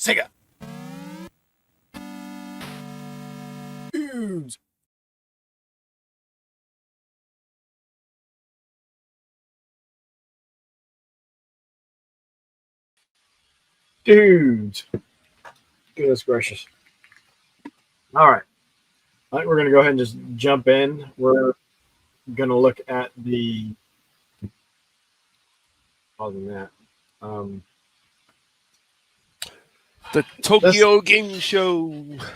Sega. Dudes. Dudes. Goodness gracious. All right. I think we're going to go ahead and just jump in. We're going to look at the. Other than that, the Tokyo Game Show.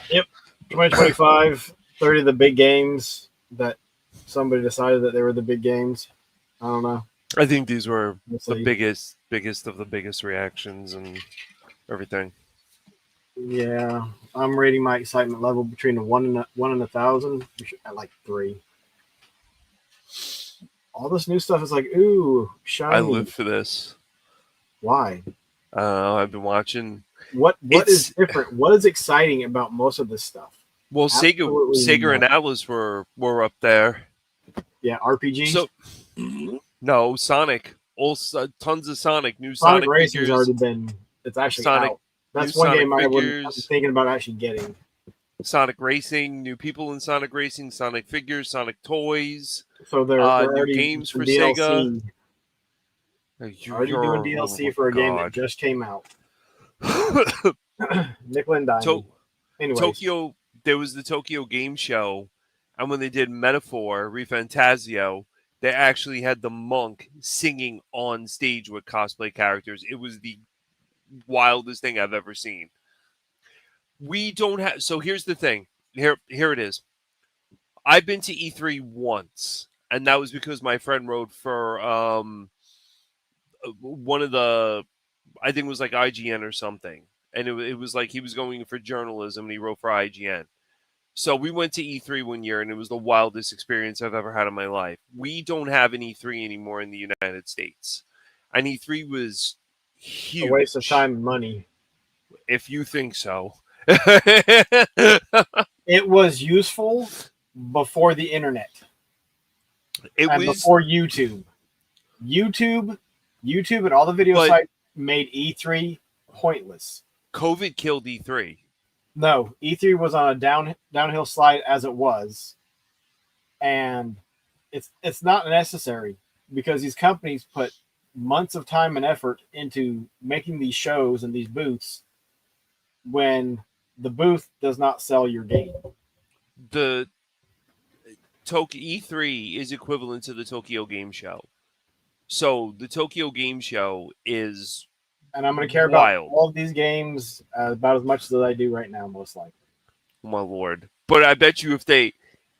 Yep. 2025, 30 of the big games that somebody decided that they were the big games. I don't know. I think these were Let's the see. biggest of the biggest reactions and everything. Yeah, I'm rating my excitement level between a 1 and 1,000 at like 3. All this new stuff is like, ooh, shiny. I live for this. Why? I've been watching. What is different? What is exciting about most of this stuff? Well, Sega and Atlas were up there. Yeah, RPGs. So no, Sonic. Tons of Sonic. New Sonic Racing's already been. It's actually Sonic, out. That's one game I was thinking about actually getting. Sonic Racing, new people in Sonic Racing, Sonic figures, Sonic toys. So they're new already games for DLC. Sega. Already doing DLC for a game that just came out. Nickel and Diamond. Tokyo. There was the Tokyo Game Show, and when they did Metaphor ReFantazio, they actually had the monk singing on stage with cosplay characters. It was the wildest thing I've ever seen. We don't have. So here's the thing. Here it is. I've been to E3 once, and that was because my friend wrote for one of the, I think it was like IGN or something, and it was like he was going for journalism and he wrote for IGN. So we went to E3 one year, and it was the wildest experience I've ever had in my life. We don't have an E3 anymore in the United States, and E3 was huge. A waste of time and money. If you think so. It was useful before the internet. Before YouTube. YouTube and all the video sites made E3 pointless. COVID killed E3. No, E3 was on a downhill slide as it was, and it's not necessary because these companies put months of time and effort into making these shows and these booths when the booth does not sell your game. The Tokyo E3 is equivalent to the Tokyo Game Show. So the Tokyo Game Show is and I'm going to care about all of these games about as much as I do right now, most likely. Oh, my Lord. But I bet you if they...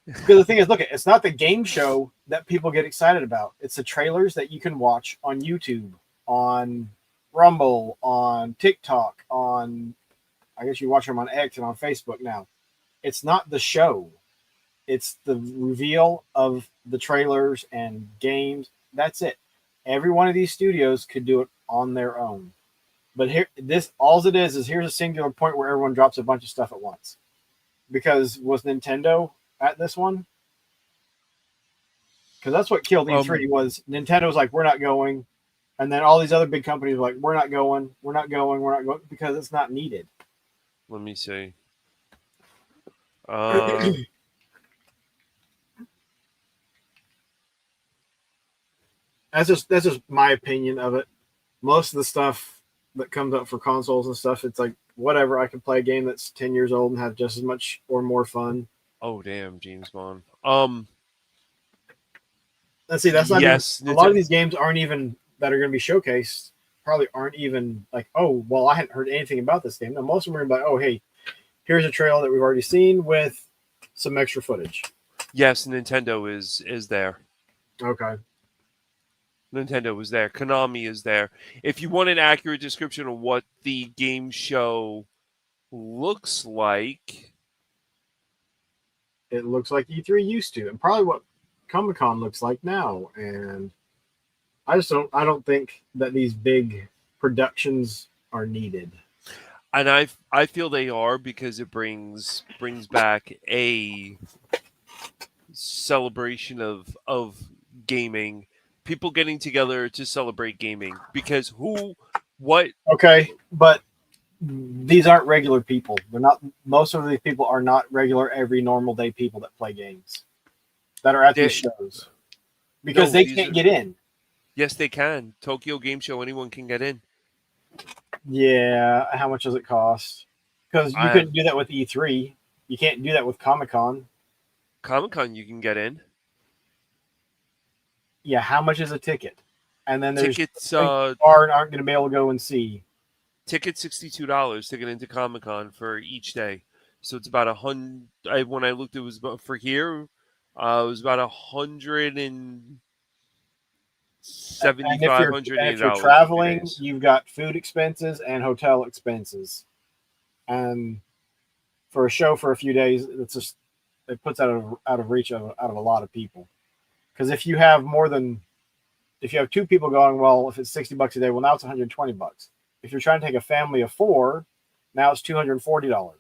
Because the thing is, look, it's not the game show that people get excited about. It's the trailers that you can watch on YouTube, on Rumble, on TikTok, on... I guess you watch them on X and on Facebook now. It's not the show. It's the reveal of the trailers and games. That's it. Every one of these studios could do it on their own. But here, all it is here's a singular point where everyone drops a bunch of stuff at once. Because was Nintendo at this one? Because that's what killed E3 was Nintendo was like, we're not going. And then all these other big companies were like, we're not going, because it's not needed. Let me see. That's just my opinion of it. Most of the stuff that comes up for consoles and stuff, it's like, whatever, I can play a game that's 10 years old and have just as much or more fun. Oh, damn, James Bond. Let's see, that's not a lot of these games aren't even that are going to be showcased, probably aren't even like, oh, well, I hadn't heard anything about this game. No, most of them are like, oh, hey, here's a trailer that we've already seen with some extra footage. Yes, Nintendo is there. Okay. Nintendo is there. Konami is there. If you want an accurate description of what the game show looks like, it looks like E3 used to, and probably what Comic-Con looks like now. And I don't think that these big productions are needed. And I feel they are, because it brings back a celebration of gaming. People getting together to celebrate gaming, because what? Okay, but these aren't regular people. They're not. Most of these people are not regular, every normal day people that play games that are at these They, shows because no, they these can't are get in. yes, they can. Tokyo Game Show, anyone can get in. Yeah, how much does it cost? Because you I couldn't do that with E3. You can't do that with Comic Con. Comic Con, you can get in. Yeah, how much is a ticket? And then there's Tickets, things you aren't going to be able to go and see. tickets $62 to get into Comic Con for each day. So it's about 100. When I looked, it was about for here. It was about 175, And if you're $180 for 2 traveling, days. you've got food expenses and hotel expenses. And for a show for a few days, it's just it puts out of reach out of a lot of people. Because if you have two people going, well, if it's $60 a day, well now it's $120. If you're trying to take a family of four, now it's $240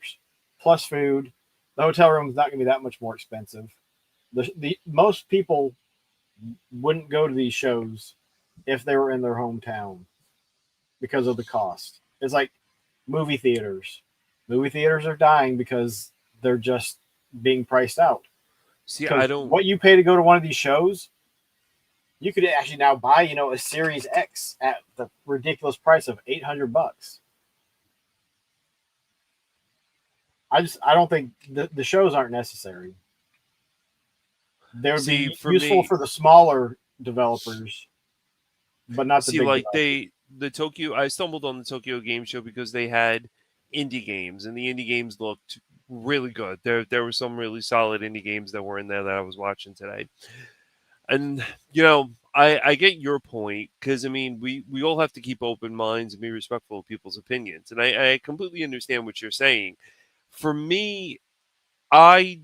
plus food. The hotel room is not going to be that much more expensive. The most people wouldn't go to these shows if they were in their hometown because of the cost. It's like movie theaters. Movie theaters are dying because they're just being priced out. See, I Because don't what you pay to go to one of these shows, you could actually now buy, a Series X at the ridiculous price of $800. I don't think the shows aren't necessary. They would see be for useful me. for the smaller developers, but not the See, big like developers. the Tokyo. I stumbled on the Tokyo Game Show because they had indie games, and the indie games looked really good. There were some really solid indie games that were in there that I was watching today. And I get your point because I mean we all have to keep open minds and be respectful of people's opinions, and I completely understand what you're saying. For me, I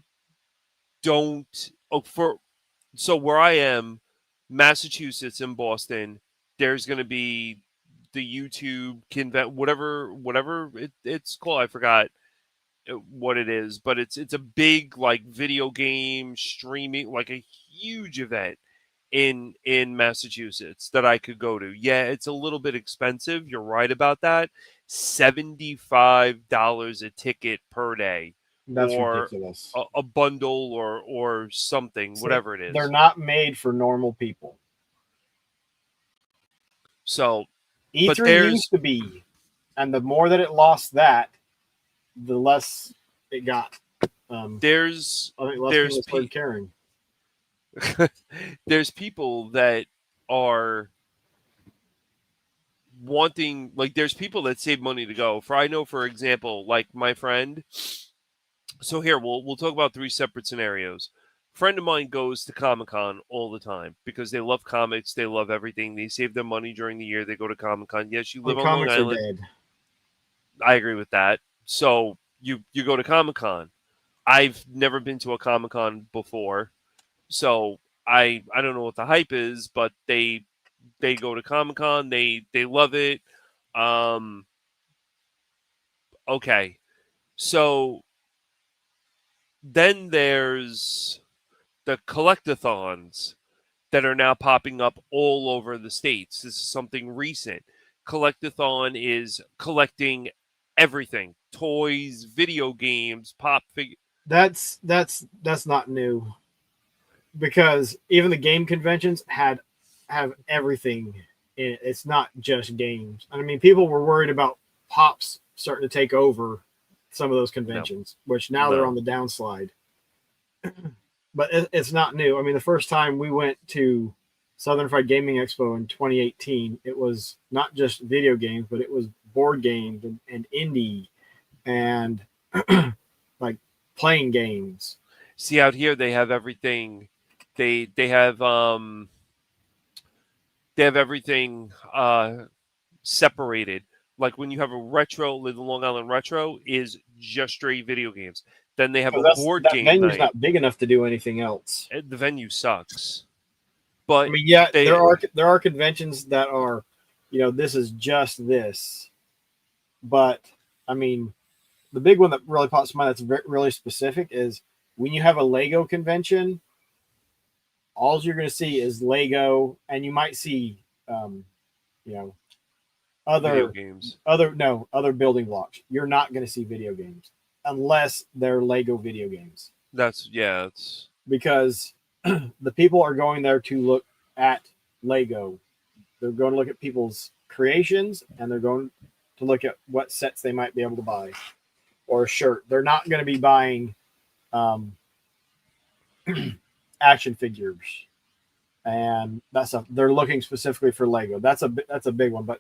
don't. Oh, for so where I am, Massachusetts and Boston, there's going to be the YouTube whatever it's called. I forgot what it is, but it's a big like video game streaming, like a huge event in Massachusetts that I could go to. Yeah, it's a little bit expensive. You're right about that. $75 a ticket per day, That's or ridiculous. a bundle, or something, whatever it They're is. not made for normal people. So, but E3 there's used to be, and the more that it lost that, the less it got. there's I think less there's people started pe- caring. there's people that are wanting, like, there's people that save money to go. For I know, for example, like my friend. So here we'll talk about three separate scenarios. Friend of mine goes to Comic Con all the time because they love comics, they love everything. They save their money during the year. They go to Comic Con. Yes, you Well, live on Long comics are Island. dead. I agree with that. So you go to Comic Con. I've never been to a Comic Con before, so I don't know what the hype is, but they go to Comic Con. They love it. Um, okay, so then there's the collectathons that are now popping up all over the states. This is something recent. Collectathon is collecting everything: toys, video games, pop figure. That's not new because even the game conventions have everything in it. It's not just games. I mean, people were worried about pops starting to take over some of those No, conventions, which now they're on no. the downslide. But it's not new. I mean, the first time we went to Southern Fried Gaming Expo in 2018, it was not just video games, but it was board games and indie and like playing games. See, out here they have everything. They have everything separated. Like when you have a retro, the Long Island Retro is just straight video games. Then they have Because a that's board that game venue's night. not big enough to do anything else. The venue sucks, I but mean, yeah, they there are conventions that are, this is just this, but I mean, the big one that really pops to mind that's really specific is when you have a Lego convention. All you're going to see is Lego, and you might see, you know, video other games. other building blocks. You're not going to see video games unless they're Lego video games, It's because the people are going there to look at Lego. They're going to look at people's creations, and they're going to look at what sets they might be able to buy or a shirt. They're not going to be buying um, action figures and that stuff. They're looking specifically for Lego. That's a big one. But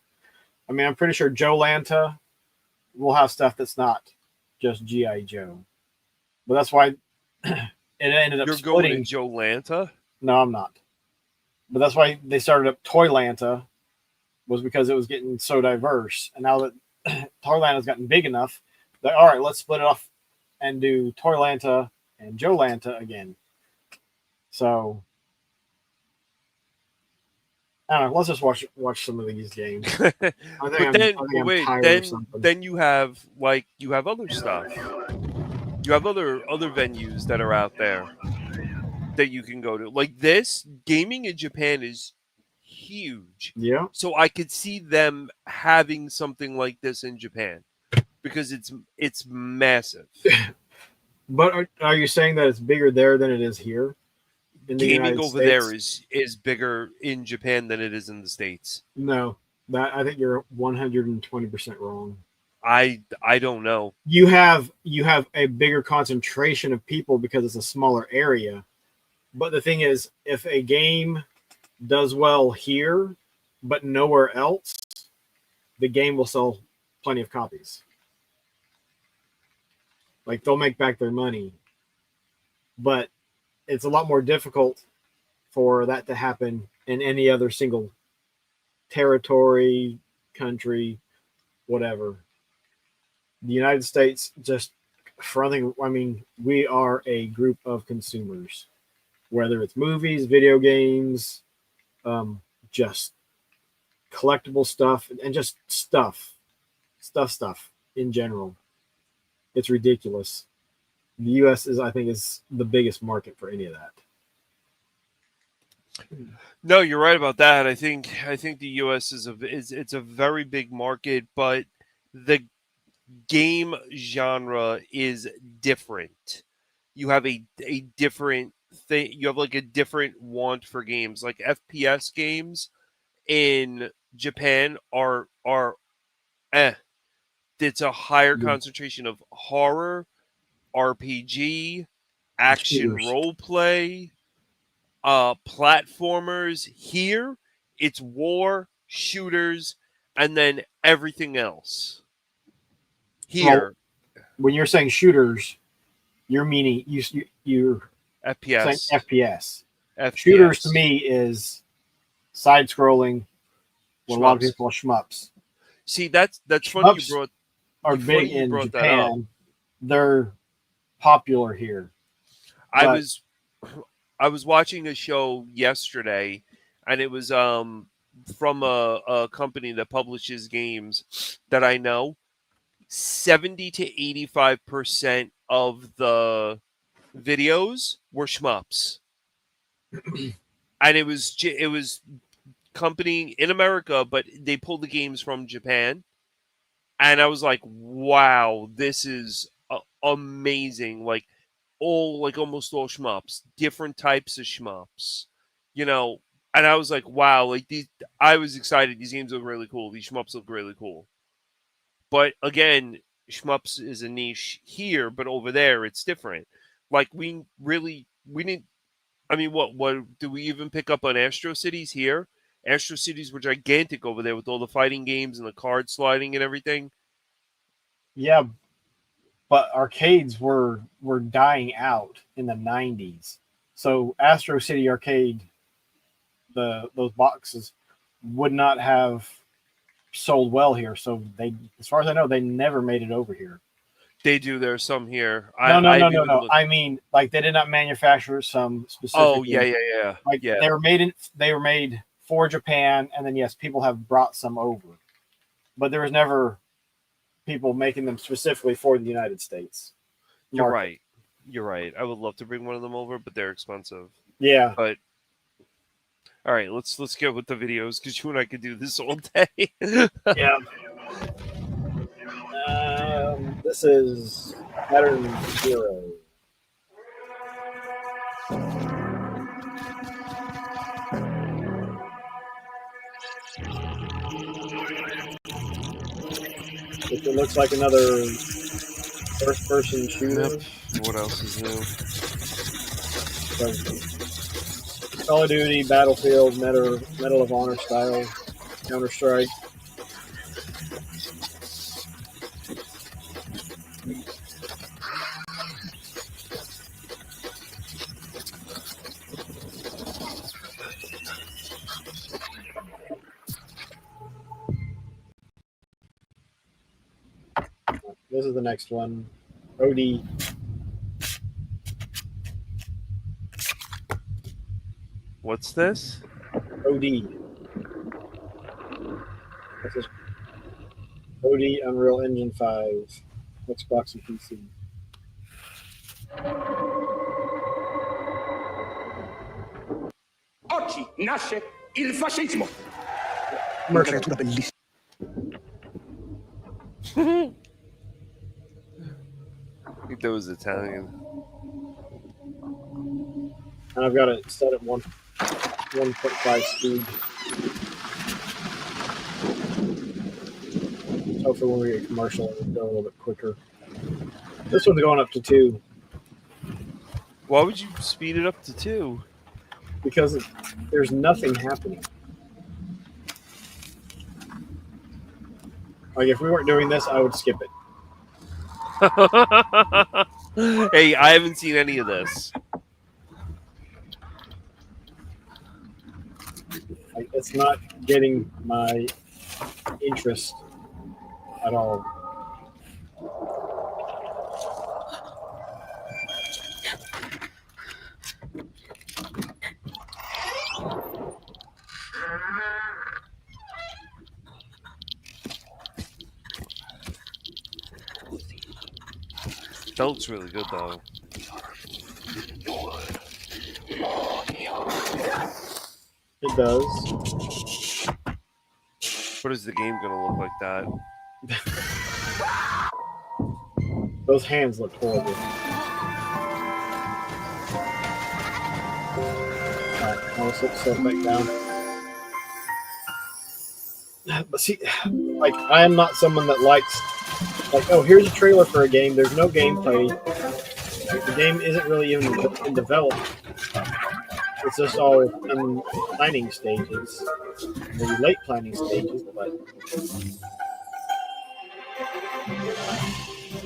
I mean, I'm pretty sure Joe Lanta will have stuff that's not just GI Joe. But that's why it ended up You're going to splitting. Joe Lanta? No, I'm not. But that's why they started up Toy Lanta, was because it was getting so diverse. And now that Toy Lanta's gotten big enough, that all right, let's split it off and do Toy Lanta and Joe Lanta again. So I don't know. Let's just watch some of these games. But then you have other stuff. You have other venues that are out there that you can go to. Like this, gaming in Japan is huge. Yeah. So I could see them having something like this in Japan because it's massive. But are you saying that it's bigger there than it is here? In the Gaming United over States? there is bigger in Japan than it is in the States. No. That I think you're 120% wrong. I don't know. You have a bigger concentration of people because it's a smaller area. But the thing is, if a game does well here but nowhere else, the game will sell plenty of copies. Like they'll make back their money. But it's a lot more difficult for that to happen in any other single territory, country, whatever. The United States, just for nothing, I mean, we are a group of consumers, whether it's movies, video games, just collectible stuff, and just stuff in general. It's ridiculous. The U.S. I think, is the biggest market for any of that. No, you're right about that. I think the U.S. it's a very big market, but the game genre is different. You have a different thing. You have like a different want for games. Like FPS games in Japan are it's a higher concentration of horror, RPG, action Shooters. role play, platformers. Here it's war, shooters, and then everything else. Here, When you're saying shooters, you're meaning you're saying FPS. FPS. FPS. Shooters to me is side scrolling. What a lot of Shmups. people call shmups. See, that's funny Shmups you brought are funny big you in brought that up. Japan. They're popular here. I But- was watching a show yesterday, and it was from a company that publishes games that I know. 70 to 85% of the videos were shmups, and it was company in America, but they pulled the games from Japan, and I was like, wow, this is amazing. Like almost all shmups, different types of shmups, you know. And I was like, wow, like these. I was excited. These games look really cool. These shmups look really cool. But again, shmups is a niche here, but over there it's different. Like we didn't. I mean, what do we even pick up on Astro Cities here? Astro Cities were gigantic over there with all the fighting games and the card sliding and everything. Yeah, but arcades were dying out in the 90s. So Astro City Arcade, those boxes would not have sold well here. So they, as far as I know, they never made it over here. They do. There's some here. No. I mean, like they did not manufacture some specific. Oh yeah. Like yeah. they were made for Japan, and then yes, people have brought some over, but there was never people making them specifically for the United States. You're market. right. You're right. I would love to bring one of them over, but they're expensive. Yeah. But All right, let's get with the videos because you and I could do this all day. Yeah. This is pattern 0. It looks like another first-person shooter. Yep. What else is new? Call of Duty, Battlefield, Medal of Honor style, Counter-Strike. This is the next one. OD. What's this? OD. This is OD Unreal Engine 5, Xbox and PC. Oggi nasce il fascismo. Una creatura bellissima. I think that was Italian. And I've got it set at 1.5 speed. Hopefully when we get commercial, it'll go a little bit quicker. This one's going up to 2 Why would you speed it up to 2? because there's nothing happening. Like if we weren't doing this, I would skip it. Hey, I haven't seen any of this. Like, it's not getting my interest at all. That looks really good, though. It does. What is the game going to look like that? Those hands look horrible. Alright, I'll set back down. But see, like, I am not someone that likes, like, oh, here's a trailer for a game. There's no gameplay. The game isn't really even in development. It's just all in planning stages, maybe late planning stages, but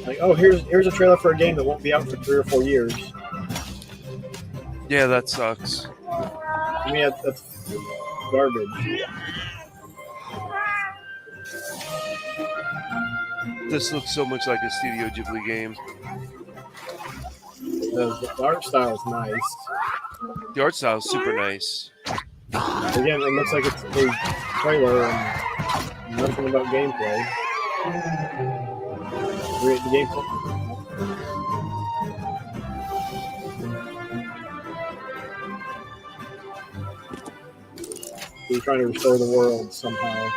like, oh, here's a trailer for a game that won't be out for 3 or 4 years. Yeah, that sucks. I mean, that's garbage. This looks so much like a Studio Ghibli game. The art style is nice. The art style is super nice. Again, it looks like it's a trailer and nothing about gameplay. The gameplay. We're trying to restore the world somehow.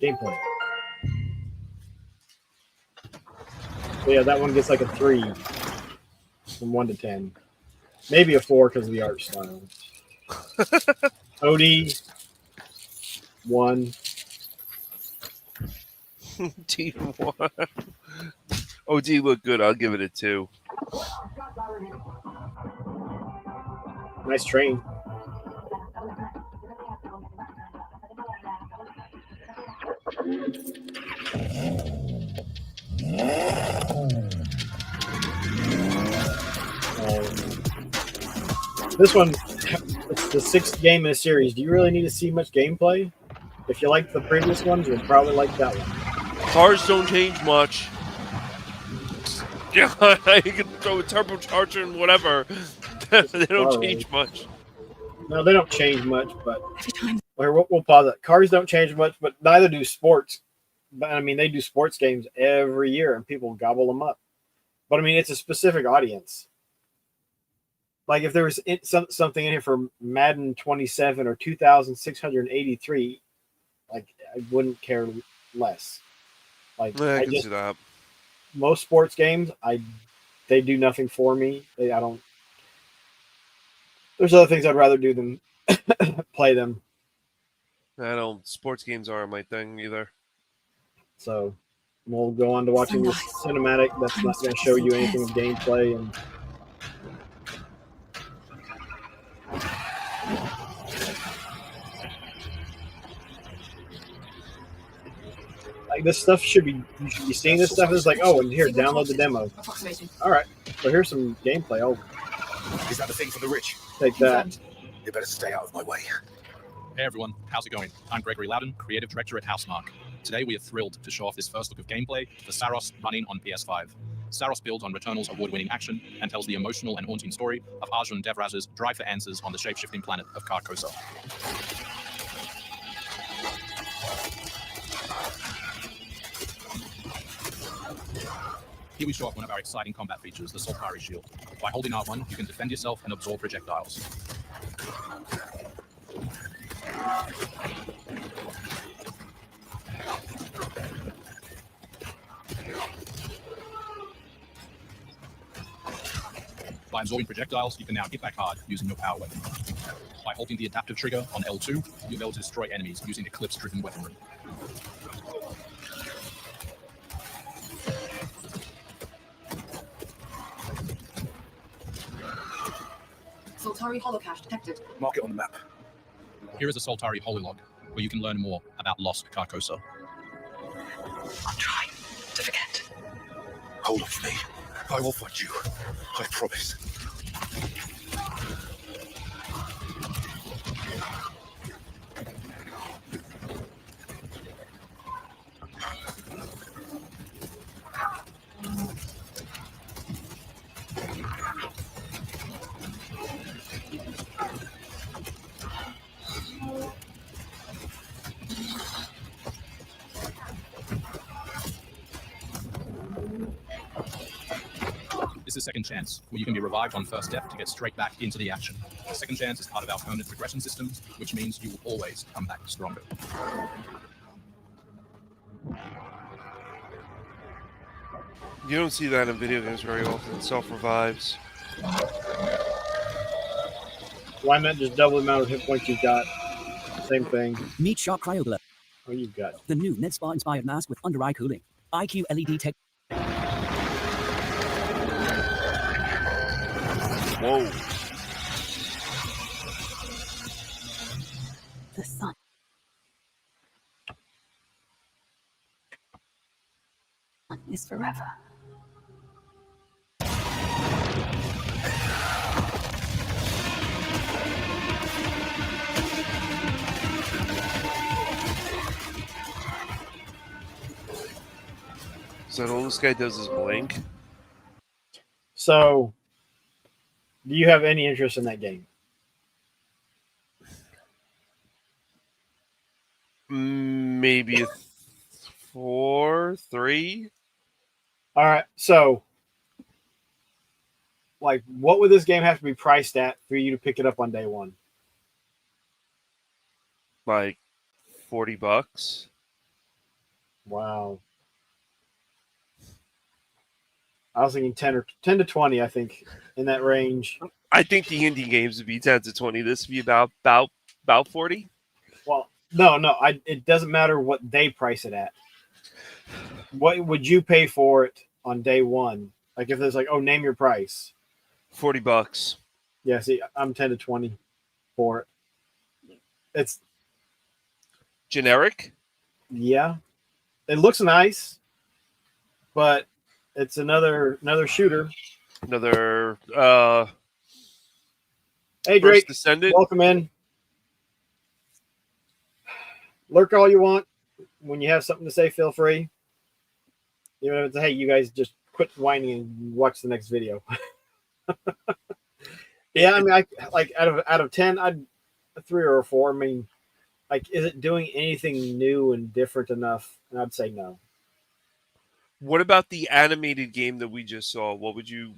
Gameplay. So yeah, that one gets like a 3 from 1 to 10. Maybe a 4 because of the art style. OD 1. D1. OD look good. I'll give it a 2. Nice train. This one, it's the 6th game in a series. Do you really need to see much gameplay? If you like the previous ones, you'll probably like that one. Cars don't change much. Yeah, you can throw a turbocharger and whatever. They don't change much. No, they don't change much, but we'll pause it. Cars don't change much, but neither do sports. But I mean, they do sports games every year, and people gobble them up. But I mean, it's a specific audience. like if there was something in here for Madden 27 or 2,683, like I wouldn't care less. Like I I can just see that. most sports games, they do nothing for me. I don't. There's other things I'd rather do than play them. I don't. Sports games aren't my thing either. So we'll go on to watching this cinematic that's not going to show you anything of gameplay. And like this stuff you should be seeing this stuff. It's like, oh, and here, download the demo. All right, so here's some gameplay. Oh, Is that the thing from the rich? take that. You better stay out of my way. Hey everyone, how's it going? I'm Gregory Loudon, Creative Director at Housemarque. Today we are thrilled to show off this first look of gameplay for Saros running on PS5. Saros builds on Returnal's award-winning action and tells the emotional and haunting story of Arjun Devraz's drive for answers on the shape-shifting planet of Carcosa. Here we show off one of our exciting combat features, the Soltari Shield. By holding R1, you can defend yourself and absorb projectiles. By absorbing projectiles, you can now hit back hard using your power weapon. By holding the adaptive trigger on L2, you'll be able to destroy enemies using Eclipse-driven weaponry. Soltari holocache detected. Mark it on the map. Here is a Soltari hololog, where you can learn more about lost Carcosa. I'll try to forget. Hold on for me. I will find you. I promise. This is Second Chance, where you can be revived on first death to get straight back into the action. Second Chance is part of our permanent progression systems, which means you will always come back stronger. You don't see that in video games very often. Self-revives. Why not just double the amount of hit points you've got? Same thing. Meet Shark Cryoglow, Oh, you've got. the new Netspa inspired mask with under eye cooling. IQ LED tech. Whoa. The sun. Is forever. So all this guy does is blink. So, do you have any interest in that game? Maybe a 4-3. All right. So, like, what would this game have to be priced at for you to pick it up on day one? Like $40. Wow. I was thinking 10 to 20, I think, in that range. I think the indie games would be 10 to 20. This would be about 40. Well, no, it doesn't matter what they price it at. What would you pay for it on day one? Like if there's like, oh, name your price. $40. Yeah, see, I'm 10 to 20 for it. It's Generic. yeah. It looks nice, but it's another shooter. Another Hey, First Drake, Descendant. welcome in. Lurk all you want. When you have something to say, feel free. Even if it's, hey, you guys just quit whining and watch the next video. Yeah, I mean, I like out of 10, I'd a 3 or a 4. I mean, like, is it doing anything new and different enough? And I'd say no. What about the animated game that we just saw? What would you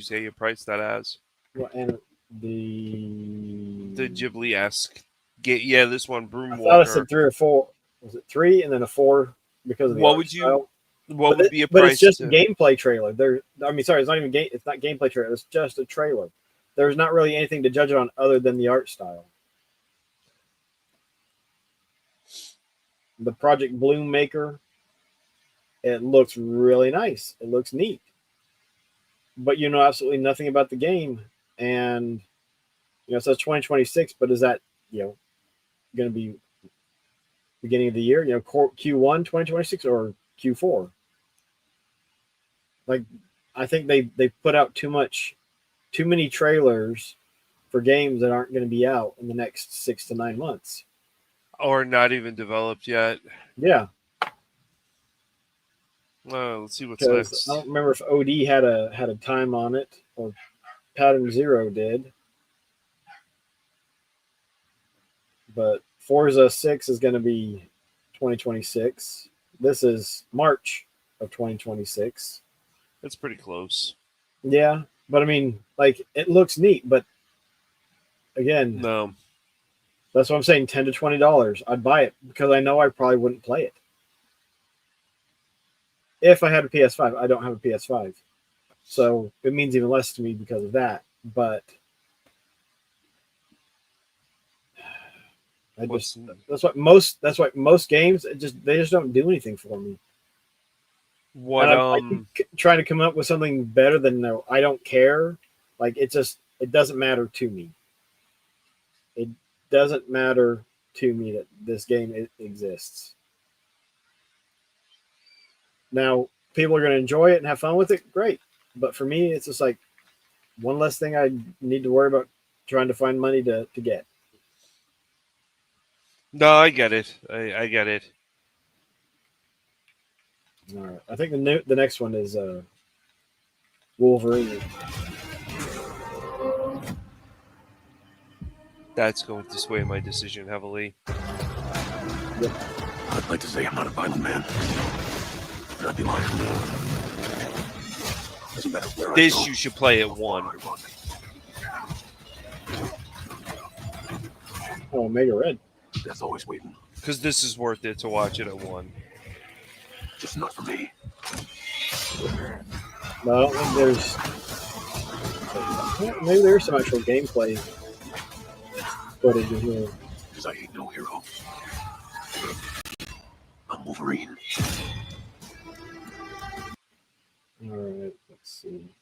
say you price that as? Well, and the Ghibli-esque. Yeah, this one, Broom I thought I Walker. said 3 or 4. Was it 3 and then a 4 because of the What art would you? style? What would be a But price? it's just a to- gameplay trailer. Sorry, it's not even game. It's not gameplay trailer. It's just a trailer. There's not really anything to judge it on other than the art style. The Project Bloom Maker. It looks really nice. It looks neat. But you know absolutely nothing about the game, and it says 2026. But is that going to be beginning of the year? Q1 2026 or Q4? Like, I think they put out too many trailers for games that aren't going to be out in the next 6 to 9 months. or not even developed yet. Yeah, Let's see what's because next. I don't remember if OD had a time on it or Pattern Zero did, but Forza 6 is going to be 2026. This is March of 2026. That's pretty close. Yeah, but I mean, like, it looks neat, but again, No. that's what I'm saying. $10 to $20. I'd buy it because I know I probably wouldn't play it if I had a PS5. I don't have a PS5, so it means even less to me because of that. But What's- that's why most games they just don't do anything for me. What And I keep trying to come up with something better than no, I don't care. Like, it doesn't matter to me. It doesn't matter to me that this game exists. Now, people are going to enjoy it and have fun with it. Great. But for me, it's just like one less thing I need to worry about trying to find money to get. No, I get it. I get it. All right. I think the next one is Wolverine. That's going to sway my decision heavily. I'd like to say I'm not a violent man, but I'd be lying. Doesn't matter where I This go, you should play at or 1. I run. Oh, Omega Red. Death's always waiting, Because this is worth it to watch it at 1. just not for me. No, I don't think maybe there's some actual gameplay footage in here. Because I ain't no hero. I'm Wolverine. All right, let's see.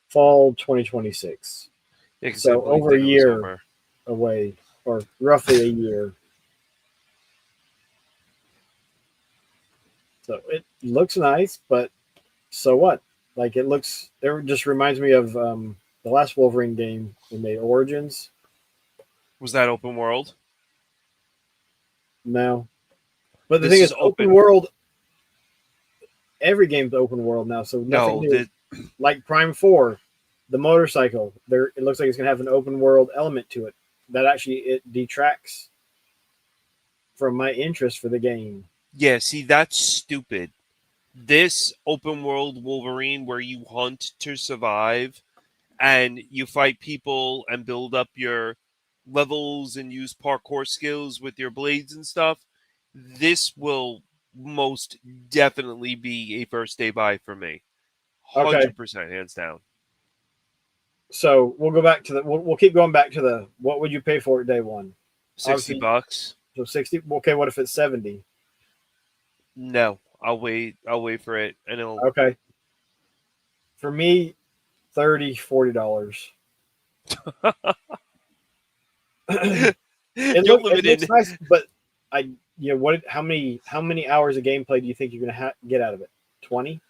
Fall 2026. Yeah, 'cause So I believe over that a it was year. over. Away, or roughly a year. So it looks nice, but so what? Like, it just reminds me of the last Wolverine game we made, Origins. Was that open world? No. But the This thing is is, open open. world, every game's open world now, so nothing No. new. Like Prime 4, the motorcycle, it looks like it's going to have an open world element to it. That actually, it detracts from my interest for the game. Yeah, see, that's stupid. This open world Wolverine where you hunt to survive and you fight people and build up your levels and use parkour skills with your blades and stuff, this will most definitely be a first day buy for me. Okay. 100% hands down. So we'll go back to we'll keep going back to the what would you pay for it day one? 60 Obviously- bucks? So 60. Okay, what if it's 70? No, I'll wait for it and it'll Okay. For me, $30, $40. It You're looks limited. nice, but how many hours of gameplay do you think you're gonna get out of it? 20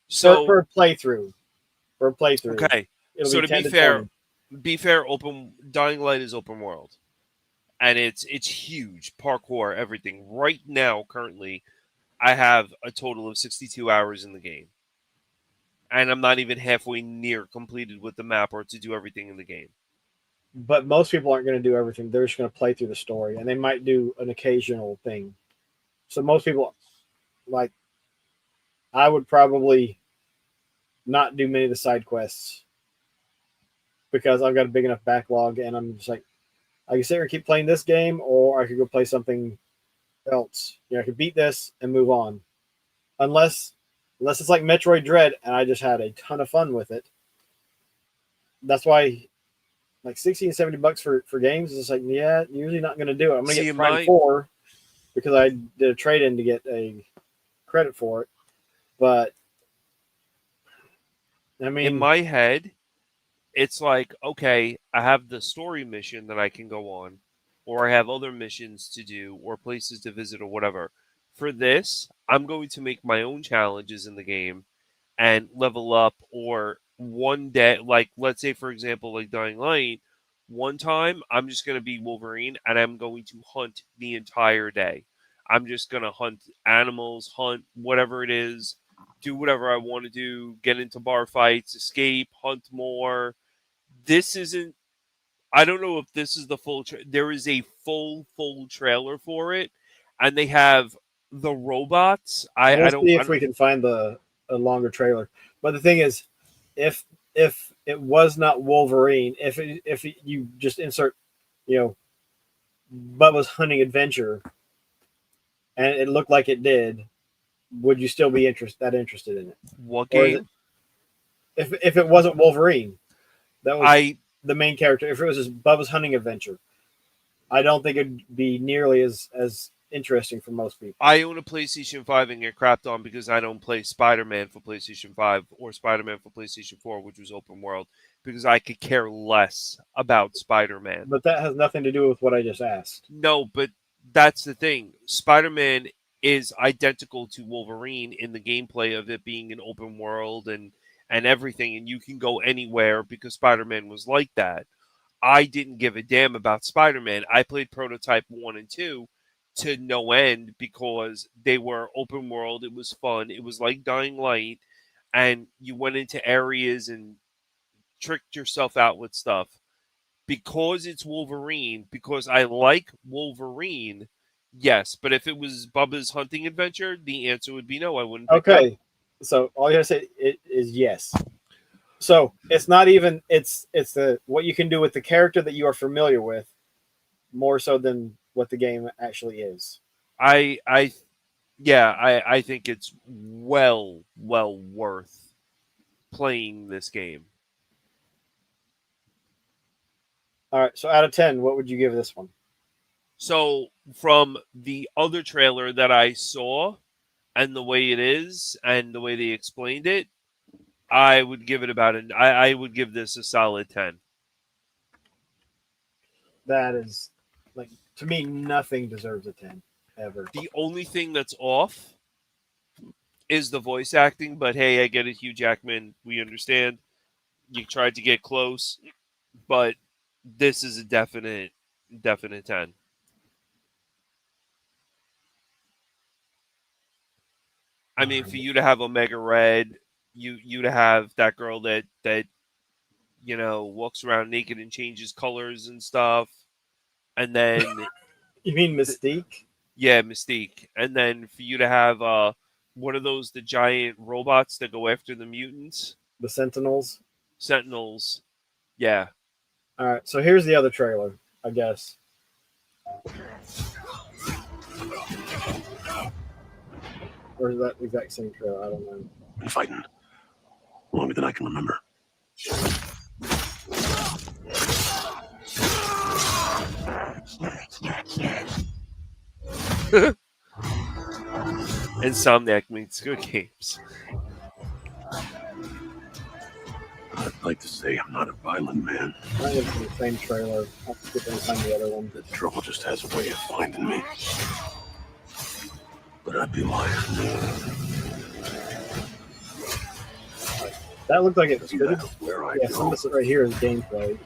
So per playthrough. Per playthrough. okay. It'll So to 10 be fair, 20. open Dying Light is open world, and it's huge parkour, everything. Right now, currently, I have a total of 62 hours in the game, and I'm not even halfway near completed with the map or to do everything in the game. But most people aren't going to do everything. They're just going to play through the story, and they might do an occasional thing. So most people, like, I would probably not do many of the side quests because I've got a big enough backlog, and I'm just like, I can sit here and keep playing this game, or I could go play something else. I could beat this and move on. Unless it's like Metroid Dread, and I just had a ton of fun with it. That's why, like $60-$70 for games is just like, yeah, usually not going to do it. I'm going to get Prime 4 because I did a trade-in to get a credit for it. But I mean, in my head, it's like, okay, I have the story mission that I can go on, or I have other missions to do, or places to visit, or whatever. For this, I'm going to make my own challenges in the game and level up, or one day, like, let's say, for example, like Dying Light, one time I'm just going to be Wolverine and I'm going to hunt the entire day. I'm just going to hunt animals, hunt whatever it is, do whatever I want to do, get into bar fights, escape, hunt more. This isn't, I don't know if this is the full, there is a full trailer for it, and they have the robots. We'll see if we can find a longer trailer. But the thing is, if it was not Wolverine, if you just insert, Bubba's Hunting Adventure, and it looked like it did, would you still be interested in it? What game? If it wasn't Wolverine, that was the main character. If it was just Bubba's Hunting Adventure, I don't think it'd be nearly as interesting for most people. I own a PlayStation 5 and get crapped on because I don't play Spider-Man for PlayStation 5 or Spider-Man for PlayStation 4, which was open world, because I could care less about Spider-Man. But that has nothing to do with what I just asked. No, but that's the thing. Spider-Man is identical to Wolverine in the gameplay of it being an open world and everything, and you can go anywhere because Spider-Man was like that. I didn't give a damn about Spider-Man. I played Prototype 1 and 2 to no end because they were open world. It was fun. It was like Dying Light, and you went into areas and tricked yourself out with stuff. Because it's Wolverine, because I like Wolverine, yes. But if it was Bubba's Hunting Adventure, the answer would be no. I wouldn't. Okay, so all you gotta say is yes. So it's not even it's the what you can do with the character that you are familiar with, more so than what the game actually is. I think it's well worth playing this game. All right, so out of 10, what would you give this one? So from the other trailer that I saw and the way it is and the way they explained it, I would give it I would give this a solid 10. That is, like, to me, nothing deserves a 10 ever. The only thing that's off is the voice acting, but hey, I get it, Hugh Jackman, we understand. You tried to get close, but this is a definite 10. I mean, for you to have Omega Red, you to have that girl that walks around naked and changes colors and stuff, and then you mean Mystique? Yeah, Mystique, and then for you to have what are those, the giant robots that go after the mutants? The Sentinels. Yeah. All right, so here's the other trailer, I guess. Or is that the exact same trailer? I don't know. Been fighting longer than I can remember. Insomniac makes good games. I'd like to say I'm not a violent man. I think it's the same trailer. I'll skip and find the other one. The trouble just has a way of finding me. But I'd be lying. That looked like it was good. Where I Yeah, some of this right here is gameplay.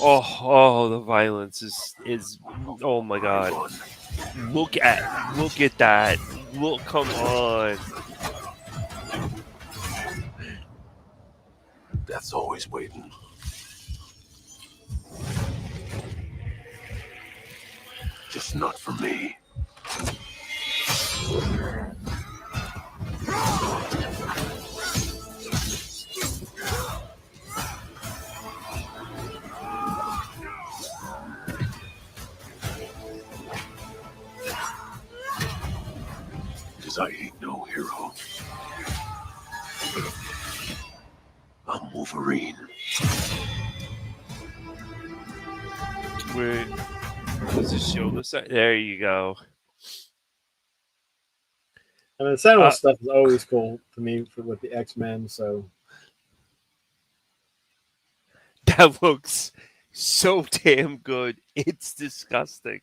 Oh, the violence is oh my god. Look at that. Look, come on. Death's always waiting. Just not for me. 'cause I ain't no hero. I'm Wolverine. Wait, does it show the side? There you go. I mean, the Sentinel stuff is always cool to me with the X-Men. So That looks so damn good. It's disgusting.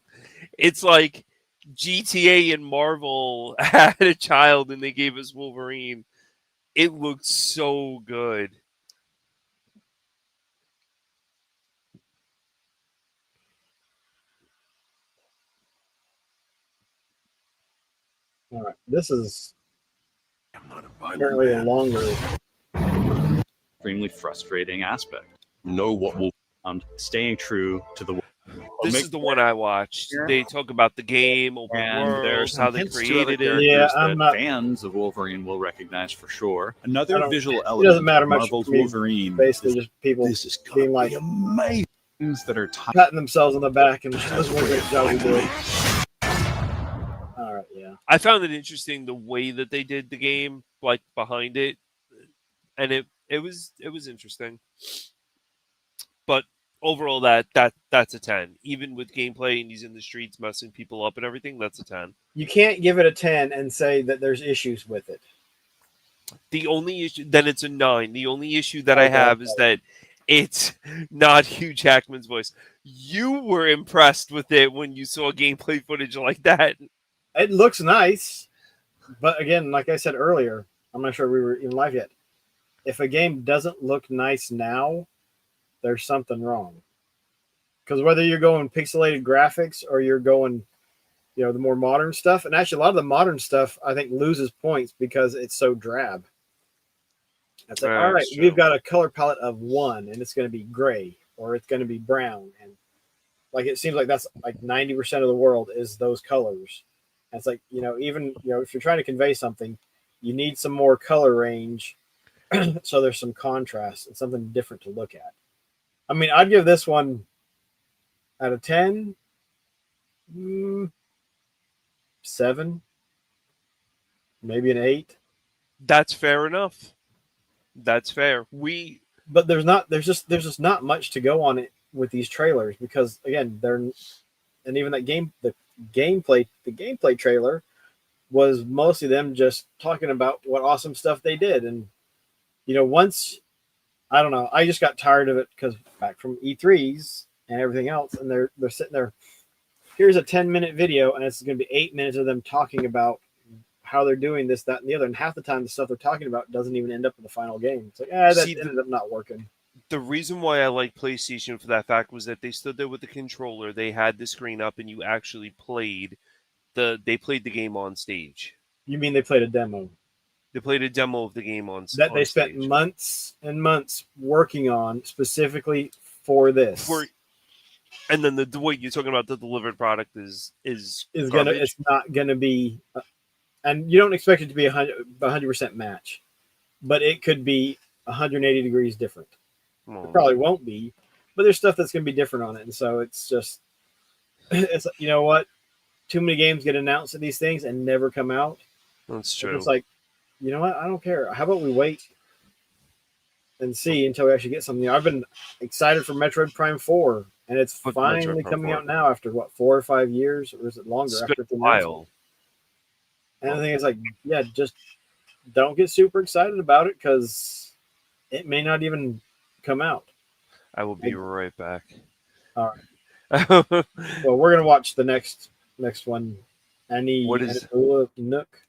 It's like GTA and Marvel had a child and they gave us Wolverine. It looks so good. all right, this is I'm not a violent apparently a man. longer. Extremely frustrating aspect. Know what will Staying true to the This is the one I watched. They talk about the game, open and there are world, some how they hints to other created it. characters Yeah, that I'm not- fans of Wolverine will recognize for sure. I Another don't- visual it element doesn't matter of much Marvel's to me. Wolverine Basically, is just people this is gonna being like be amazing. things that are tied. patting themselves on the back and this was a great job we did. All right, yeah. I found it interesting the way that they did the game, like behind it, and it was interesting. But overall, that's a 10. Even with gameplay and he's in the streets messing people up and everything, that's a 10. You can't give it a 10 and say that there's issues with it. The only issue, then it's a 9. The only issue that I Okay. have is that it's not Hugh Jackman's voice. You were impressed with it when you saw gameplay footage like that. It looks nice, but again, like I said earlier, I'm not sure we were even live yet. If a game doesn't look nice now, there's something wrong. Because whether you're going pixelated graphics or you're going, the more modern stuff, and actually a lot of the modern stuff I think loses points because it's so drab. It's like, all right, That's true. we've got a color palette of 1, and it's going to be gray or it's going to be brown, and like it seems like that's like 90% of the world is those colors. And it's like, even if you're trying to convey something, you need some more color range so there's some contrast and something different to look at. I mean, I'd give this one out of 10, 7, maybe an 8. That's fair enough. That's fair. But there's just not much to go on it with these trailers because again, and even that the gameplay trailer was mostly them just talking about what awesome stuff they did. And once, I don't know, I just got tired of it because back from E3s and everything else, and they're sitting there, here's a 10-minute video and it's going to be 8 minutes of them talking about how they're doing this, that, and the other, and half the time the stuff they're talking about doesn't even end up in the final game. It's like, that ended up not working. The reason why I like PlayStation for that fact was that they stood there with the controller, they had the screen up, and you actually played the game on stage. You mean they played a demo? They played a demo of the game on That they spent stage. months and months working on specifically for this. And then the way you're talking about the delivered product is it's garbage. not gonna be, and you don't expect it to be 100% match, but it could be 180 degrees different. It probably won't be, but there's stuff that's gonna be different on it, and so it's just, it's what, too many games get announced at these things and never come out. That's true. It's like, you know what? I don't care. How about we wait and see until we actually get something? I've been excited for Metroid Prime 4, and it's But finally Metroid Prime coming 4. out now after what, 4 or 5 years, or is it longer? It's after been it's a announced? while. And the thing is, like, yeah, just don't get super excited about it because it may not even come out. I will be right back. All right. Well, we're gonna watch the next one. What is- Nook?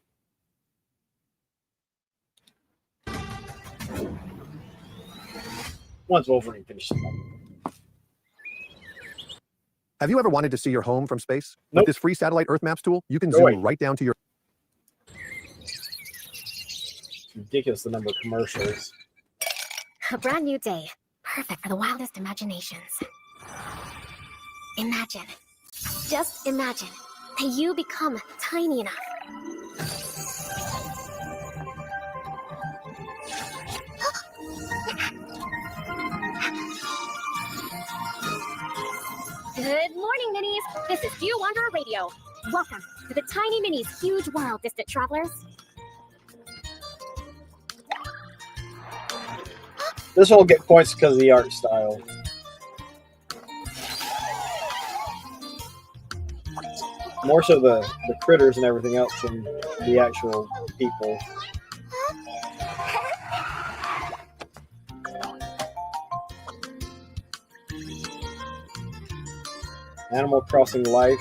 Once Wolverine finishes up. Have you ever wanted to see your home from space? Nope. With this free satellite Earth Maps tool, you can Go zoom away. right down to your. It's ridiculous the number of commercials. A brand new day, perfect for the wildest imaginations. Imagine, just imagine, that you become tiny enough. Good morning, Ninnies. This is Dear Wanderer Radio. Welcome to the Tiny Mini's huge world, distant travelers. This will get points because of the art style. More so the critters and everything else than the actual people. Animal Crossing Life.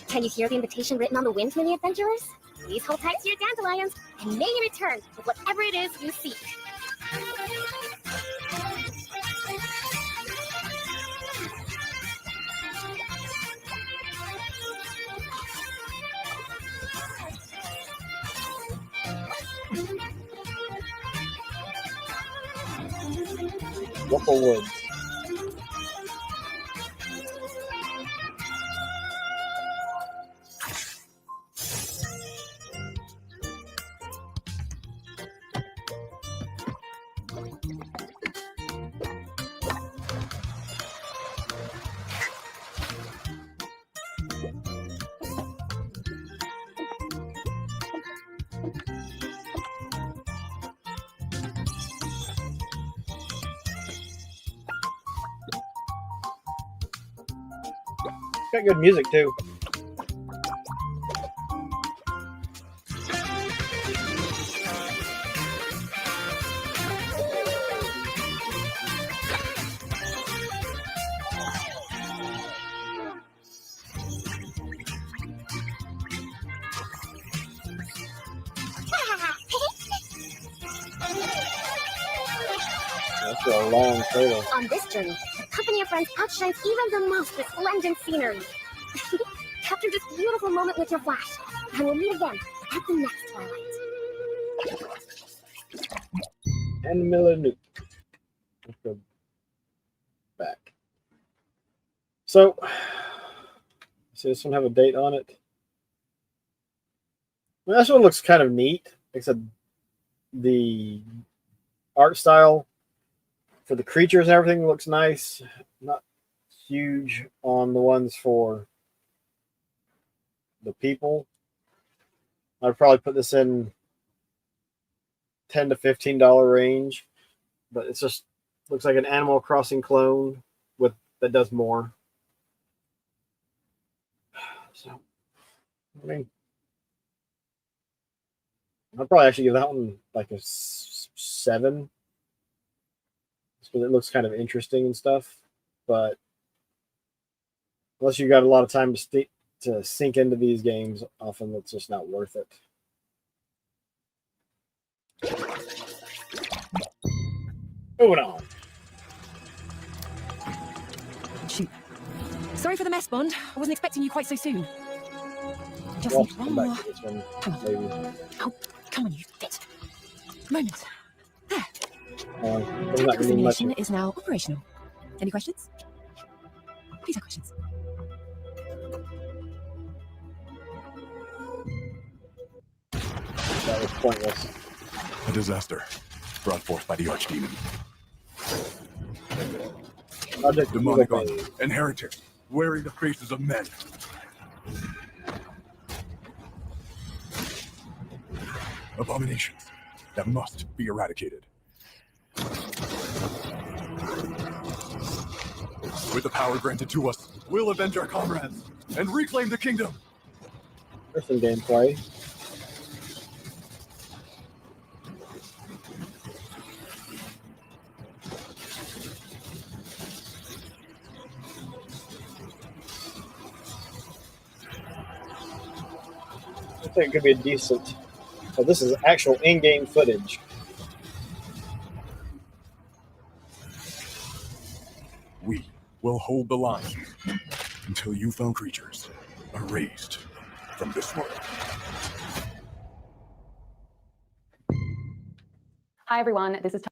Can you hear the invitation written on the wind, mini adventurers? Please hold tight to your dandelions, and may you return with whatever it is you seek. Whipple Woods. Got good music too. That's a long trailer. On this journey, the company of friends outshines even the most resplendent scenery. Capture this beautiful moment with your flash, and we'll meet again at the next twilight. And Miller Nuke. Let's go back. So, does this one have a date on it? Well, this one looks kind of neat, except the art style for the creatures and everything looks nice. Not huge on the ones for the people. I'd probably put this in $10 to $15 range, but it's just looks like an Animal Crossing clone with that does more. So, I mean, I'd probably actually give that one like a 7. Because it looks kind of interesting and stuff, but unless you got a lot of time to sink into these games, often it's just not worth it. Moving on. Shoot. Sorry for the mess, Bond. I wasn't expecting you quite so soon. Just We'll need come one back more. to this one, Come on. maybe. Oh, come on, you fit. Moment. There. There's Tactical not gonna be much. simulation is now operational. Any questions? Please have questions. That was pointless. A disaster brought forth by the Archdemon. Project Demonic Eagle army and heretics wearing the faces of men. Abominations that must be eradicated. With the power granted to us, we'll avenge our comrades and reclaim the kingdom. There's some gameplay. I think it could be a decent. So this is actual in-game footage. We will hold the line until you found creatures are raised from this world. Hi everyone, this is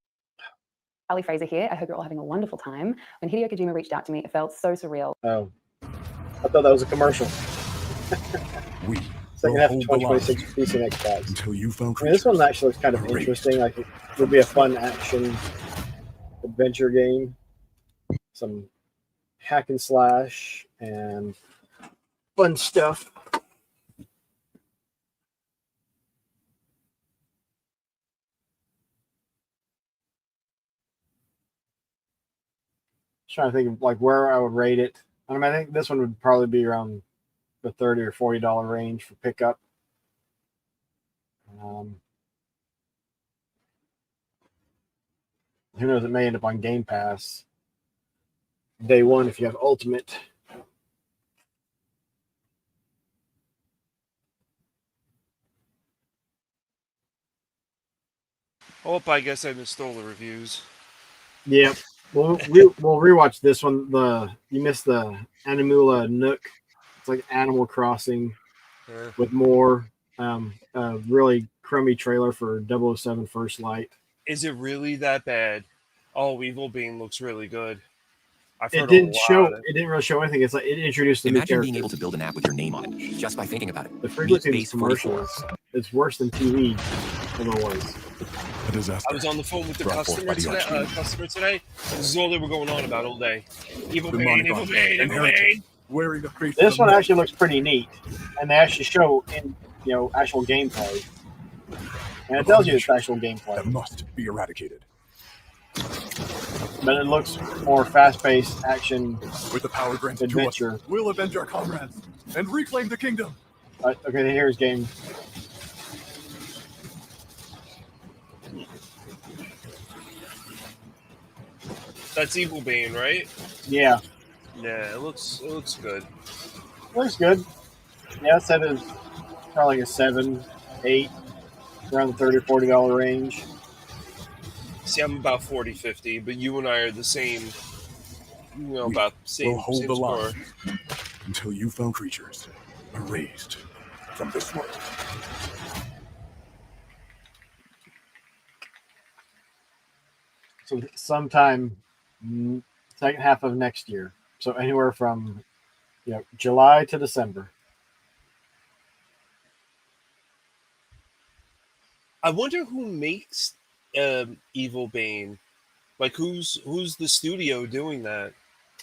Ali Fraser here. I hope you're all having a wonderful time. When Hideo Kojima reached out to me, it felt so surreal. Oh, I thought that was a commercial. We Second will half of hold the line 2026 PC and Xbox. until you found I mean, this creatures. one actually looks kind of are raised interesting. Like it would be a fun action adventure game, some hack and slash, and fun stuff. Trying to think of like where I would rate it. I mean, I think this one would probably be around the $30 or $40 range for pickup. Who knows? It may end up on Game Pass day one if you have Ultimate. Oh, I guess I missed all the reviews. Yep. We'll rewatch this one. You missed the Animula Nook. It's like Animal Crossing with more. A really crummy trailer for 007 First Light. Is it really that bad? Oh, Evil Bean looks really good. It didn't really show anything. It's like it introduced the new Imagine characters. being able to build an app with your name on it, just by thinking about it. The frequency of Meet these Base 44. commercials is worse than TV otherwise. A disaster. I was on the phone with the brought forth by customer today. This is all they were going on about all day. Evil The Bean, Monogon Evil Bean, Evil inherited, Bean. wearing the face This of one the actually looks pretty neat, and they actually show in actual gameplay, and it tells you it's actual that gameplay. must be eradicated. But it looks more fast-paced action With the power granted to adventure. us, we'll avenge our comrades and reclaim the kingdom. Okay, here's game. That's Evil Bean, right? Yeah, Yeah, it looks good. looks good. Yeah, I said it's probably like a 7, 8, around the $30 or $40 range. See, I'm about 40, 50, but you and I are the same. About same. We'll hold same the score. line until you found creatures erased from this world. So sometime second half of next year. So anywhere from July to December. I wonder who makes Evil Bane. Like, who's the studio doing that?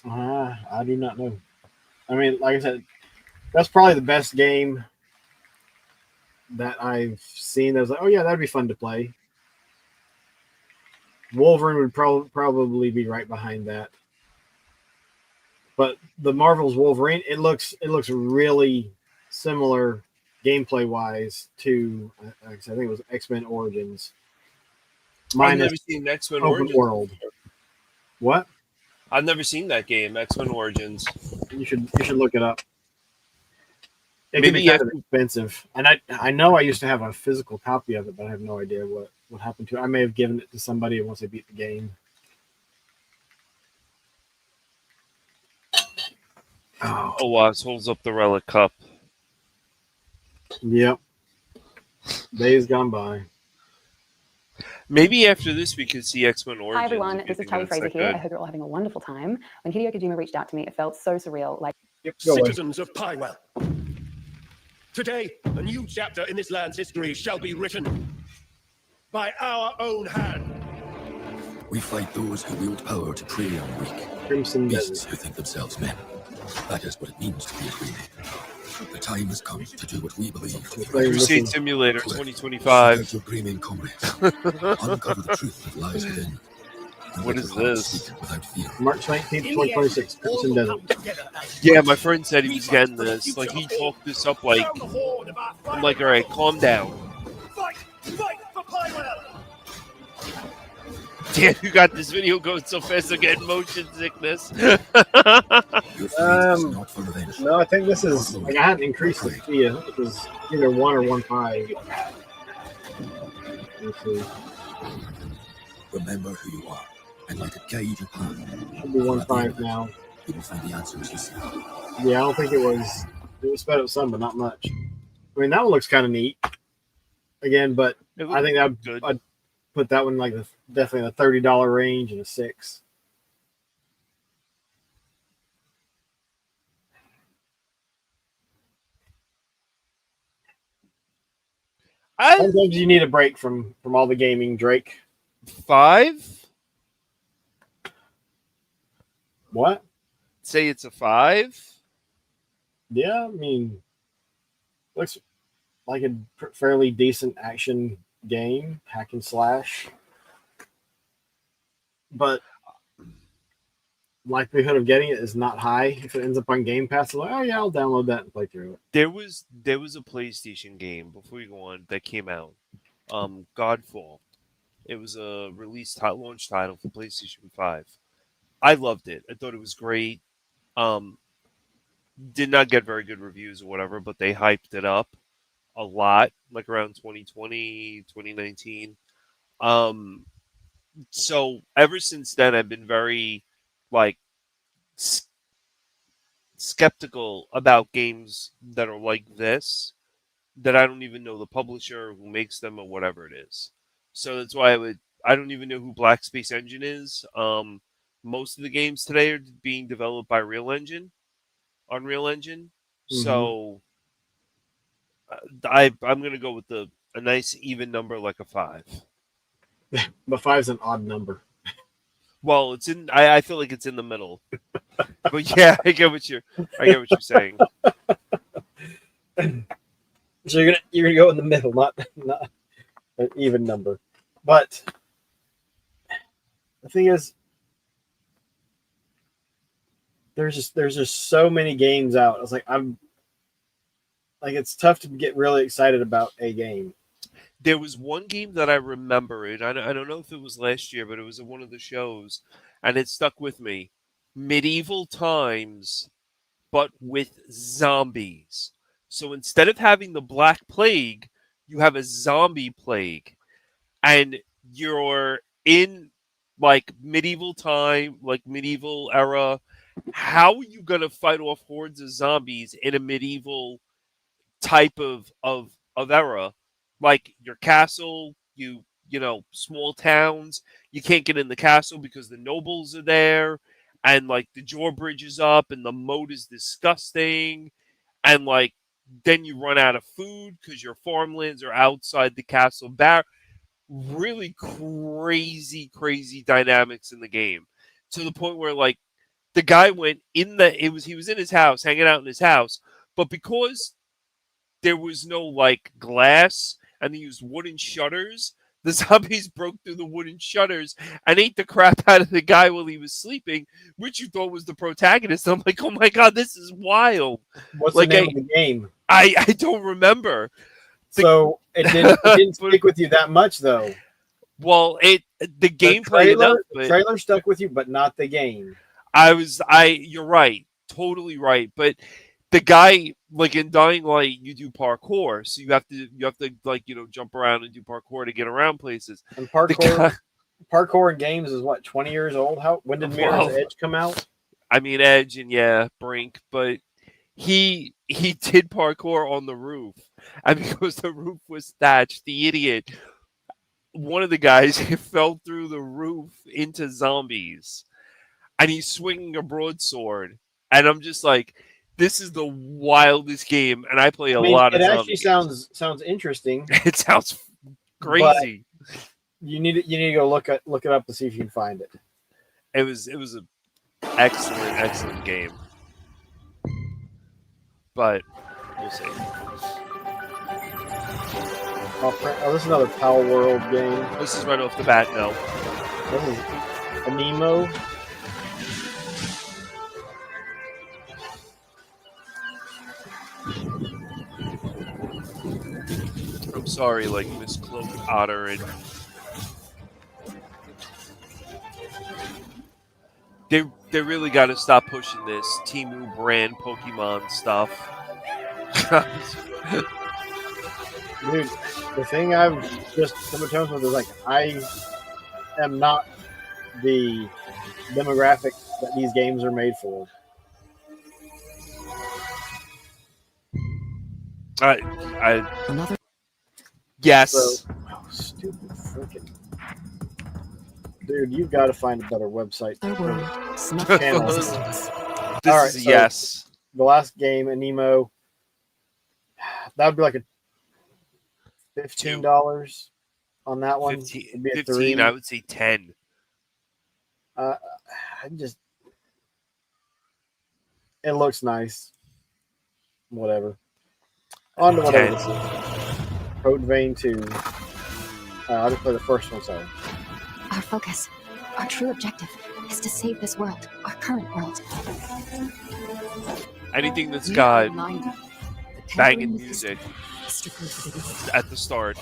I do not know. I mean, like I said, that's probably the best game that I've seen. That was like, oh yeah, that'd be fun to play. Wolverine would probably be right behind that. But the Marvel's Wolverine, it looks really similar gameplay wise to, like I said, I think it was X-Men Origins. I've never seen X-Men open Origins. world. What? I've never seen that game, X-Men Origins. You should look it up. It Maybe can be kind of expensive, and I know I used to have a physical copy of it, but I have no idea what happened to it. I may have given it to somebody once they beat the game. Oh, Wasp holds up the Relic Cup. Yep. Days gone by. Maybe after this we could see X-Men Origins. Hi everyone, if you this is think Charlie that's Fraser that here. good. I hope you're all having a wonderful time. When Hideo Kojima reached out to me, it felt so surreal. Like, Citizens of Pywell, today a new chapter in this land's history shall be written by our own hand. We fight those who wield power to prey on the weak. Crimson Beasts who think themselves men. That is what it means to be a Queen. The time has come to do what we believe to be right. Crusade Simulator 2025. Your gleaming comrades. Uncover the truth that lies within. And What let is your hearts this? speak without fear. March 19th, 2026, Crimson Desert. Yeah, my friend said he was getting this. Like, he talked this up like, I'm like, all right, calm down. Fight for Pywell! Damn, you got this video going so fast, I'm getting motion sickness. No, I think this is like I hadn't increased the speed. I think it was either 1 or 1.5. Let's see. Remember who you are and let it guide your path. Should be 1.5 now. You will find the answers you seek. Yeah, I don't think it was sped up some, but not much. I mean, that one looks kind of neat. Again, but I think I'd put that one like definitely in the $30 range and a 6. Sometimes you need a break from all the gaming, Drake. 5? What? Say it's a 5. Yeah, I mean, looks like a fairly decent action game, hack and slash. But likelihood of getting it is not high. If it ends up on Game Pass, I'm like, oh yeah, I'll download that and play through it. There was a PlayStation game before we go on that came out, Godfall. It was a launch title for PlayStation 5. I loved it. I thought it was great. Did not get very good reviews or whatever, but they hyped it up a lot, like around 2020, 2019. So ever since then, I've been very like skeptical about games that are like this, that I don't even know the publisher who makes them or whatever it is. So that's why I don't even know who Black Space Engine is. Most of the games today are being developed by Unreal Engine. Mm-hmm. So I'm going to go with a nice even number like a 5. But 5's an odd number. Well, it's in. I feel like it's in the middle. But yeah, I get what you're saying. So you're gonna go in the middle, not an even number. But the thing is, there's just so many games out. It's like it's tough to get really excited about a game. There was one game that I remember, and I don't know if it was last year, but it was at one of the shows, and it stuck with me. Medieval Times, but with zombies. So instead of having the Black Plague, you have a zombie plague. And you're in like medieval time, like medieval era. How are you going to fight off hordes of zombies in a medieval type of era? Like your castle, you know, small towns, you can't get in the castle because the nobles are there, and like the drawbridge is up and the moat is disgusting, and like then you run out of food because your farmlands are outside the castle really crazy dynamics in the game, to the point where like the guy went in he was in his house, hanging out in his house, but because there was no like glass and they used wooden shutters, the zombies broke through the wooden shutters and ate the crap out of the guy while he was sleeping, which you thought was the protagonist. I'm like, oh my god, this is wild. What's like, the name of the game? I don't remember. So it didn't stick with you that much, though. Well, the gameplay enough, the trailer stuck with you, but not the game. You're right, totally right. But the guy, like in Dying Light, you do parkour, so you have to like, you know, jump around and do parkour to get around places. And parkour in games is what, 20 years old? When did Mirror's Edge come out? I mean, Edge and Brink, but he did parkour on the roof, and because the roof was thatched, the idiot, one of the guys, fell through the roof into zombies, and he's swinging a broadsword, and I'm just like, this is the wildest game, and I play a lot of zombies. It actually sounds interesting. It sounds crazy. You need to go look it up to see if you can find it. It was an excellent game. But we'll see. Oh, this is another Pal World game. This is right off the bat, no. This is Anemo. I'm sorry, like Miss Cloak Otter and they really got to stop pushing this Temu brand Pokemon stuff. Dude, the thing I've just come to terms with is like, I am not the demographic that these games are made for. Another. Yes. So, stupid freaking. Dude, you've got to find a better website. This is a yes. The last game, Anemo, that would be like a $15 on that one. 15, I would say 10. It looks nice. Whatever. On to whatever this is. Code Vein 2. I'll just play the first one, sorry. Our focus, our true objective, is to save this world, our current world. Anything that's got banging music at the start.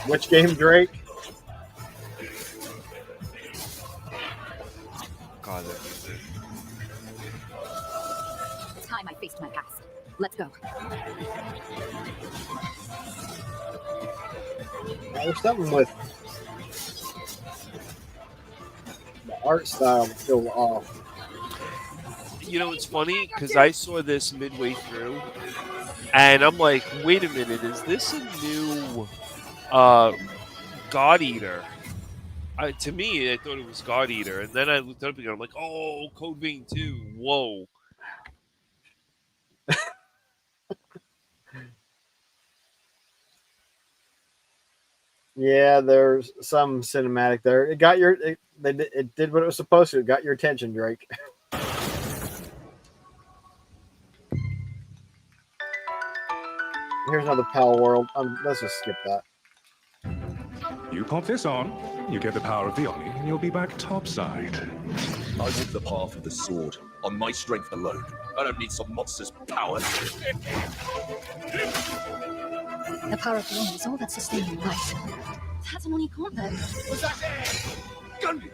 Which game, Drake? God, that music. It's time I faced my past. Let's go. There's something with the art style that's still off. You know, it's funny because I saw this midway through, and I'm like, wait a minute, is this a new God Eater? To me, I thought it was God Eater, and then I looked up again. I'm like, oh, Code Vein 2. Whoa. Yeah, there's some cinematic there. It got your it did what it was supposed to. It got your attention, Drake. Here's another Pal World. Let's just skip that. You pop this on, you get the power of the Oni, and you'll be back topside. I walk the path of the sword on my strength alone. I don't need some monster's power. The power of the Oni is all that's sustaining life. That's an Oni combat. What's that there? Gundy!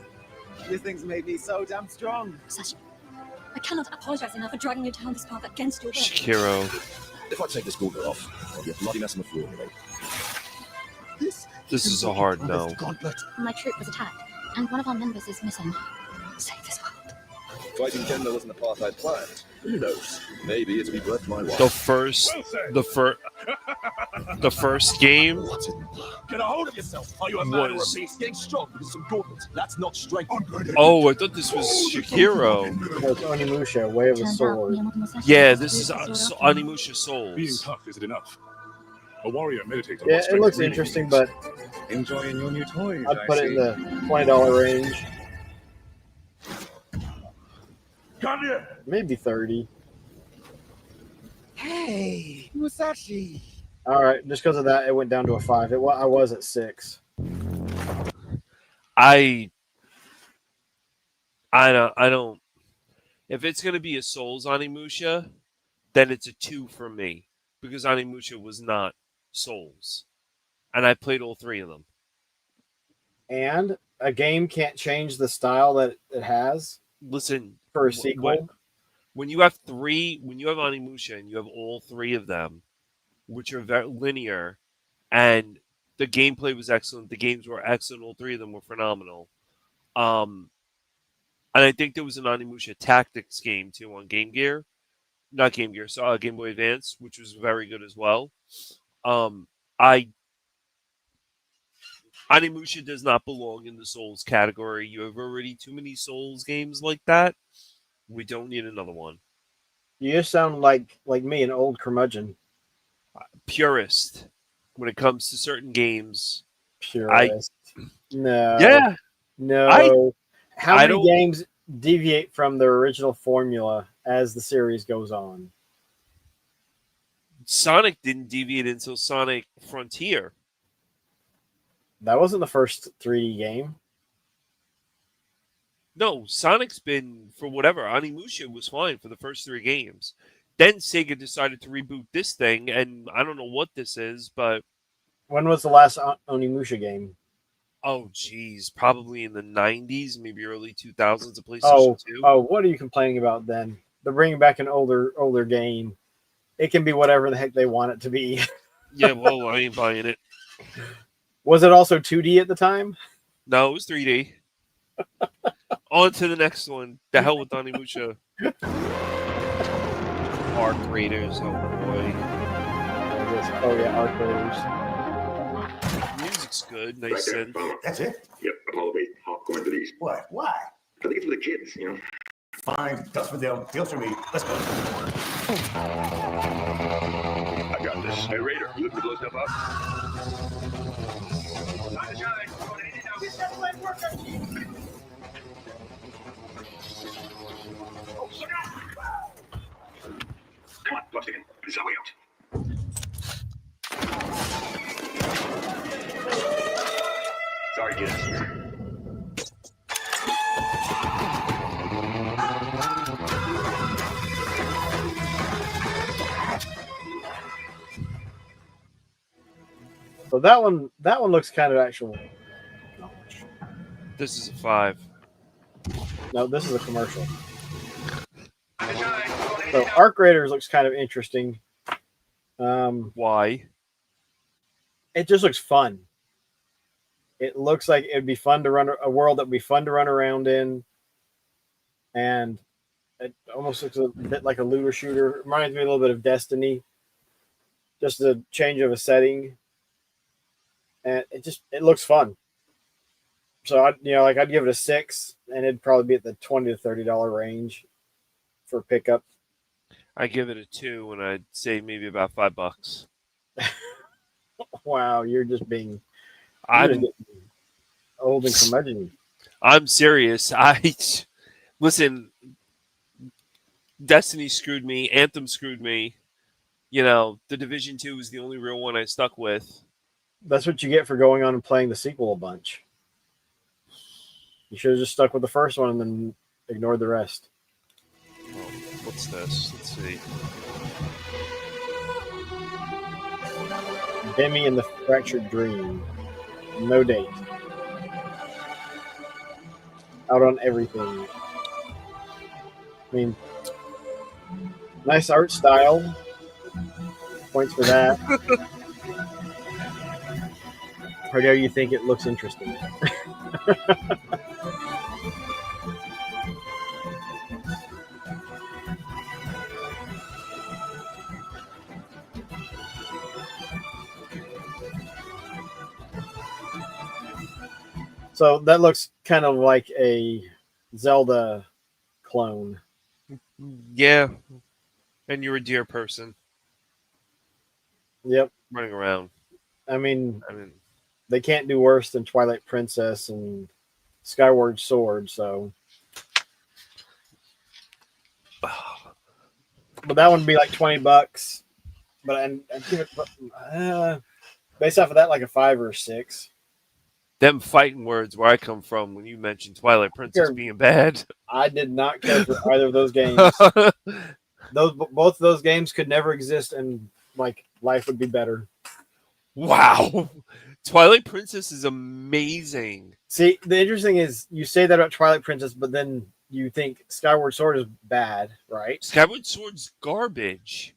This thing's made me so damn strong. Sashi, I cannot apologize enough for dragging you down this path against your will. Shakiro. If I take this gauntlet off, I'll be a bloody mess on the floor anyway. This is a hard no. My troop was attacked, and one of our members is missing. Save this world. Fighting Genda wasn't the path I'd planned. Who knows? Maybe it'll be worth my while. The first game Get a hold of yourself. Are you a man or a was. beast? Getting strong with some gauntlets. That's not strength. Oh, I thought this was Shakiro. No, it's Onimusha, Way of the Sword. Yeah, this is Onimusha Being Souls. tough is it enough? A warrior meditates on Yeah, what it strength looks really interesting, means. but Enjoying your new toys, I'd I put it in see. the $20 range. Come here. Maybe 30. Hey, Musashi. All right, just because of that, it went down to a 5. I was at 6. I don't. If it's gonna be a Souls Onimusha, then it's a 2 for me because Onimusha was not Souls, and I played all 3 of them. And a game can't change the style that it has Listen, for a sequel. when you have Onimusha and you have all 3 of them, which are very linear, and the gameplay was excellent, the games were excellent, all 3 of them were phenomenal. And I think there was an Onimusha Tactics game too on Game Gear, not Game Gear, so Game Boy Advance, which was very good as well. Onimusha does not belong in the Souls category. You have already too many Souls games like that. We don't need another one. You just sound like me, an old curmudgeon. Purist when it comes to certain games. Purist. No. Yeah. No. How I many don't- games deviate from their original formula as the series goes on? Sonic didn't deviate until Sonic Frontier. That wasn't the first 3D game. No, Sonic's been, for whatever, Onimusha was fine for the first 3 games. Then Sega decided to reboot this thing, and I don't know what this is, but... When was the last Onimusha game? Oh, geez, probably in the 90s, maybe early 2000s, a PlayStation 2. Oh, what are you complaining about then? They're bringing back an older game. It can be whatever the heck they want it to be. Yeah, well, I ain't buying it. Was it also 2D at the time? No, it was 3D. On to the next one. The hell with Onimusha. Arc Raiders, oh boy. Oh yeah, Arc Raiders. Music's good, nice synth. That's it? Yep, Apollo 8, popcorn to these. What? Why? I think it's for the kids, you know. Fine, that's for them. Deals for me. Let's go. I got this. Hey, Raider, you looking to blow stuff up? Time to shine. Oh, look out! So that one looks kind of actual. This is a 5. No, this is a commercial. So Arc Raiders looks kind of interesting. Why? It just looks fun. It looks like it'd be fun to run a world that would be fun to run around in, and it almost looks a bit like a looter shooter. Reminds me a little bit of Destiny. Just a change of a setting, and it looks fun. So I'd give it a 6, and it'd probably be at the $20 to $30 range for pickup. I give it a 2, and I'd say maybe about $5. Wow, you're just being I'm old and curmudgeon. I'm serious. Listen. Destiny screwed me. Anthem screwed me. The Division 2 is the only real one I stuck with. That's what you get for going on and playing the sequel a bunch. You should have just stuck with the first one and then ignored the rest. Oh, what's this? Let's see. Demi and the Fractured Dream. No date. Out on everything. I mean, nice art style. Points for that. How dare you think it looks interesting? So that looks kind of like a Zelda clone. Yeah. And you're a deer person. Yep. Running around. I mean, they can't do worse than Twilight Princess and Skyward Sword, so. But that one would be like $20. But I'd give it, based off of that, like a 5 or 6. Them fighting words where I come from when you mentioned Twilight Princess being bad. I did not care for either of those games. Both of those games could never exist, and like life would be better. Wow. Twilight Princess is amazing. See, the interesting is you say that about Twilight Princess, but then you think Skyward Sword is bad, right? Skyward Sword's garbage.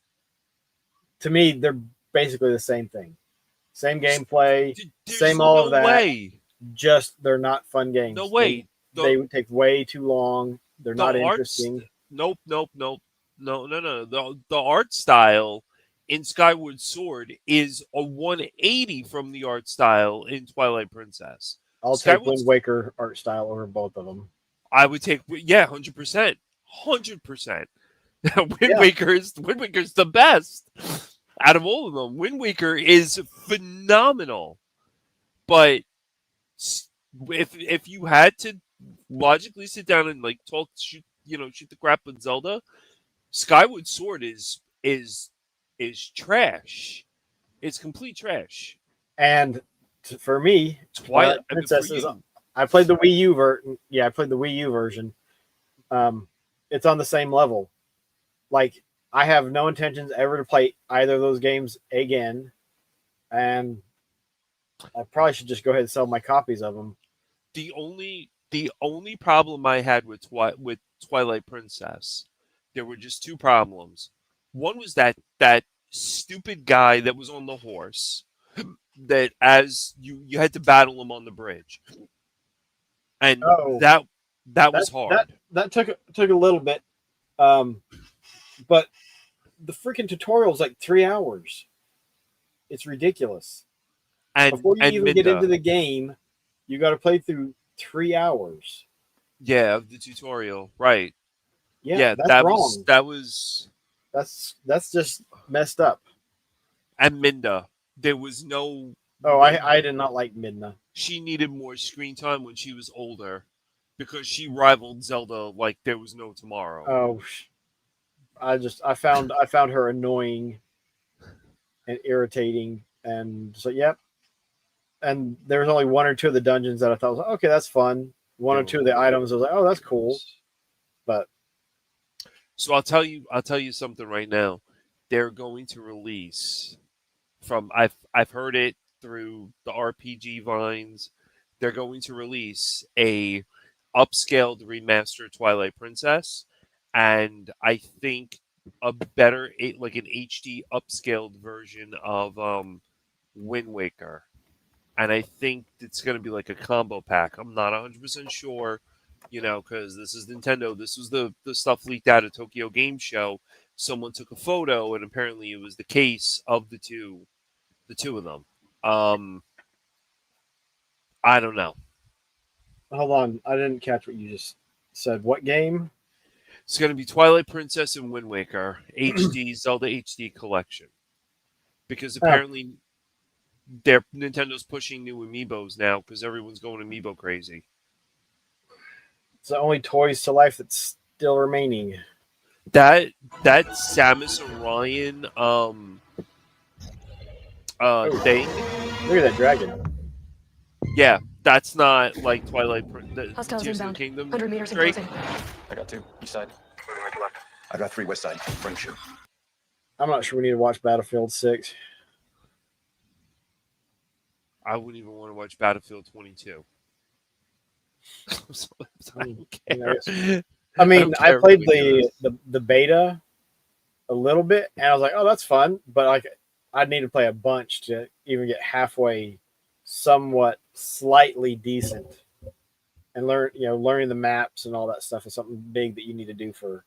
To me, they're basically the same thing. Same gameplay, same all of that. Way. Just they're not fun games. No way. They would take way too long. They're not interesting. Nope. No. The art style in Skyward Sword is a 180 from the art style in Twilight Princess. I'll take Wind Waker art style over both of them. I would take 100%. 100%. Wind Waker's the best. Out of all of them, Wind Waker is phenomenal. But if you had to logically sit down and like shoot the crap with Zelda, Skyward Sword is trash. It's complete trash. And for me, Twilight Princess is. I played the Wii U version. Yeah, I played the Wii U version. It's on the same level. Like, I have no intentions ever to play either of those games again, and I probably should just go ahead and sell my copies of them. The only problem I had with Twilight Princess, there were just two problems. One was that stupid guy that was on the horse, that as you had to battle him on the bridge, and that was hard. That took a little bit, but the freaking tutorial is like 3 hours. It's ridiculous. And before you even get into the game, you got to play through 3 hours. Yeah, of the tutorial, right? Yeah, that's wrong. That's just messed up. And Minda, there was no. Oh, I did not like Midna. She needed more screen time when she was older, because she rivaled Zelda like there was no tomorrow. Oh, I found her annoying and irritating, and so yep. And there was only one or two of the dungeons that I thought was like, okay, that's fun. One or two of the items I was like, oh, that's cool. But so I'll tell you something right now. They're going to release from I've heard it through the RPG vines, they're going to release a upscaled remastered Twilight Princess, and I think a better like an HD upscaled version of Wind Waker. And I think it's going to be like a combo pack. I'm not 100% sure, because this is Nintendo. This was the stuff leaked out at Tokyo Game Show. Someone took a photo, and apparently it was the case of the two of them. I don't know. Hold on, I didn't catch what you just said. What game? It's going to be Twilight Princess and Wind Waker HD Zelda HD collection, because apparently Nintendo's pushing new amiibos now because everyone's going amiibo crazy. It's the only Toys to Life that's still remaining. That Samus Orion thing. Look at that dragon. Yeah, that's not like Twilight Hostiles Tears of the inbound. Kingdom. 100 meters Drake. enclosing. I got 2 east side. I got 3 west side. Bring shoot. I'm not sure we need to watch Battlefield 6. I wouldn't even want to watch Battlefield 22. I don't care. I mean, I don't played care the beta a little bit, and I was like, "Oh, that's fun," but like, I'd need to play a bunch to even get halfway, somewhat, slightly decent, and learning the maps and all that stuff is something big that you need to do for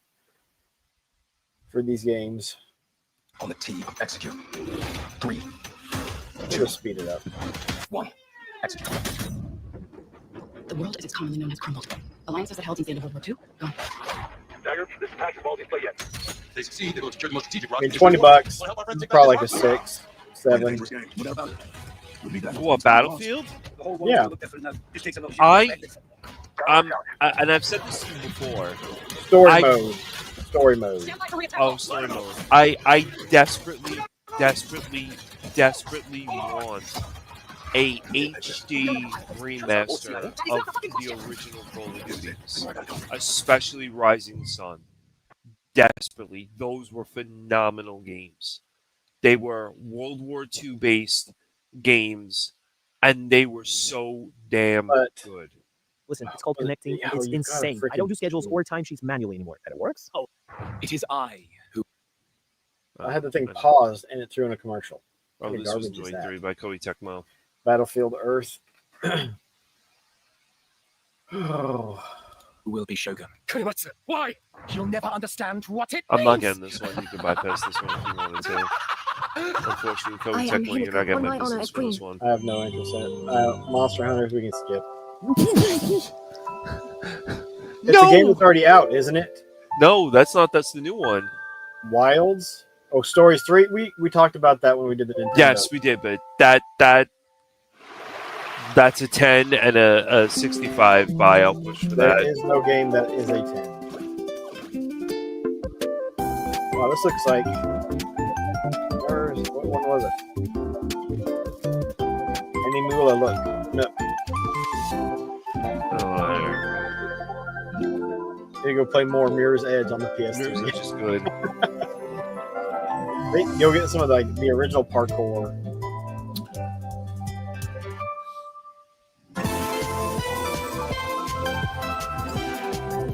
these games. On the T, execute. 3, It'll speed it up. 1, execute. The world as it's commonly known has crumbled. Alliances that held since the end of World War II, gone. Dagger, this is passive ball display yet. They succeed, they go to secure the most strategic I route. mean, $20, probably like a 6, 7. What, Battlefield? Yeah. And I've said this to you before. Story mode. Oh, story mode. I desperately want a HD remaster of the original Call of Duties, especially Rising Sun. Desperately. Those were phenomenal games. They were World War II based games, and they were so damn good. Listen, it's called connecting, and it's insane. I don't do schedules or timesheets manually anymore, and it works. Oh, it is I who. I had the thing paused, and it threw in a commercial. Oh, What this was garbage is 23 by Koei Tecmo. Battlefield Earth. Who will be Shogun? Kurimatsu, why? You'll never understand what it I'm means. not getting this one. You can bypass this one if you wanted to. Unfortunately, Koei Tecmo, you're not getting my business for this one. I have no interest in it. Monster Hunters, we can skip. It's a game that's already out, isn't it? No, that's the new one. Wilds? Oh, Stories 3? We talked about that when we did the Nintendo. Yes, we did, but that's a 10 and a 65 buy. I'll push for There that. is no game that is a 10. Wow, this looks like... What one was it? Animula, look. No. Here you go play more Mirror's Edge on the PS3. Mirror's Edge is good. You'll get some of the original parkour.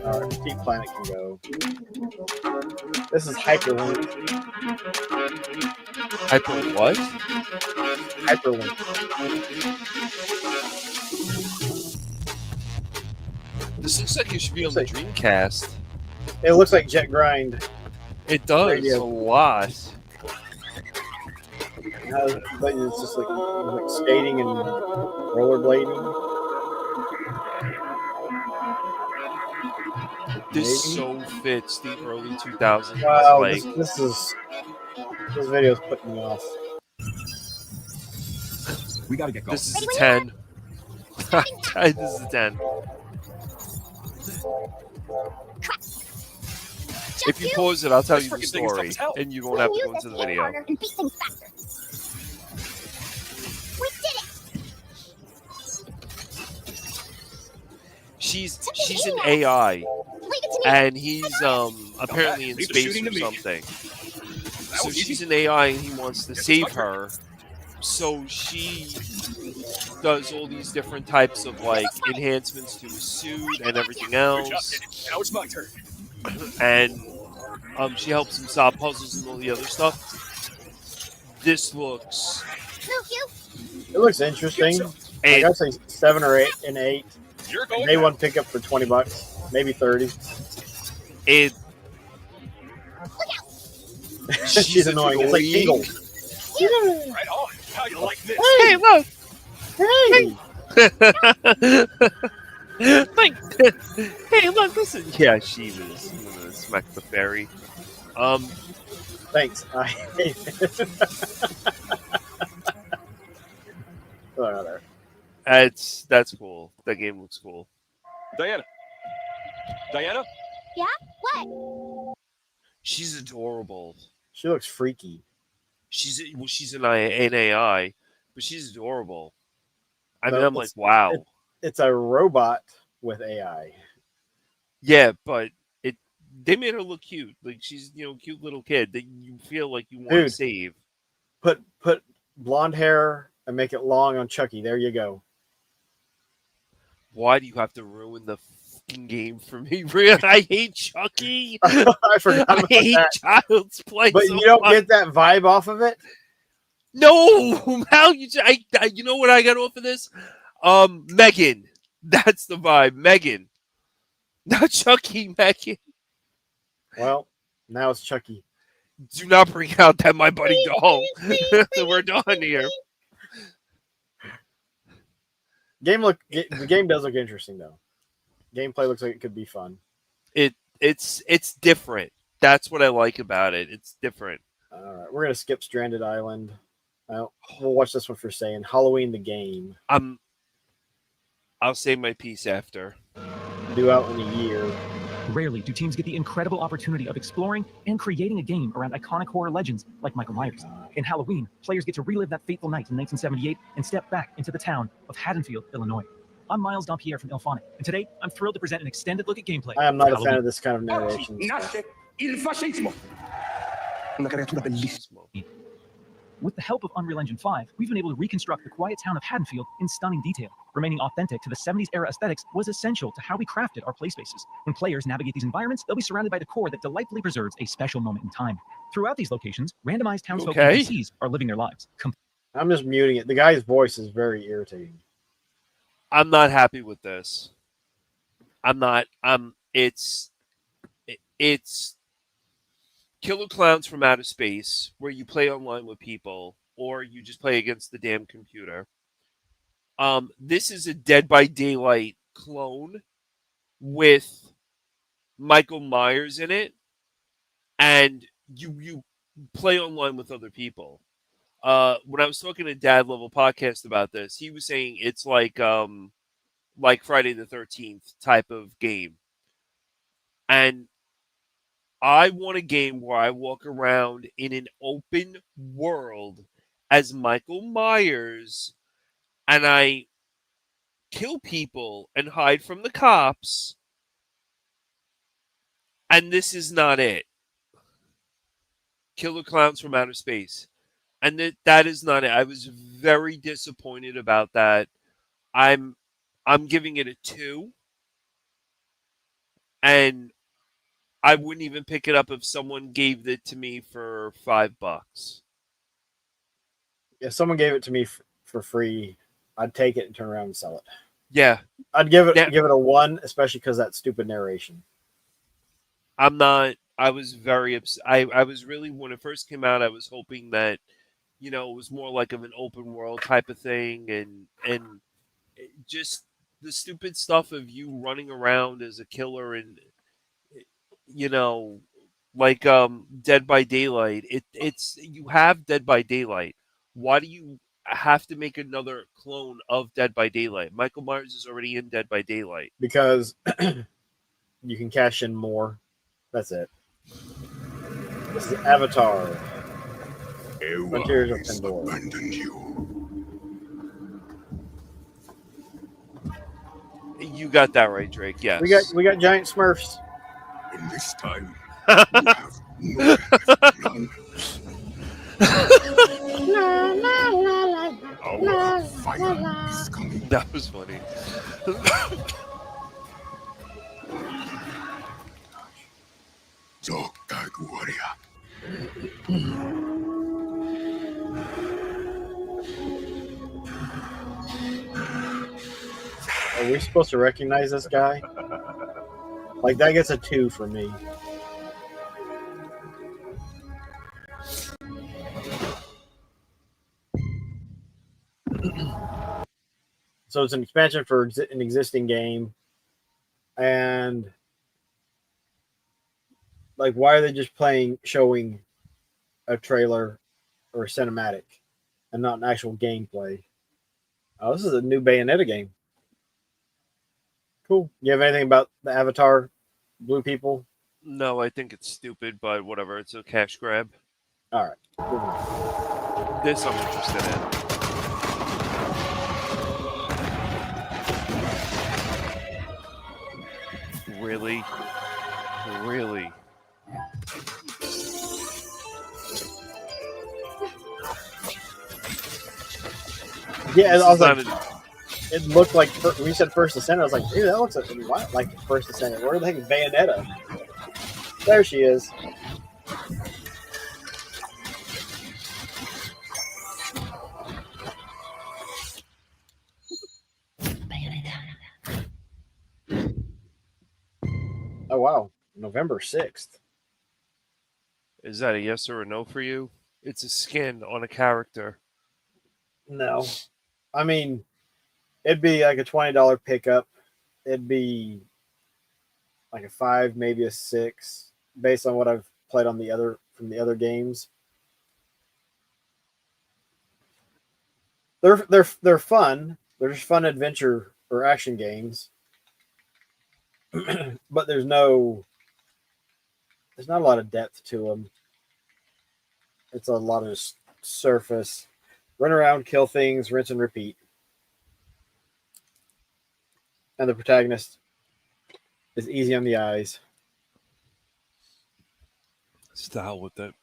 Alright, Pete Planet can go. This is Hyperlink. Hyper what? Hyperlink. This looks like it should be on the Dreamcast. It looks like Jet Grind. It does Radio. a lot. But it's just like skating and rollerblading. This so fits the early 2000s. Wow, like, this video is putting me off. We gotta get going. This is a 10. This is a 10. If you pause it, I'll tell you the story, and you won't have to go into the video. And beat things faster. We did it! She's an AI, and he's apparently in Leave the space shooting or to me. something. So she's an AI, and he wants to save her So she does all these different types of like enhancements to his suit and everything else. Now it's my turn. And she helps him solve puzzles and all the other stuff. This looks. It looks interesting. Like I say 7 or 8 and 8. Day one pickup for $20, maybe 30. It. She's annoying. It's like Tingle. Right on. How you like this? Hey, look. Hey. Like, hey, look, listen. Yeah, she was gonna smack the fairy. Thanks. I hate it. Whatever. That's cool. That game looks cool. Diana. Diana? Yeah? What? She's adorable. She looks freaky. She's an AI, but she's adorable. I mean, No, I'm like, wow. It's a robot with AI. Yeah, but they made her look cute. Like she's cute little kid that you feel like you want to save. Put blonde hair and make it long on Chucky. There you go. Why do you have to ruin the fucking game for me? Really, I hate Chucky. I forgot about I hate that. Child's Play. But so you don't much. get that vibe off of it? No, how you know what I got off of this? Megan. That's the vibe. Megan. Not Chucky, Megan. Well, now it's Chucky. Do not bring out that my buddy doll. We're done here. The game does look interesting though. Gameplay looks like it could be fun. It's different. That's what I like about it. It's different. All right, we're gonna skip Stranded Island. We'll watch this one for saying Halloween the game. I'll save my piece after. Due out in a year. Rarely do teams get the incredible opportunity of exploring and creating a game around iconic horror legends like Michael Myers. In Halloween, players get to relive that fateful night in 1978 and step back into the town of Haddonfield, Illinois. I'm Miles Dampierre from Ilphonic, and today I'm thrilled to present an extended look at gameplay. I am not a Halloween. fan of this kind of narration. Nasce il fascismo. Una creatura bellissima. With the help of Unreal Engine 5, we've been able to reconstruct the quiet town of Haddonfield in stunning detail. Remaining authentic to the 70s era aesthetics was essential to how we crafted our play spaces. When players navigate these environments, they'll be surrounded by decor that delightfully preserves a special moment in time. Throughout these locations, randomized townsfolk NPCs are living their lives. I'm just muting it. The guy's voice is very irritating. I'm not happy with this. I'm not. It's Killer Clowns from Outer Space, where you play online with people, or you just play against the damn computer. This is a Dead by Daylight clone with Michael Myers in it, and you play online with other people. When I was talking to Dad Level Podcast about this, he was saying it's like Friday the 13th type of game. And I want a game where I walk around in an open world as Michael Myers and I kill people and hide from the cops. And this is not it. Killer Clowns from Outer Space. And that is not it. I was very disappointed about that. I'm giving it a 2. And I wouldn't even pick it up if someone gave it to me for $5. If someone gave it to me for free, I'd take it and turn around and sell it. Yeah. I'd give it a 1, especially because of that stupid narration. I'm not. I was very upset. I was really, when it first came out, I was hoping that, it was more like of an open world type of thing, and just the stupid stuff of you running around as a killer and, like Dead by Daylight. It's you have Dead by Daylight. Why do you have to make another clone of Dead by Daylight? Michael Myers is already in Dead by Daylight. Because you can cash in more. That's it. This is Avatar. Frontiers of Pandora. You got that right, Drake. Yes. We got giant Smurfs. And this time, That was funny. Are we supposed to recognize this guy? Like, that gets a 2 for me. So it's an expansion for an existing game. And, like, why are they just showing a trailer or a cinematic and not an actual gameplay? Oh, this is a new Bayonetta game. Cool. You have anything about the Avatar Blue people? No, I think it's stupid, but whatever. It's a cash grab. All right. This I'm interested in. Really? Really? Yeah, This I was is like, it looked like when you said First Descent, I was like, dude, that looks like First Descent. Where the heck is Bayonetta? There she is. Oh wow, November 6th. Is that a yes or a no for you? It's a skin on a character. No, I mean, it'd be like a $20 pickup. It'd be like a 5, maybe a 6, based on what I've played on from the other games. They're fun. They're just fun adventure or action games. But there's not a lot of depth to them. It's a lot of just surface. Run around, kill things, rinse and repeat. And the protagonist is easy on the eyes. Style with it.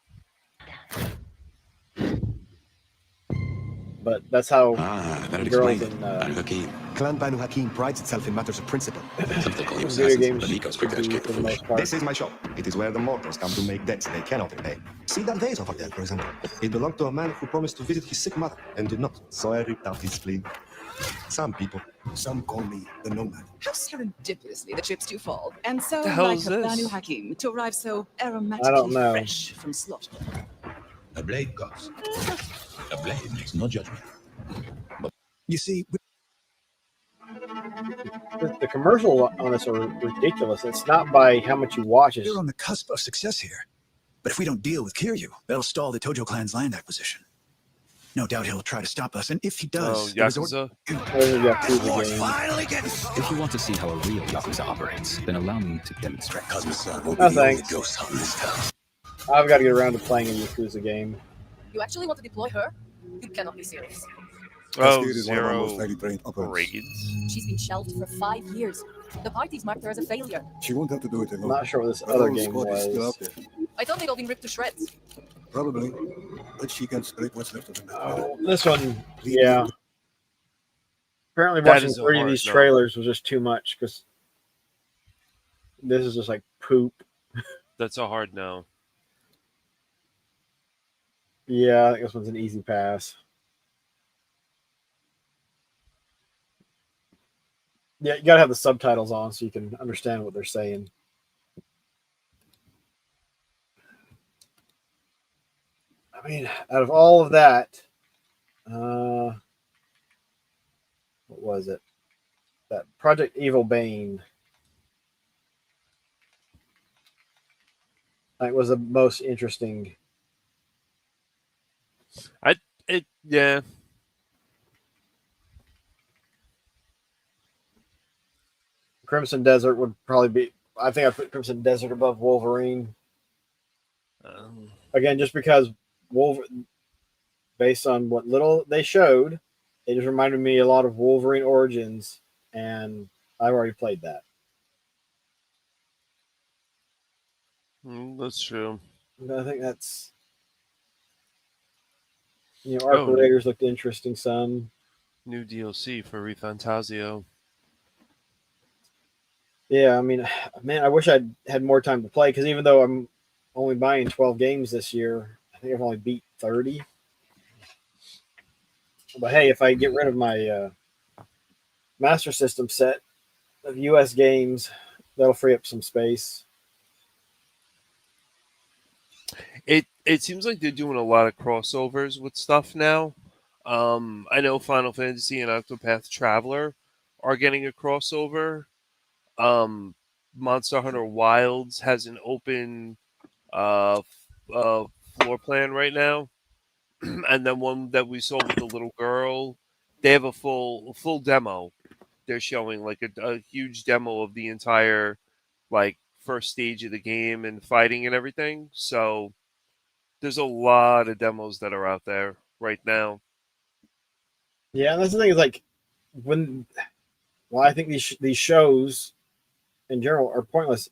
But that's how that the girls explains in Banu Hakim. Clan Banu Hakim prides itself in matters of principle. Typical video assassins, games but Nico's should quick to be, escape for the most part. This is my shop. It is where the mortals come to make debts they cannot repay. See that vase over there, for example. It belonged to a man who promised to visit his sick mother and did not. So I ripped out his spleen. Some call me the Nomad. How serendipitously the chips do fall. And so, The hell like is a this? Banu Hakim, to arrive so I don't aromatically know. fresh from slaughter. A blade goes. A blade makes no judgment. You see, The commercials on this are ridiculous. It's not by how much you watch. It's we're on the cusp of success here. But if we don't deal with Kiryu, that'll stall the Tojo clan's land acquisition. No doubt he'll try to stop us, and if he Oh, does, the resort- Yakuza? there's a Yakuza game. finally getting If you want to see how a real Yakuza operates, then allow me to demonstrate. No thanks. I've got to get around to playing a Yakuza game. You actually want to deploy her? You cannot be serious. Oh, Cascade is one of our most Zero highly trained operatives. Raids. She's been shelved for 5 years. The parties marked her as a failure. She won't have to do it I'm alone. not sure what this Our other whole game squad is still was. out there. I thought they'd all been ripped to shreds. Probably, but she can scrape what's left of them. Oh, this one, yeah. Apparently, That watching is a 3 of hard these no. trailers was just too much because this is just like poop. That's a hard no. Yeah, I think this one's an easy pass. Yeah, you gotta have the subtitles on so you can understand what they're saying. I mean, out of all of that, what was it? That Project Evil Bane, I think, was the most interesting. Yeah. Crimson Desert would probably be. I think I put Crimson Desert above Wolverine. Again, just because based on what little they showed, it just reminded me a lot of Wolverine Origins, and I've already played that. That's true. I think that's. You know, Arc Raiders looked interesting. Some new DLC for ReFantazio. Yeah, I mean, man, I wish I'd had more time to play because even though I'm only buying 12 games this year, I think I've only beat 30. But hey, if I get rid of my Master System set of US games, that'll free up some space. It seems like they're doing a lot of crossovers with stuff now. I know Final Fantasy and Octopath Traveler are getting a crossover. Monster Hunter Wilds has an open floor plan right now, and then one that we saw with the little girl, they have a full demo. They're showing like a huge demo of the entire like first stage of the game and fighting and everything. So there's a lot of demos that are out there right now. Yeah, and that's the thing is like I think these shows in general are pointless.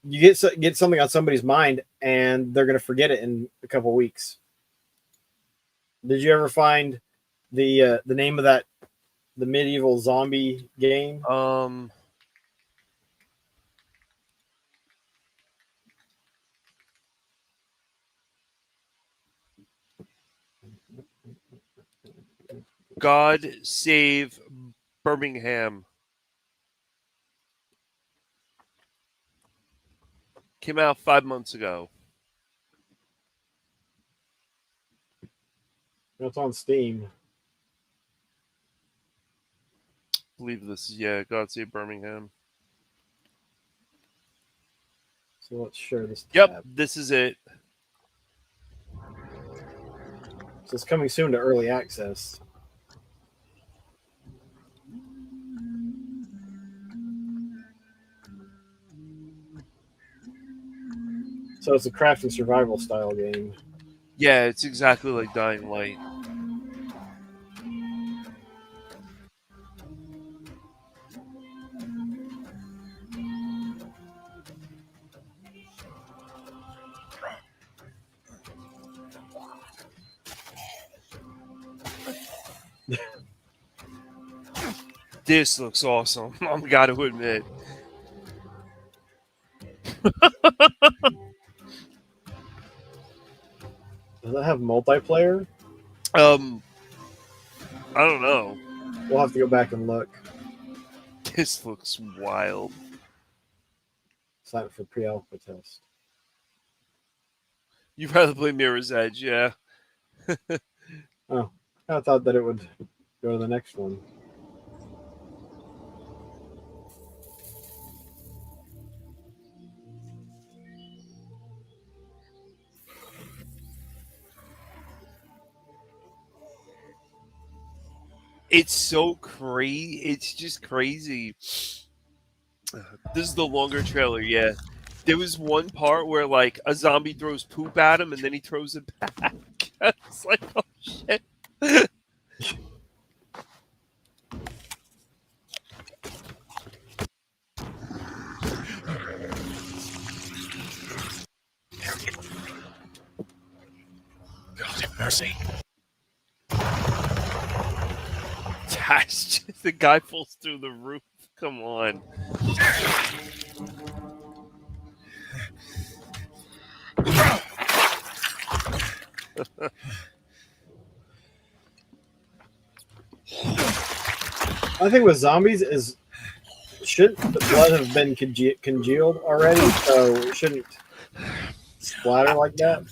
You get something on somebody's mind, and they're going to forget it in a couple weeks. Did you ever find the name of the medieval zombie game? God Save Birmingham. Came out 5 months ago. It's on Steam. I believe this is God Save Birmingham. So let's share this tab. Yep, this is it. So it's coming soon to early access. So it's a crafting survival style game. Yeah, it's exactly like Dying Light. This looks awesome. I've got to admit. Does that have multiplayer? I don't know. We'll have to go back and look. This looks wild. Sign up for pre-alpha test. You'd rather play Mirror's Edge, yeah. Oh, I thought that it would go to the next one. It's so crazy. It's just crazy. This is the longer trailer, yeah. There was one part where like a zombie throws poop at him and then he throws it back. It's like, oh shit. God have mercy. That's just, the guy falls through the roof. Come on. I think with zombies is shouldn't the blood have been congealed already, so it shouldn't splatter like that.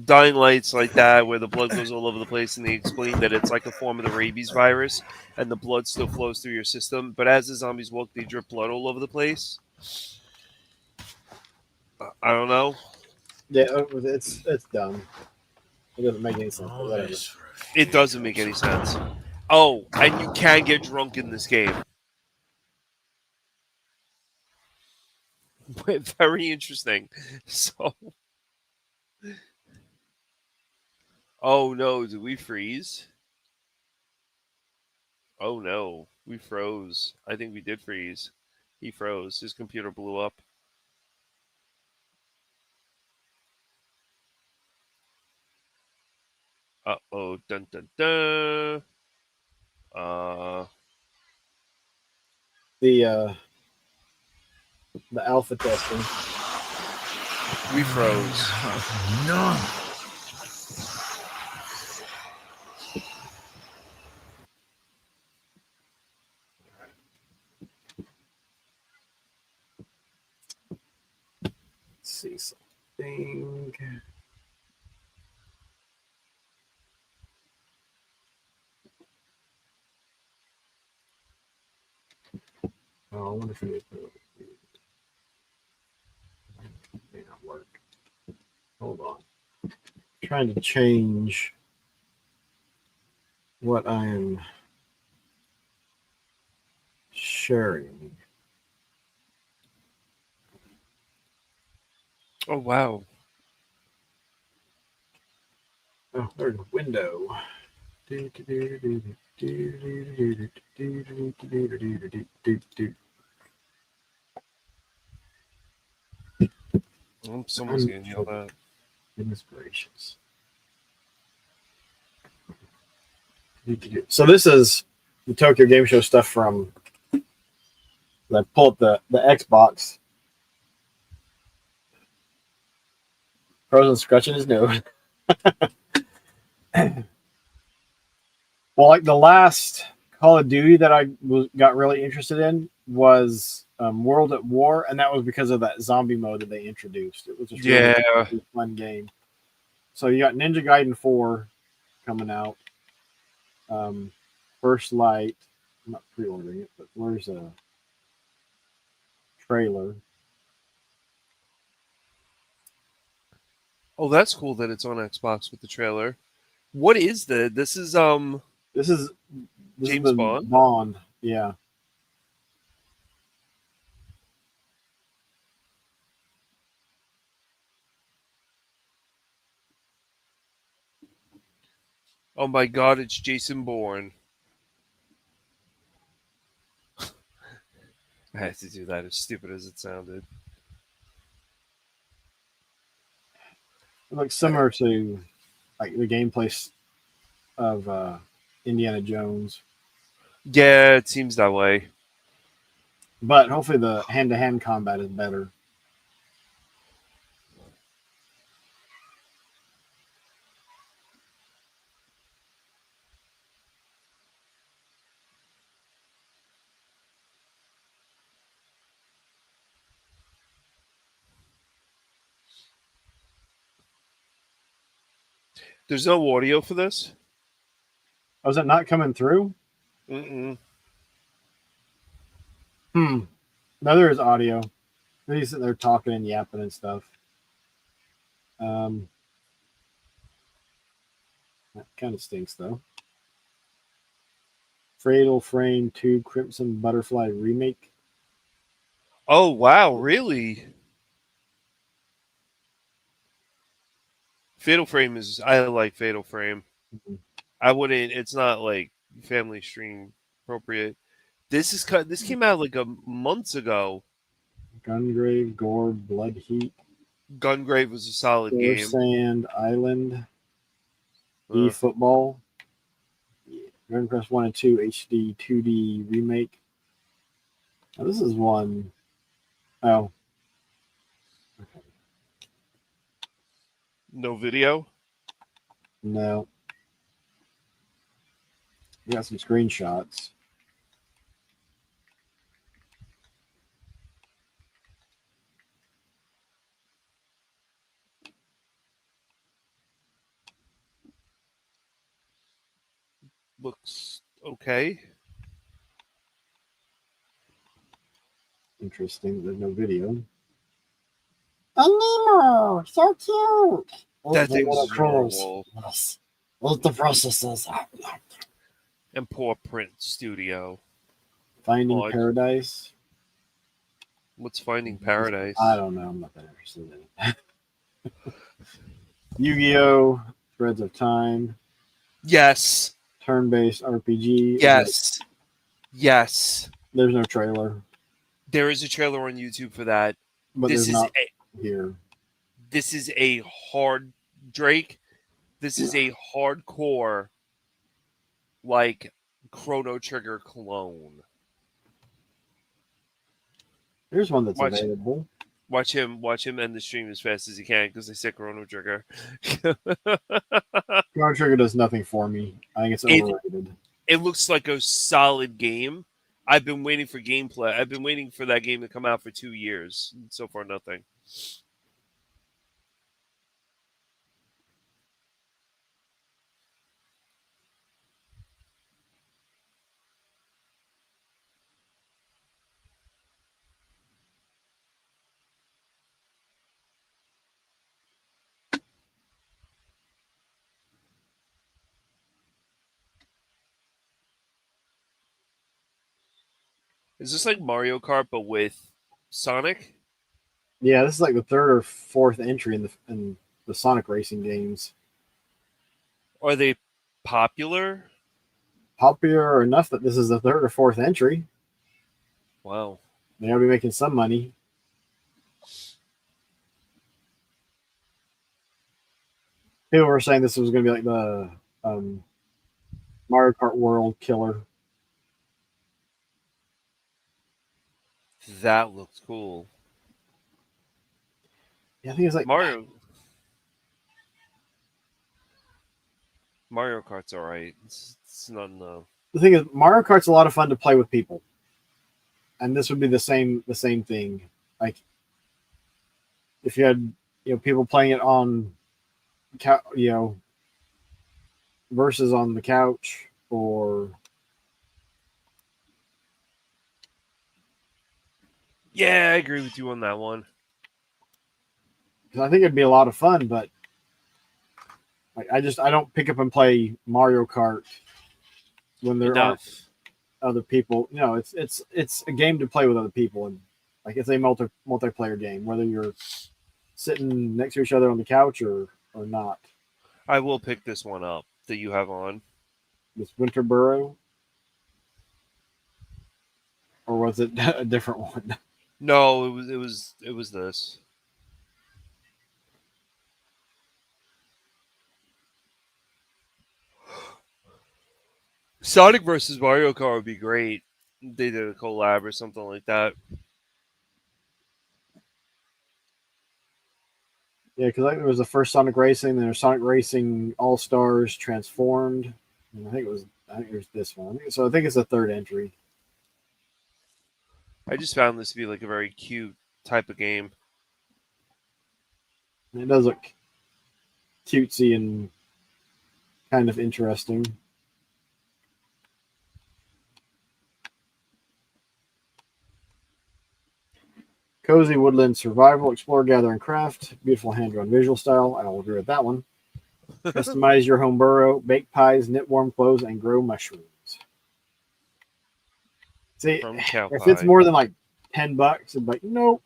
Dying Light's like that, where the blood goes all over the place, and they explain that it's like a form of the rabies virus, and the blood still flows through your system. But as the zombies walk, they drip blood all over the place. I don't know. Yeah, it's dumb. It doesn't make any sense. But whatever. It doesn't make any sense. Oh, and you can get drunk in this game. Very interesting. So. Oh no, did we freeze? Oh no, we froze. I think we did freeze. He froze. His computer blew up. Oh, dun dun dun. The alpha testing. We froze. No. Let's see something. Oh, I wonder if it may not work. Hold on. Trying to change what I am sharing. Oh wow. Oh, there's a window. Someone's gonna yell that. Goodness gracious. So this is the Tokyo Game Show stuff from. I pull up the Xbox. Frozen scratching his nose. Well, like the last Call of Duty that I got really interested in was World at War, and that was because of that zombie mode that they introduced. It was just really fun game. So you got Ninja Gaiden 4 coming out. First Light. I'm not pre-ordering it, but where's a trailer? Oh, that's cool that it's on Xbox with the trailer. What is the? This is James Bond. Bond, yeah. Oh my God! It's Jason Bourne. I had to do that, as stupid as it sounded. It looks similar to like the gameplay of Indiana Jones. Yeah, it seems that way. But hopefully the hand-to-hand combat is better. There's no audio for this? Oh, is it not coming through? Mm-mm. No, there is audio. He's sitting there talking and yapping and stuff. That kind of stinks, though. Fatal Frame 2 Crimson Butterfly Remake. Oh, wow, really? Fatal Frame is... I like Fatal Frame. Mm-hmm. I wouldn't... It's not, like, family stream appropriate. This came out, like, months ago. Gungrave, Gore, Blood Heat. Gungrave was a solid game. Sand Island. eFootball. Dragon Quest 1 and 2 HD 2D remake. Now this is one. Oh. Okay. No video? No. We got some screenshots. Looks okay. Interesting. There's no video. And Nemo, so cute. That thing was adorable. Yes. What the processes? And Paw Print Studio. Finding Paradise. What's Finding Paradise? I don't know. I'm not that interested in it. Yu-Gi-Oh! Threads of Time. Yes. Turn-based RPG. Yes. Yes. There's no trailer. There is a trailer on YouTube for that. But this there's is not here. This is a hard Drake. This is a hardcore, like, Chrono Trigger clone. There's one that's available. Watch him end the stream as fast as he can because they said Chrono Trigger. Chrono Trigger does nothing for me. I think it's overrated. It looks like a solid game. I've been waiting for gameplay. I've been waiting for that game to come out for 2 years. So far, nothing. Is this like Mario Kart but with Sonic? Yeah, this is like the third or fourth entry in the Sonic racing games. Are they popular? Popular enough that this is the third or fourth entry. Wow. They ought to be making some money. People were saying this was going to be like the Mario Kart World killer. That looks cool. Yeah, I think it's like Mario Kart's alright. It's not enough. The thing is, Mario Kart's a lot of fun to play with people, and this would be the same thing. Like if you had people playing it on, versus on the couch or. Yeah, I agree with you on that one. I think it'd be a lot of fun, but I don't pick up and play Mario Kart when there aren't other people. It's a game to play with other people, and like it's a multiplayer game, whether you're sitting next to each other on the couch or not. I will pick this one up that you have on. This Winter Burrow, or was it a different one? No, it was this. Sonic versus Mario Kart would be great. They did a collab or something like that. Yeah, because there was the first Sonic Racing, then there's Sonic Racing All Stars Transformed. And I think there's this one. So I think it's the third entry. I just found this to be like a very cute type of game. It does look cutesy and kind of interesting. Cozy woodland survival, explore, gather, and craft. Beautiful hand-drawn visual style. I will agree with that one. Customize your home burrow, bake pies, knit warm clothes, and grow mushrooms. See, if it's more than like $10, it's like nope.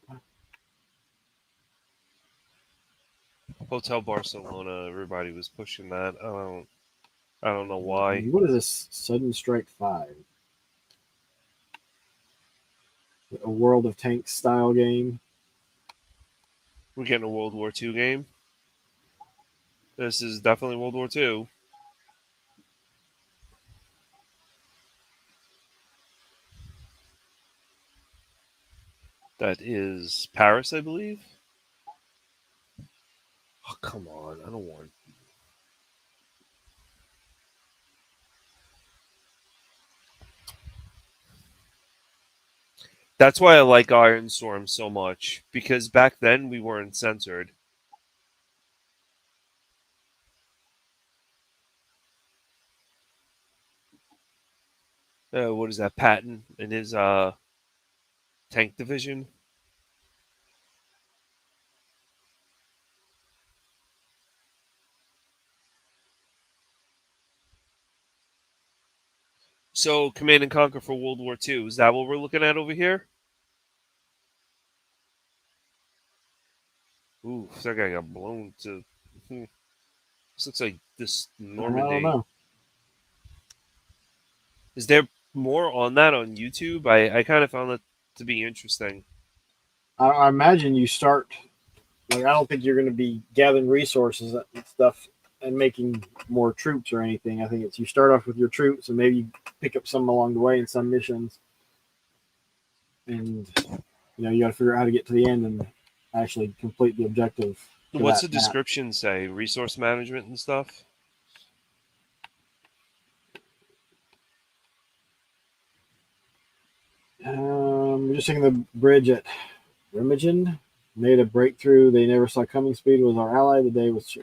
Hotel Barcelona, everybody was pushing that. I don't know why. What is this? Sudden Strike 5. A World of Tanks style game. We're getting a World War II game. This is definitely World War II. That is Paris, I believe. Oh, come on. I don't want... That's why I like Iron Storm so much, because back then we weren't censored. What is that? Patton in his tank division. So, Command and Conquer for World War II. Is that what we're looking at over here? Ooh, that guy got blown to... This looks like this Normandy. I don't know. Is there more on that on YouTube? I kind of found that to be interesting. I imagine you start... Like, I don't think you're going to be gathering resources and stuff and making more troops or anything. I think it's you start off with your troops and maybe you pick up some along the way in some missions. And you got to figure out how to get to the end and actually complete the objective. What's the description say? Resource management and stuff? We're just taking the bridge at Remagen. Made a breakthrough they never saw coming. Speed was our ally. The day was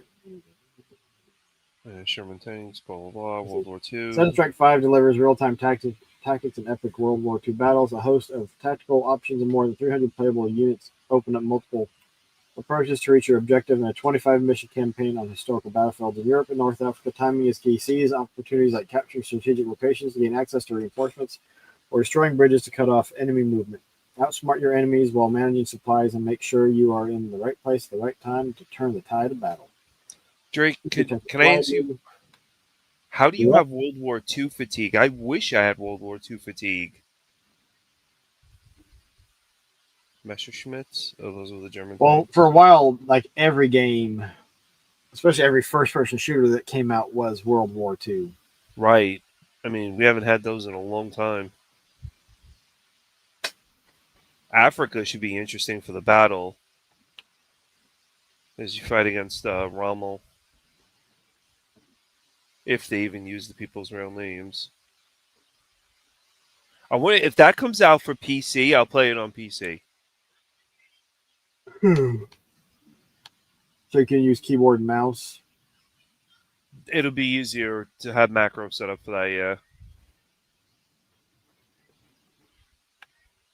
Sherman tanks, blah, blah, blah, World War II. Sun Strike 5 delivers real-time tactics and epic World War II battles. A host of tactical options and more than 300 playable units open up multiple approaches to reach your objective in a 25-mission campaign on historical battlefields in Europe and North Africa. Timing is key. Seize opportunities like capturing strategic locations to gain access to reinforcements or destroying bridges to cut off enemy movement. Outsmart your enemies while managing supplies and make sure you are in the right place at the right time to turn the tide of battle. Drake, can I ask you, how do you have World War II fatigue? I wish I had World War II fatigue. Messerschmitts? Oh, those were the German. Well, for a while, like every game, especially every first-person shooter that came out was World War II. Right. I mean, we haven't had those in a long time. Africa should be interesting for the battle as you fight against Rommel. If they even use the people's real names. I wonder if that comes out for PC, I'll play it on PC. So you can use keyboard and mouse. It'll be easier to have macro set up for that, yeah.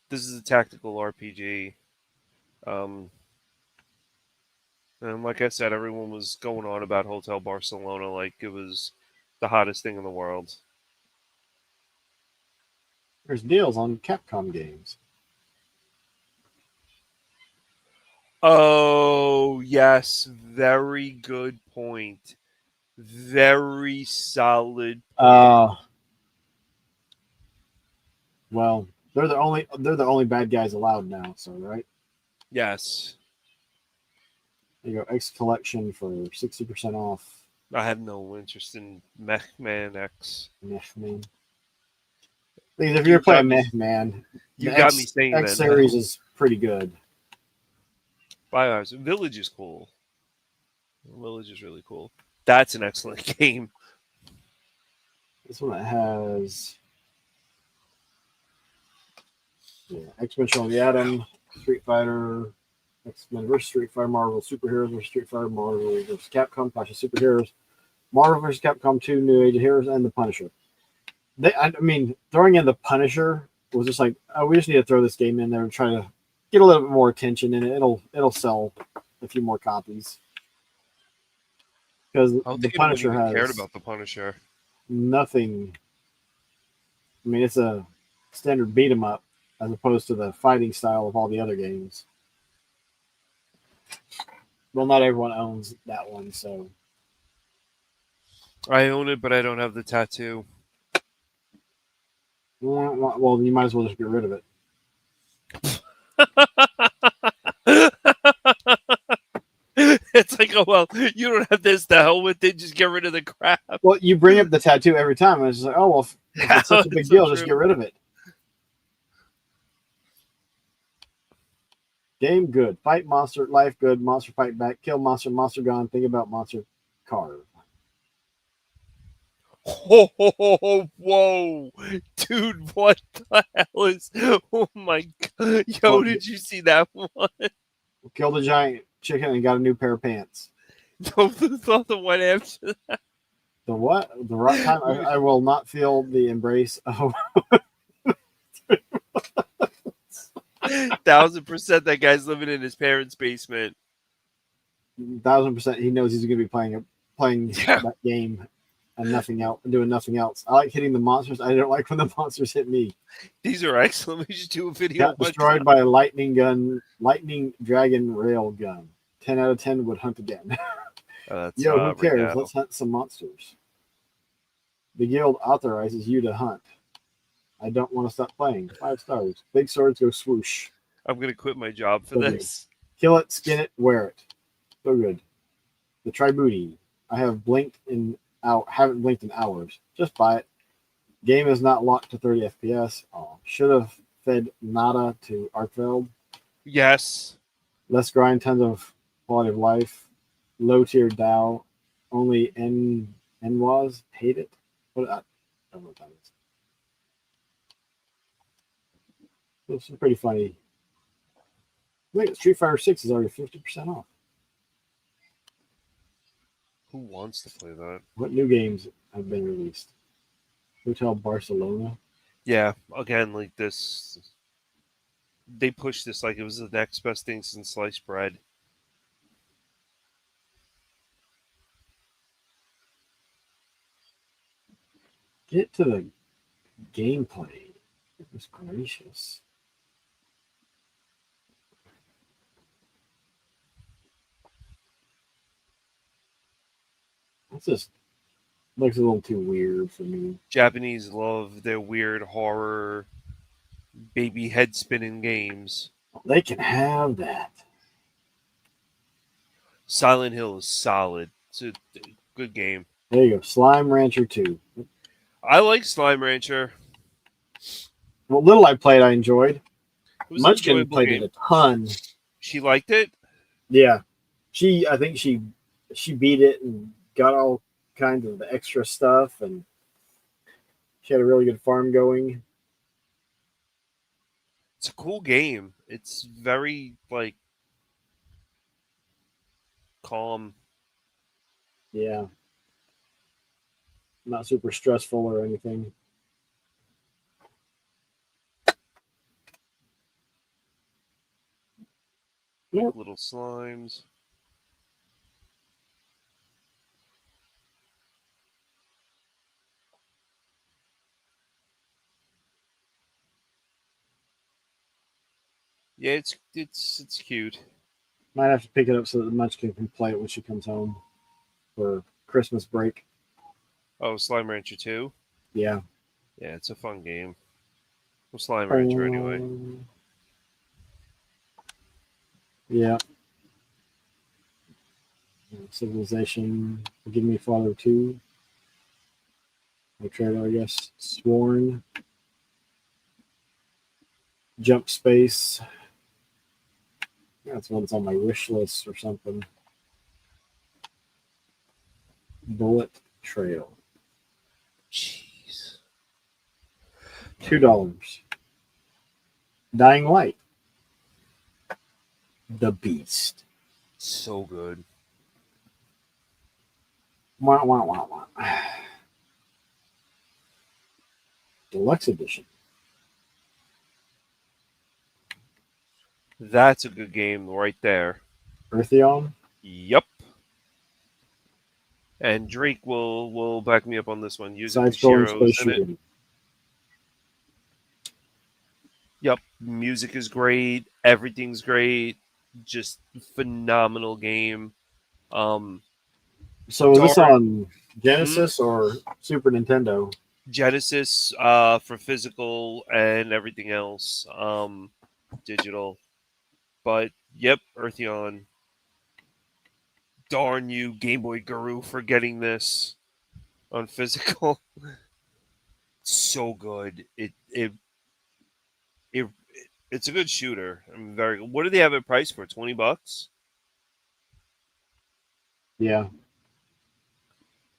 This is a tactical RPG. And like I said, everyone was going on about Hotel Barcelona like it was the hottest thing in the world. There's deals on Capcom games. Oh, yes. Very good point. Very solid point. Well, they're the only bad guys allowed now, so right? Yes. There you go, X Collection for 60% off. I have no interest in Mechman X. Mechman. Because if you're playing Mechman, you got me saying X that. series is pretty good. Village is cool. Village is really cool. That's an excellent game. This one has X-Men of the Atom, Street Fighter, X-Men vs. Street Fighter, Marvel Superheroes vs. Street Fighter, Marvel vs. Capcom, Clash of Superheroes, Marvel vs. Capcom 2, New Age of Heroes, and The Punisher. I mean, throwing in The Punisher was just like, oh, we just need to throw this game in there and try to get a little bit more attention, and it'll sell a few more copies. Because The Punisher has cared about The Punisher. Nothing. I mean, it's a standard beat 'em up as opposed to the fighting style of all the other games. Well, not everyone owns that one, so. I own it, but I don't have the tattoo. Well, you might as well just get rid of it. It's like, oh, well, you don't have this, the hell with it, just get rid of the crap. Well, you bring up the tattoo every time, and it's just like, oh, well, if it's such a big deal, just get rid of it. Game good. Fight monster, life good, monster fight back, kill monster, monster gone, think about monster, carve. Oh, whoa, dude, what the hell is, oh my god, yo, did you see that one? Killed a giant chicken and got a new pair of pants. Thought the one after that. The what? The right time? I will not feel the embrace of 1000% that guy's living in his parents' basement. 1000% he knows he's going to be playing that game and nothing else, doing nothing else. I like hitting the monsters. I don't like when the monsters hit me. These are excellent. We should do a video. Got destroyed by a lightning dragon rail gun. 10 out of 10 would hunt again. Yo, who cares? Right, let's hunt some monsters. The guild authorizes you to hunt. I don't want to stop playing. 5 stars. Big swords go swoosh. I'm going to quit my job for this. Kill it, skin it, wear it. So good. The Tributi. I have blinked in out haven't blinked in hours. Just buy it. Game is not locked to 30 FPS. Oh, should have fed Nada to Arkveld. Yes. Less grind, tons of quality of life. Low tier Dow. Only NWAS hate it. What I don't know what that is. This is pretty funny. Wait, Street Fighter 6 is already 50% off. Who wants to play that? What new games have been released? Hotel Barcelona. Yeah, again, like this, they pushed this like it was the next best thing since sliced bread. Get to the gameplay. Goodness gracious. This just looks a little too weird for me. Japanese love their weird horror, baby head spinning games. They can have that. Silent Hill is solid. It's a good game. There you go. Slime Rancher 2. I like Slime Rancher. What little I played, I enjoyed. It was an Munchkin enjoyable played game. it a ton. She liked it? Yeah. I think she beat it and got all kinds of the extra stuff, and she had a really good farm going. It's a cool game. It's very, like, calm. Yeah. Not super stressful or anything. Yep. Little slimes. Yeah, it's cute. Might have to pick it up so that the Munchkin can play it when she comes home for Christmas break. Oh, Slime Rancher 2? Yeah. Yeah, it's a fun game. Well, Slime Rancher anyway. Yeah. Civilization. Forgive Me Father 2. No trailer, I guess. Sworn. Jump Space. That's one's on my wish list or something. Bullet Trail. Jeez. $2. Dying Light. The Beast. So good. Wah, wah, wah, wah. Deluxe Edition. That's a good game right there. Eartheon. Yep. And Drake will back me up on this one. Using Side-scrolling Shiro's space in it. shooting. Yep. Music is great. Everything's great. Just phenomenal game. So is this Dark- on Genesis or Super Nintendo? Genesis for physical and everything else digital. But yep, Eartheon. Darn you, Game Boy Guru, for getting this on physical. So good. It's a good shooter. I'm very good. What do they have it priced for? $20? Yeah.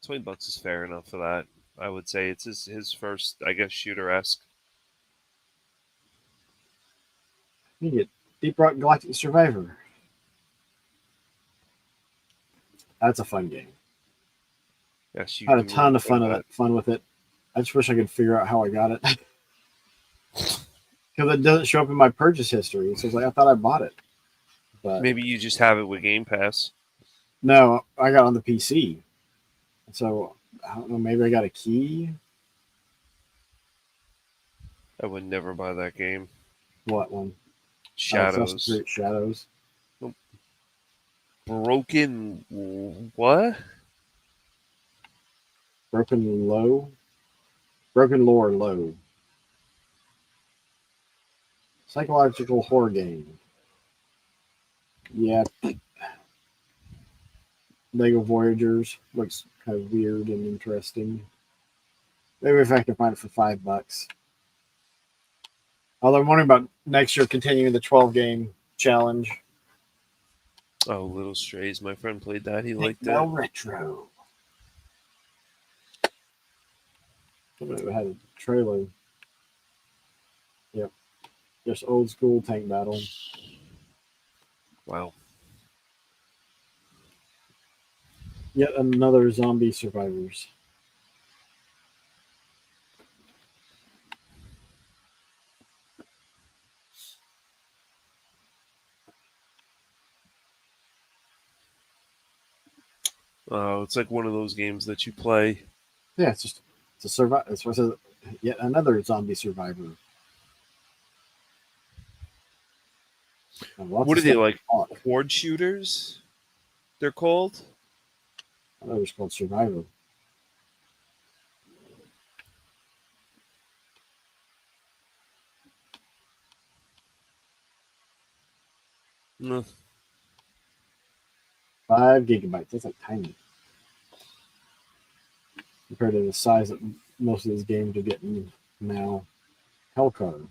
$20 is fair enough for that. I would say it's his first, I guess, shooter-esque. You get Deep Rock Galactic Survivor. That's a fun game. Yes, you I had a can ton of really fun with it. I just wish I could figure out how I got it. Because it doesn't show up in my purchase history. So it's like I thought I bought it. But Maybe you just have it with Game Pass. no, I got it on the PC. So I don't know, maybe I got a key. I would never buy that game. What one? Shadows. Assassin's Creed Shadows. Broken what? Broken Lore Low. Psychological horror game. Yeah. Lego Voyagers. Looks kind of weird and interesting. Maybe if I can find it for $5. Although I'm wondering about next year continuing the 12-game challenge. Oh, Little Strays. My friend played that. He liked Bell it. Retro. I had a trailer. Yep. Just old school tank battle. Wow. Yet another zombie survivors. Oh, it's like one of those games that you play. Yeah, it's a survive. It's yet another zombie survivor. What are they like? Horde shooters? They're called? I thought it was called Survivor. No. 5 gigabytes. That's like tiny compared to the size that most of these games are getting now. Hellcar.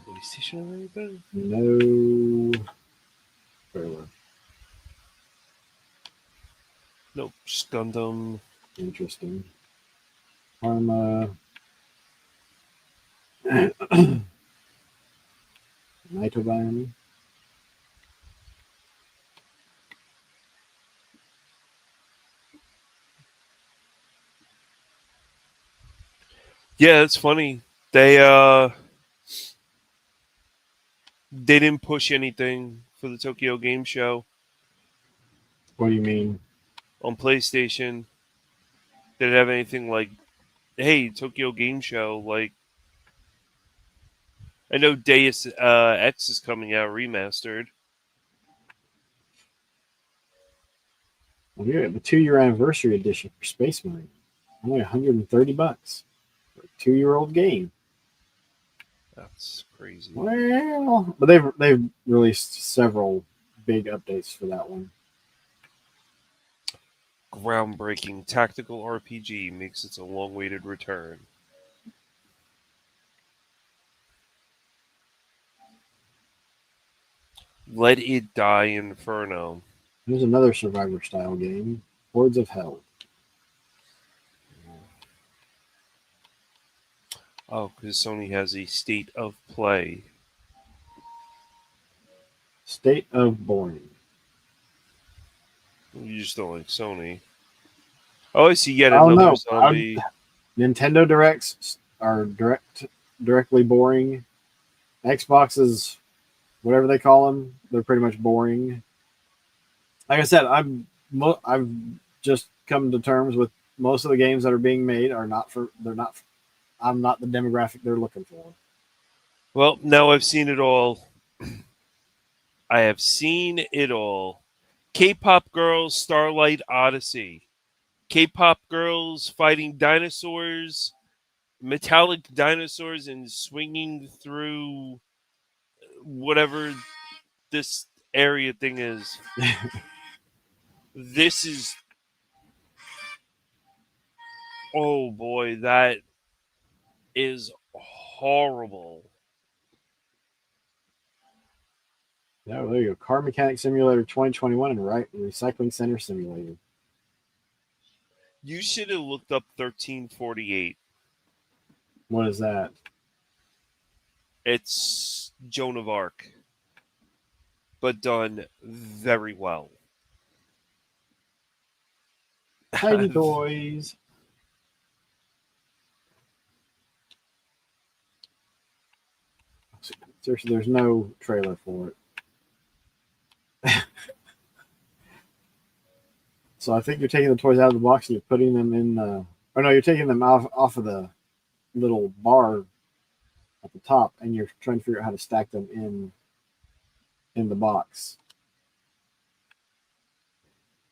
PlayStation or anything? No trailer. Nope, just Gundam. Interesting. Karma. Nitoban. Yeah, it's funny. They didn't push anything for the Tokyo Game Show. What do you mean? On PlayStation. They didn't have anything like, hey, Tokyo Game Show. Like, I know Deus Ex is coming out remastered. Well, we have a 2-year anniversary edition for Space Marine. Only $130 for a 2-year-old game. That's crazy. Well, but they've released several big updates for that one. Groundbreaking tactical RPG makes its a long-awaited return. Let It Die Inferno. There's another Survivor style game, Hordes of Hell. Oh, because Sony has a State of Play. State of Boring. You just don't like Sony. Oh, I see yet I don't another know. zombie. Nintendo Directs are directly boring. Xboxes, whatever they call them, they're pretty much boring. Like I said, I've just come to terms with most of the games that are being made I'm not the demographic they're looking for. Well, now I've seen it all. I have seen it all. K-pop Girls Starlight Odyssey. K-pop girls fighting dinosaurs, metallic dinosaurs, and swinging through whatever this area thing is. This is... Oh boy, that is horrible. Yeah, well, there you go. Car Mechanic Simulator 2021 and Recycling Center Simulator. You should have looked up 1348. What is that? It's Joan of Arc, but done very well. Tiny Toys. Seriously, there's no trailer for it. So I think you're taking the toys out of the box and you're putting them in you're taking them off of the little bar at the top and you're trying to figure out how to stack them in the box.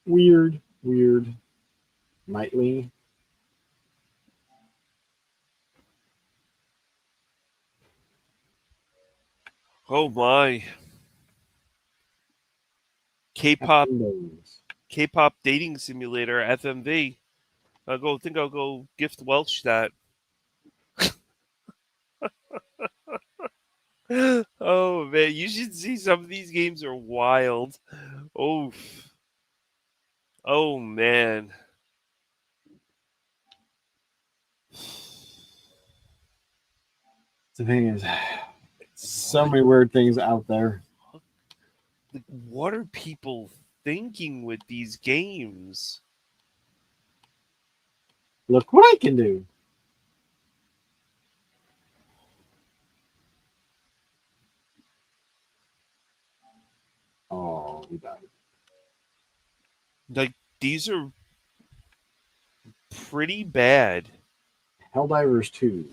Weird. Nightly. Oh my. K-pop dating simulator FMV. I'll go gift Welch that. Oh man, you should see some of these games are wild. Oh, oh man. The thing is, so many weird things out there. Like, what are people thinking with these games? Look what I can do. Oh, we died. Like, these are pretty bad. Helldivers 2.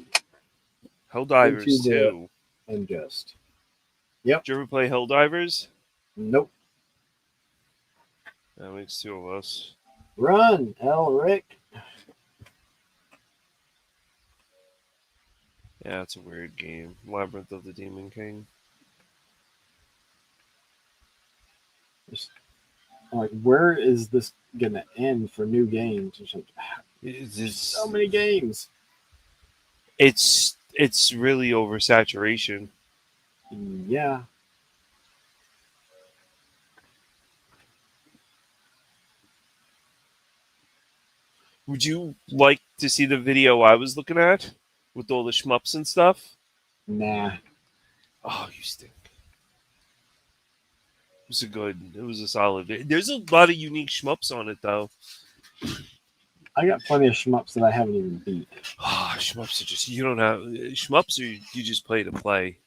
Helldivers Into the 2. Ingest. Yep. Did you ever play Helldivers? Nope. That makes two of us. Run, Elric. Yeah, it's a weird game. Labyrinth of the Demon King. Just, like, where is this gonna end for new games? There's like, It's so many games. It's really oversaturation. Yeah. Would you like to see the video I was looking at with all the shmups and stuff? Nah. Oh, you stink. It was a solid video. There's a lot of unique shmups on it though. I got plenty of shmups that I haven't even beat. Oh, shmups are just, you don't have shmups, or you just play to play.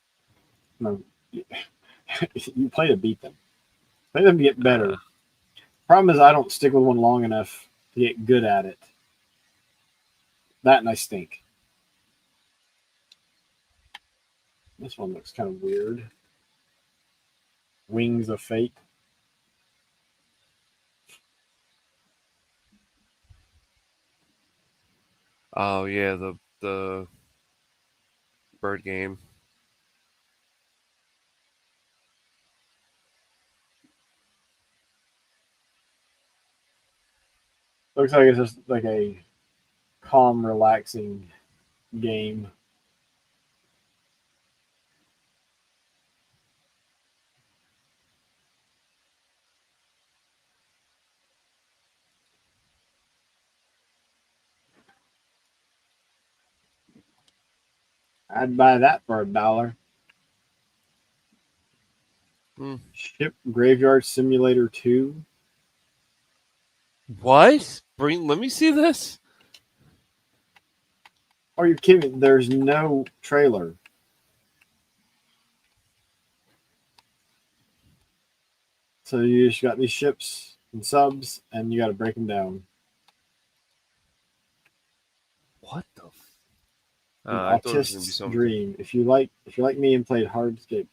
No, you play to beat them. Play them to get better. Problem is, I don't stick with one long enough to get good at it. That and I stink. This one looks kind of weird. Wings of Fate. Oh yeah, the bird game. Looks like it's just like a calm, relaxing game. I'd buy that for $1. Ship Graveyard Simulator 2. What? Let me see this. Are you kidding? There's no trailer. So you just got these ships and subs, and you got to break them down. What the? I thought it was gonna be something. Dream. If you like me and played Hardscape,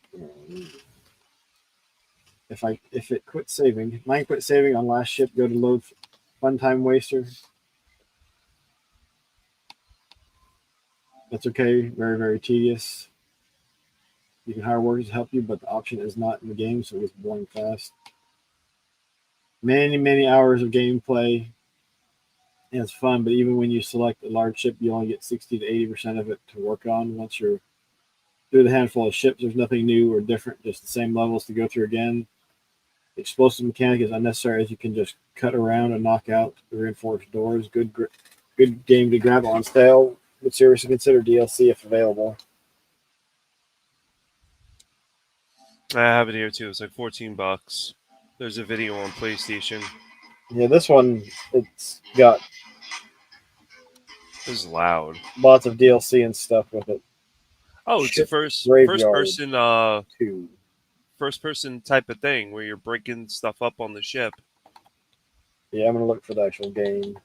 if it quit saving, mine quit saving on last ship. Go to load. Fun time waster. That's okay. Very, very tedious. You can hire workers to help you, but the option is not in the game, so it's boring fast. Many, many hours of gameplay. And it's fun, but even when you select a large ship, you only get 60 to 80% of it to work on. Once you're through the handful of ships, there's nothing new or different, just the same levels to go through again. The explosive mechanic is unnecessary, as you can just cut around and knock out the reinforced doors. Good game to grab on sale. Would seriously consider DLC if available. I have it here too. It's like $14. There's a video on PlayStation. Yeah, this one, it's got This is loud. lots of DLC and stuff with it. Oh, it's a first person type of thing where you're breaking stuff up on the ship. Yeah, I'm gonna look for the actual game.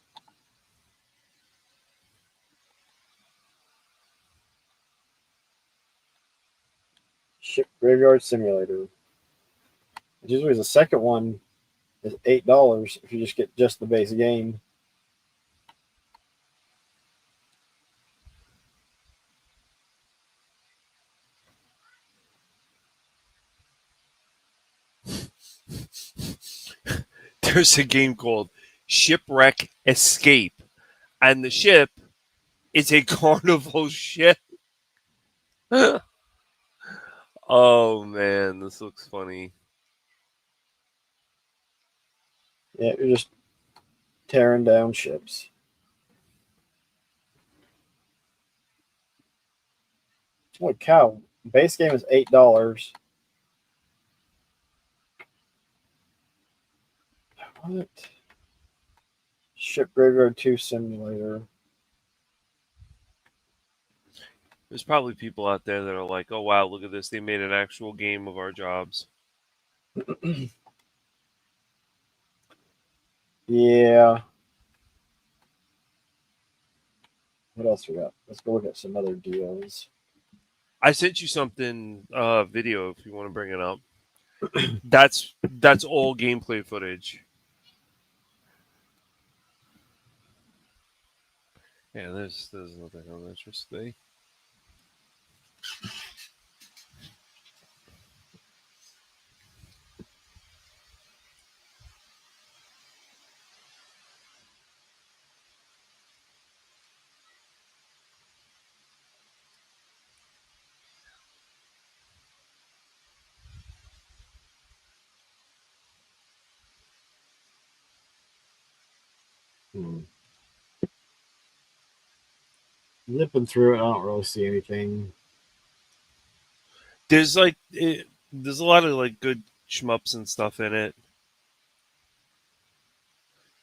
Ship Graveyard Simulator. Usually the second one is $8 if you just get just the base game. there's a game called Shipwreck Escape, and the ship is a carnival ship. Oh man, this looks funny. Yeah, you're just tearing down ships. Holy cow. Base game is $8. What? Ship Graveyard 2 Simulator. There's probably people out there that are like, oh wow, look at this. They made an actual game of our jobs. Yeah. What else we got? Let's go look at some other deals. I sent you something, video, if you want to bring it up. That's all gameplay footage. Yeah, there's nothing on interesting. Nipping through it, I don't really see anything. There's there's a lot of like good shmups and stuff in it.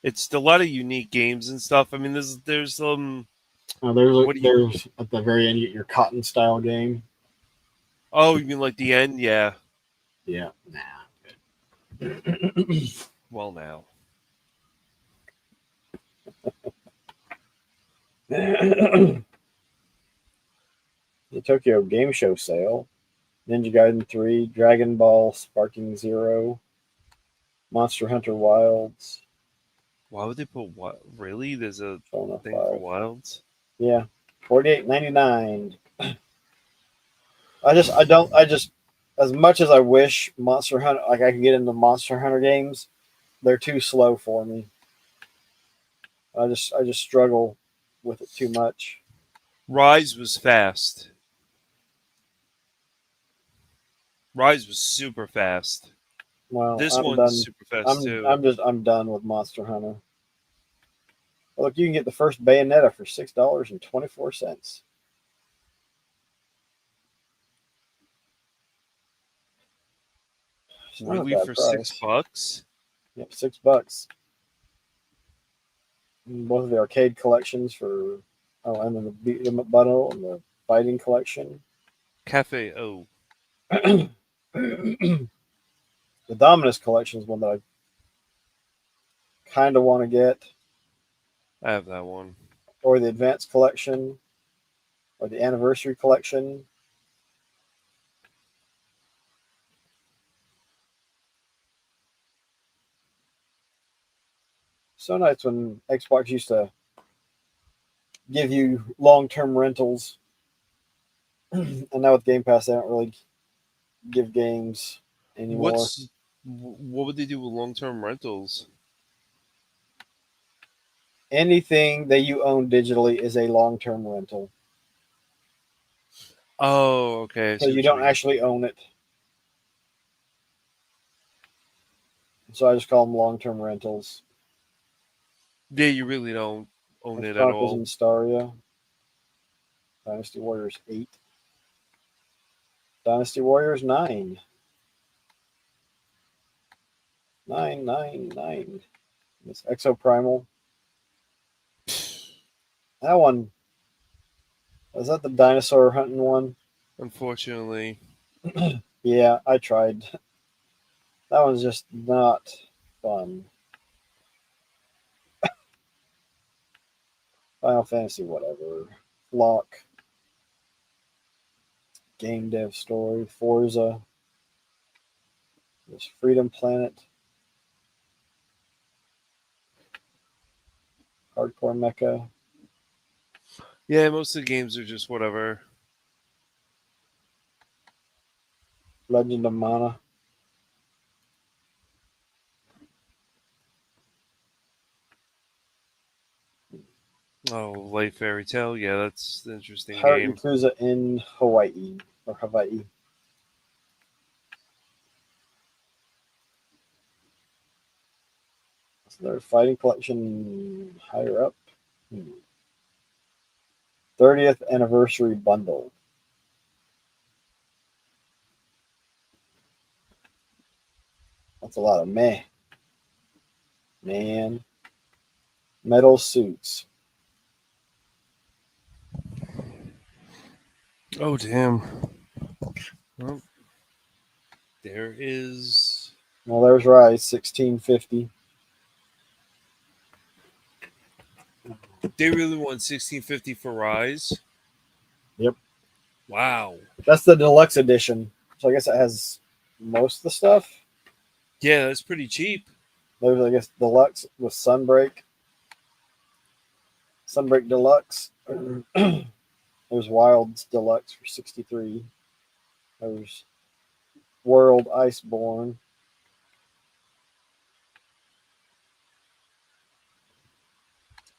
It's a lot of unique games and stuff. I mean, there's there's what do you- there's at the very end you get your cotton style game. Oh, you mean like the end? Yeah. Yeah. Well, now. The Tokyo Game Show sale. Ninja Gaiden 3, Dragon Ball Sparking Zero, Monster Hunter Wilds. Why would they put what? Really? There's a Persona thing 5. for Wilds? Yeah. $48.99. I just as much as I wish Monster Hunter, like I can get into Monster Hunter games, they're too slow for me. I just struggle with it too much. Rise was fast. Rise was super fast. Well, This I'm one's done. super fast too. I'm done with Monster Hunter. Look, you can get the first Bayonetta for $6.24. It's not a Really, bad for price. $6? Yep, $6. And both of the arcade collections for and then the beat 'em up bundle and the fighting collection. Cafe O. The Dominus collection is one that I kind of want to get, I have that one. or the Advanced collection, or the Anniversary collection. So nice when Xbox used to give you long-term rentals, and now with Game Pass, they don't really give games anymore. What would they do with long-term rentals? Anything that you own digitally is a long-term rental. Oh, okay. I So see you what don't mean. actually own it. So I just call them long-term rentals. Yeah, you really don't own Like it at Chronicles all. and Staria. Dynasty Warriors 8. Dynasty Warriors 9. 999. It's Exoprimal. That one. Was that the dinosaur hunting one? Unfortunately. Yeah, I tried. That one's just not fun. Final Fantasy, whatever. Flock. Game Dev Story. Forza. There's Freedom Planet. Hardcore Mecha. Yeah, most of the games are just whatever. Legend of Mana. Oh, Light Fairy Tale. Yeah, that's an interesting Heart game. Yakuza in Hawaii or Hawaii. Is there a fighting collection higher up? 30th anniversary bundle. That's a lot of meh. Man. Metal suits. Oh, damn. Well, there is. Well, there's Rise, 1650. They really want 1650 for Rise. Yep. Wow. That's the deluxe edition. So I guess it has most of the stuff. Yeah, that's pretty cheap. There's, I guess, deluxe with Sunbreak. Sunbreak Deluxe. There's Wilds Deluxe for 63. There's World Iceborne.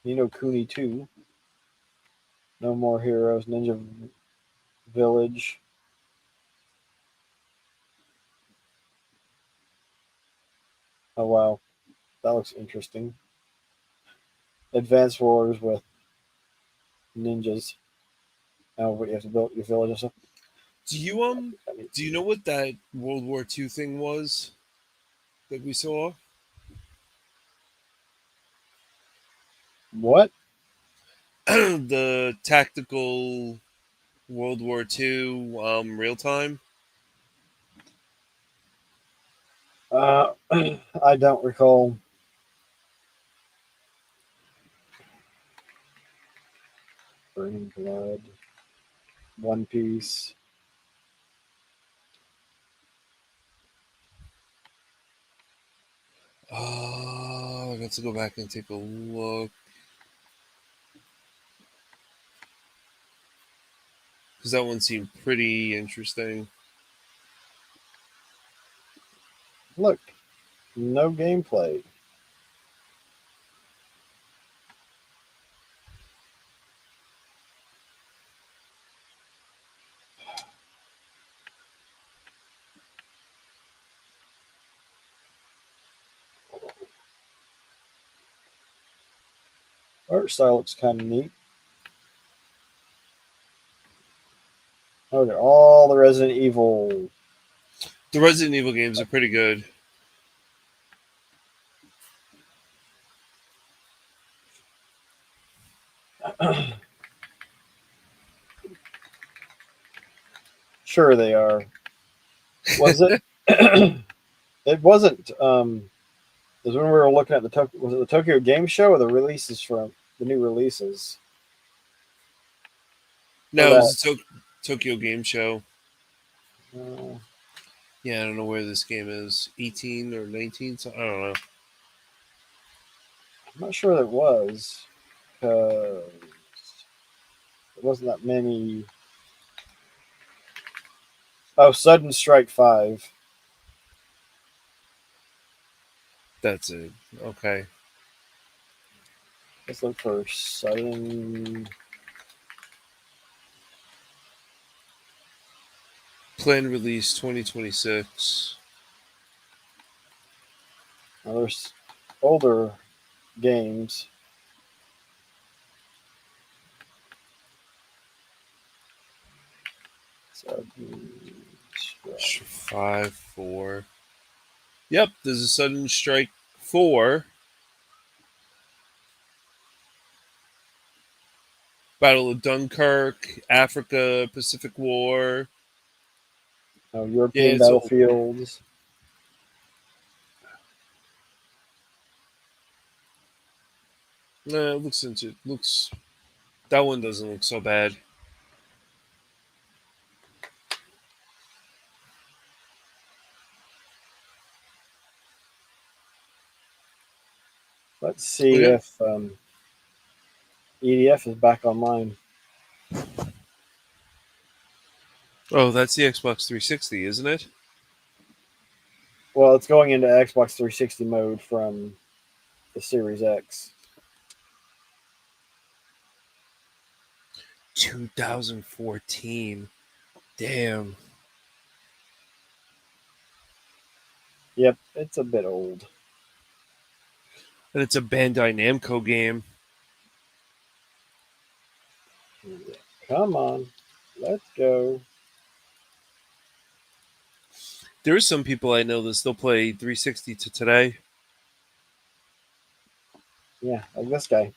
Nino Kuni 2. No More Heroes. Ninja Village. Oh, wow. That looks interesting. Advanced Wars with ninjas. Oh, but you have to build your village and stuff. Do you know what that World War II thing was that we saw? What? The tactical World War II real time. I don't recall. Burning Blood. One Piece. Oh, I got to go back and take a look. Because that one seemed pretty interesting. Look, no gameplay. Art style looks kind of neat. Okay, all the Resident Evil. The Resident Evil games are pretty good. Sure they are. Was it? It wasn't. Because when we were looking at was it the Tokyo Game Show or the releases from the new releases? No, it was a Tokyo Game Show. Uh, Yeah, I don't know where this game is. 18 or 19? So, I don't know. I'm not sure that it was. Because there wasn't that many. Oh, Sudden Strike 5. That's it. Okay. Let's look for Sudden. Planned release 2026. Now, there's older games. Sudden Strike 5, 4. Yep, there's a Sudden Strike 4. Battle of Dunkirk, Africa, Pacific War. European battlefields. Nah, it looks. That one doesn't look so bad. Let's see if EDF is back online. Oh, that's the Xbox 360, isn't it? Well, it's going into Xbox 360 mode from the Series X. 2014. Damn. Yep, it's a bit old. And it's a Bandai Namco game. Come on, let's go. There are some people I know that still play 360 to today. Yeah, like this guy.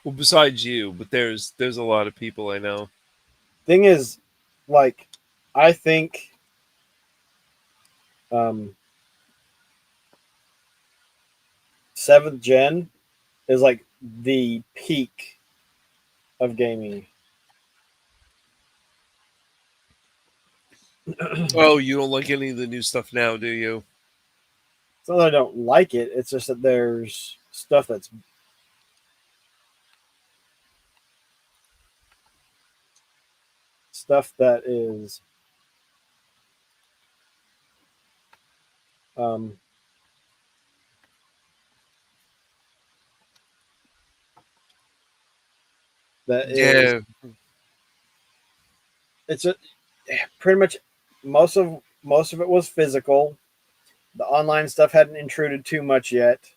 Well, besides you, but there's a lot of people I know. Thing is, like, I think seventh gen is like the peak of gaming. Oh, you don't like any of the new stuff now, do you? It's not that I don't like it. It's just that there's stuff that's is that is it's a pretty much most of it was physical. The online stuff hadn't intruded too much yet.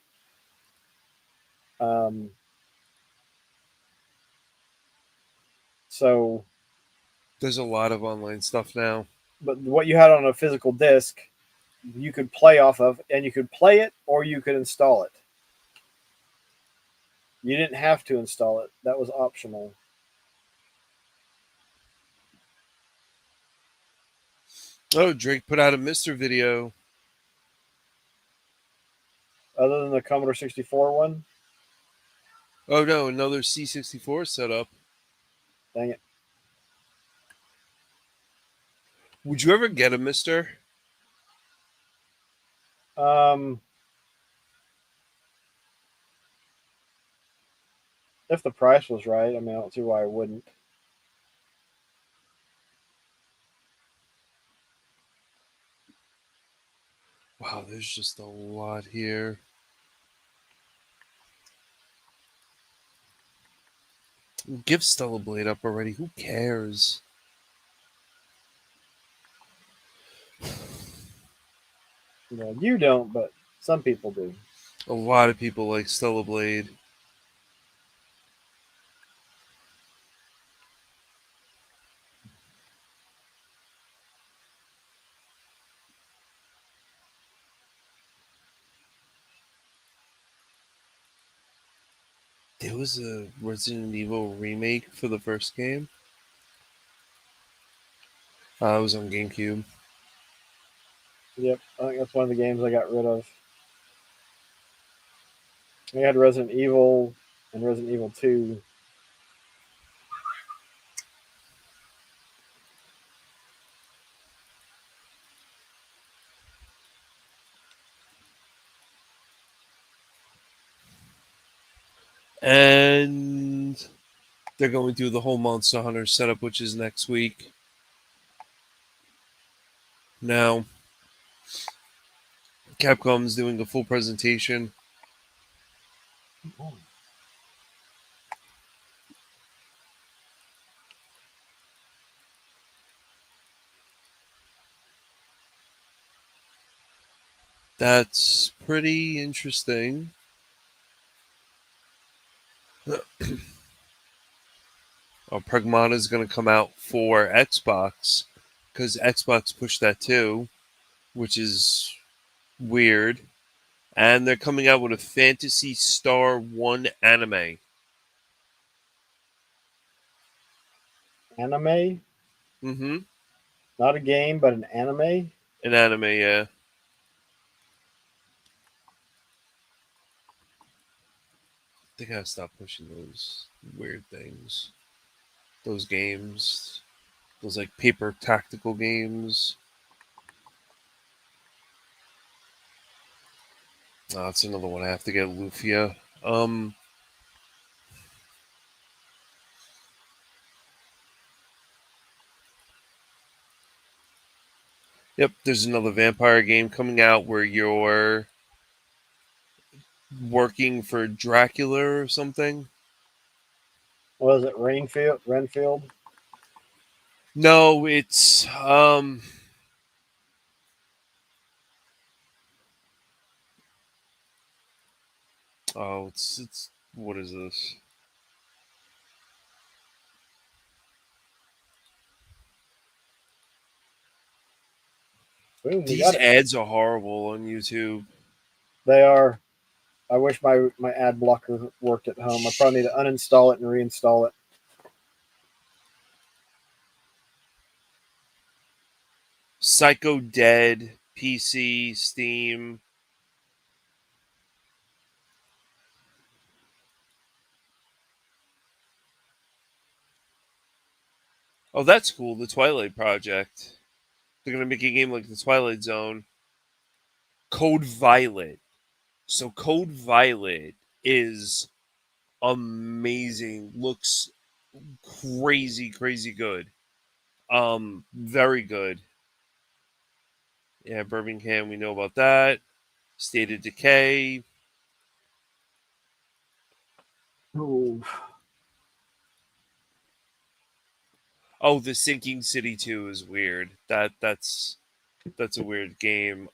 So there's a lot of online stuff now. But what you had on a physical disc, you could play off of, and you could play it or you could install it. You didn't have to install it. That was optional. Oh, Drake put out a Mr. video. Other than the Commodore 64 one? Oh, no, another C64 setup. Dang it. Would you ever get a Mr.? If the price was right, I mean, I don't see why I wouldn't. Wow, there's just a lot here. Give Stellar Blade up already. Who cares? Well, you don't, but some people do. A lot of people like Stellar Blade. There was a Resident Evil remake for the first game. It was on GameCube. Yep, I think that's one of the games I got rid of. I had Resident Evil and Resident Evil 2. And they're going through the whole Monster Hunter setup, which is next week. Now, Capcom's doing a full presentation. That's pretty interesting. Pragmata is going to come out for Xbox because Xbox pushed that too, which is weird. And they're coming out with a Phantasy Star 1 anime. Anime? Mm-hmm. Not a game, but an anime? An anime, yeah. They gotta stop pushing those weird things. Those games. Those like paper tactical games. Oh, that's another one I have to get, Lufia. Yep, there's another vampire game coming out where you're working for Dracula or something. Was it Renfield? No, it's oh, it's what is this? Boom, we These got it. ads are horrible on YouTube. They are. I wish my ad blocker worked at home. I probably need to uninstall it and reinstall it. Psycho Dead, PC, Steam. Oh, that's cool. The Twilight Project. They're going to make a game like the Twilight Zone. Code Violet. So Code Violet is amazing. Looks crazy good. Very good. Yeah, Birmingham, we know about that. State of Decay. Oh. Oh, the Sinking City 2 is weird. That's a weird game.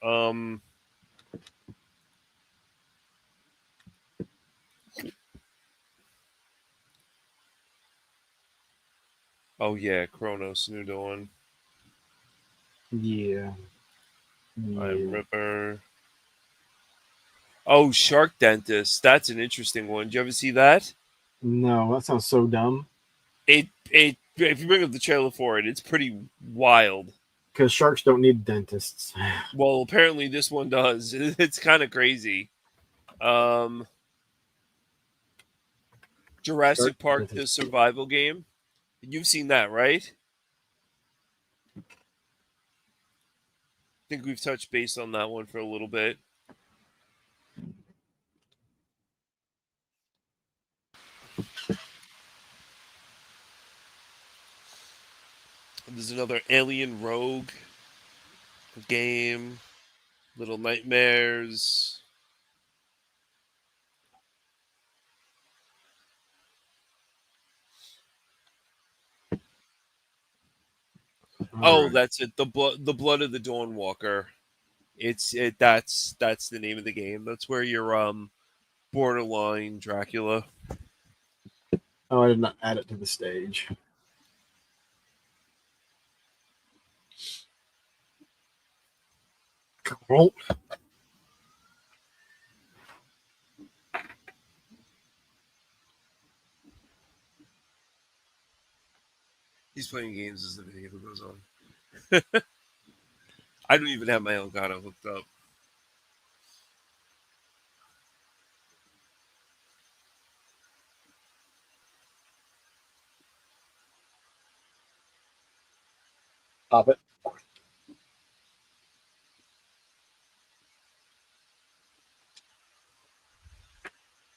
Oh yeah, Chronos, new dawn. Yeah. I'm Ripper. Oh, Shark Dentist. That's an interesting one. Did you ever see that? No, that sounds so dumb. It if you bring up the trailer for it, it's pretty wild. Because sharks don't need dentists. Well, apparently this one does. It's kind of crazy. Jurassic Park, the survival game. You've seen that, right? I think we've touched base on that one for a little bit. There's another Alien Rogue game. Little Nightmares. Oh, that's it. The blood of the Dawnwalker. That's the name of the game. That's where you're borderline Dracula. Oh, I did not add it to the stage. Cool. He's playing games as the video goes on. I don't even have my Elgato hooked up. Pop it.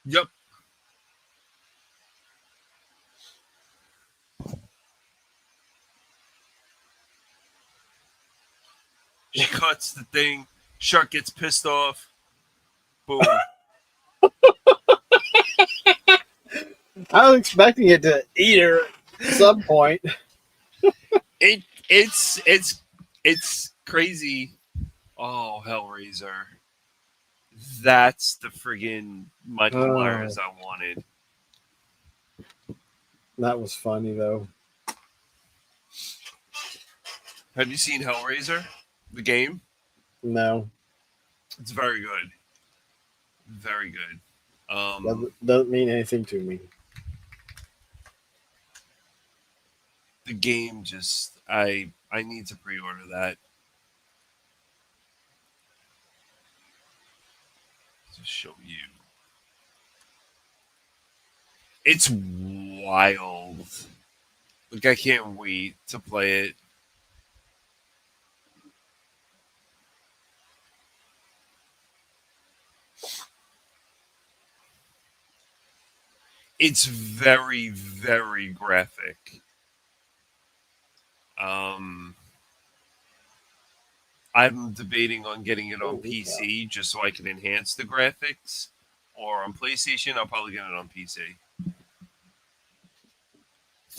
Yep. She cuts the thing. Shark gets pissed off. Boom. I was expecting it to eat her at some point. It's crazy. Oh, Hellraiser. That's the friggin' Michael Myers I wanted. That was funny though. Have you seen Hellraiser? The game? No. It's very good. Very good. Doesn't mean anything to me. The game just I need to pre-order that. To show you. It's wild. Like I can't wait to play it. It's very, very graphic. I'm debating on getting it on PC just so I can enhance the graphics. Or on PlayStation, I'll probably get it on PC.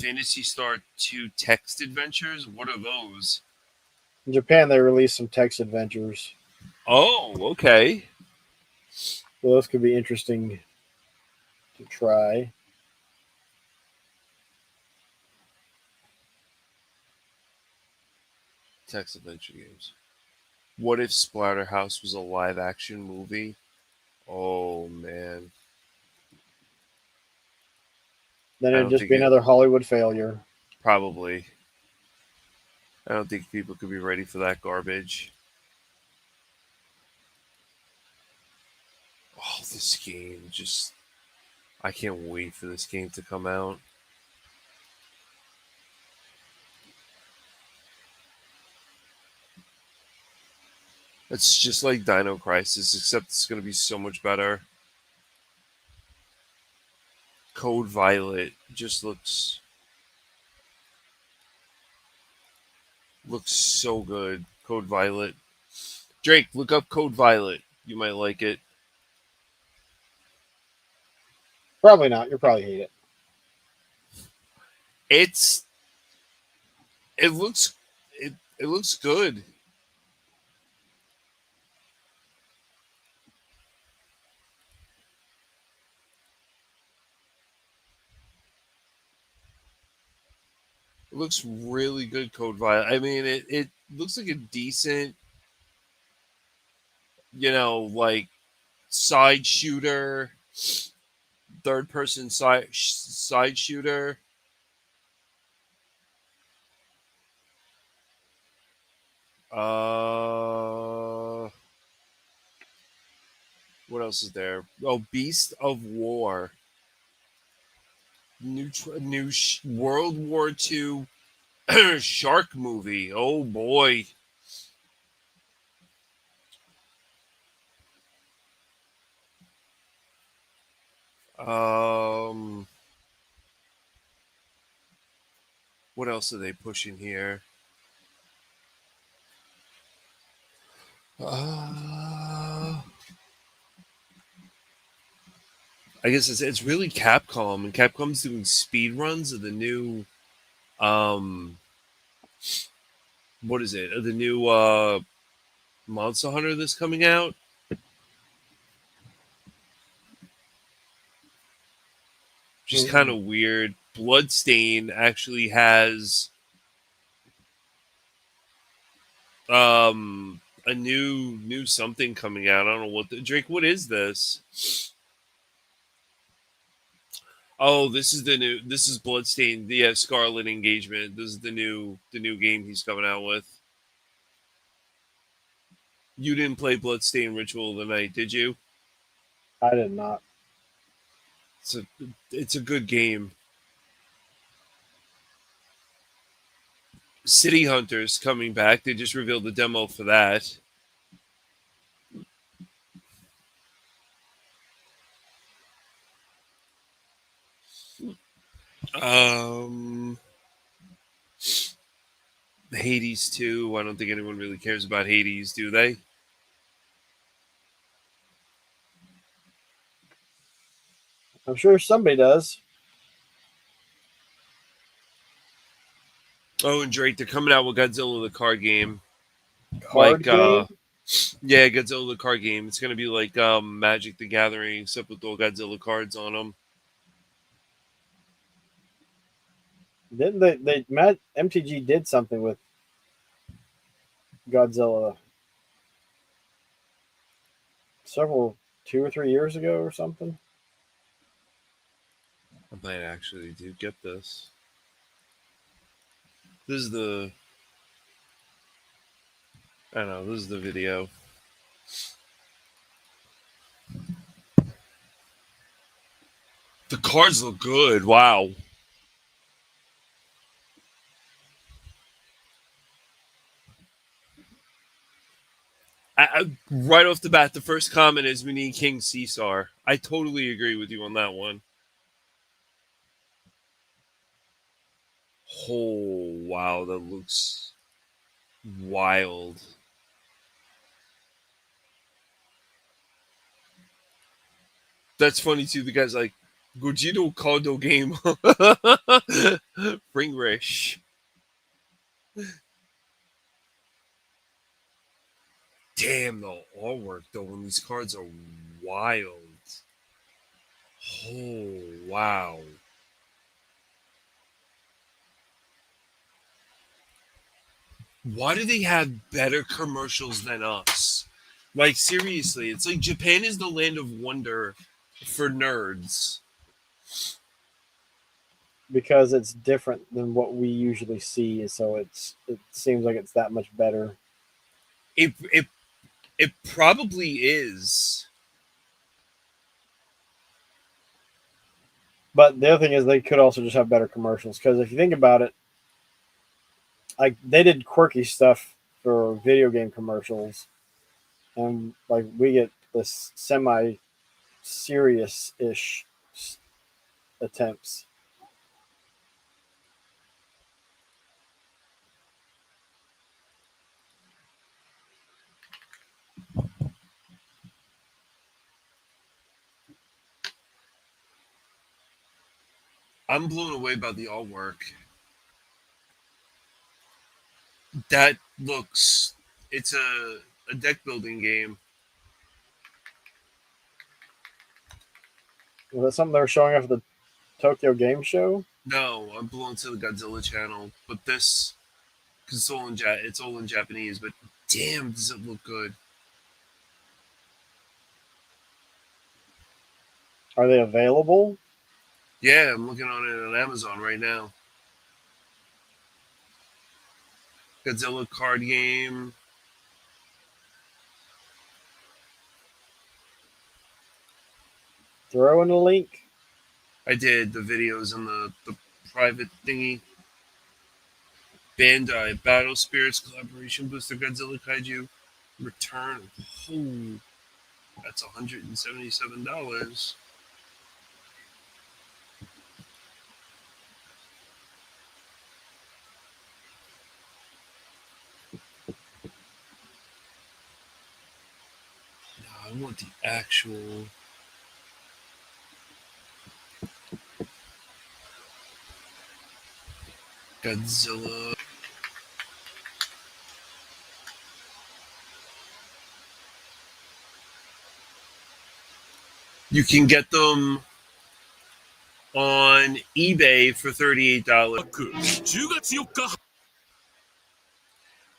Phantasy Star 2 text adventures. What are those? In Japan, they released some text adventures. Oh, okay. So those could be interesting to try. Text adventure games. What if Splatterhouse was a live action movie? Oh man. Then I it'd don't just think be it- another Hollywood failure. Probably. I don't think people could be ready for that garbage. Oh, this game just... I can't wait for this game to come out. It's just like Dino Crisis, except it's going to be so much better. Code Violet just looks so good. Code Violet. Drake, look up Code Violet. You might like it. Probably not. You'll probably hate it. It looks good. It looks really good, Code Violet. I mean, it looks like a decent, like side shooter, third person side shooter. What else is there? Oh, Beast of War. New World War II shark movie. Oh boy. What else are they pushing here? I guess it's really Capcom, and Capcom's doing speed runs of the new what is it? The new Monster Hunter that's coming out. Just kind of weird. Bloodstain actually has a new something coming out. I don't know what Drake, what is this? Oh, this is Bloodstain, the Scarlet Engagement. This is the new game he's coming out with. You didn't play Bloodstain Ritual of the Night, did you? I did not. It's a good game. City Hunters coming back. They just revealed the demo for that. Hades 2. I don't think anyone really cares about Hades, do they? I'm sure somebody does. Oh, and Drake, they're coming out with Godzilla the card game. Card game? Yeah, Godzilla the card game. It's gonna be like Magic the Gathering, except with all Godzilla cards on them. Didn't MTG did something with Godzilla 2 or 3 years ago or something? I might actually do get this. This is the video. The cards look good. Wow. Right off the bat, the first comment is we need King Caesar. I totally agree with you on that one. Oh, wow, that looks wild. That's funny, too. The guy's like, Gogito Cardo game. Bring Rish. Damn, the artwork though on these cards are wild. Oh, wow. Why do they have better commercials than us? Like, seriously, it's like Japan is the land of wonder for nerds. Because it's different than what we usually see, so it seems like it's that much better. It probably is. But the other thing is they could also just have better commercials, because if you think about it, like they did quirky stuff for video game commercials, and like we get this semi-serious-ish attempts. I'm blown away by the artwork. That looks... It's a deck building game. Was that something they were showing off at the Tokyo Game Show? No, I'm blown to the Godzilla channel, but this... Because it's all in Japanese, but damn, does it look good. Are they available? Yeah, I'm looking on it on Amazon right now. Godzilla card game. Throw in a link. I did the videos in the private thingy. Bandai Battle Spirits collaboration booster Godzilla Kaiju return. Oh, that's $177. I want the actual... Godzilla. You can get them on eBay for $38.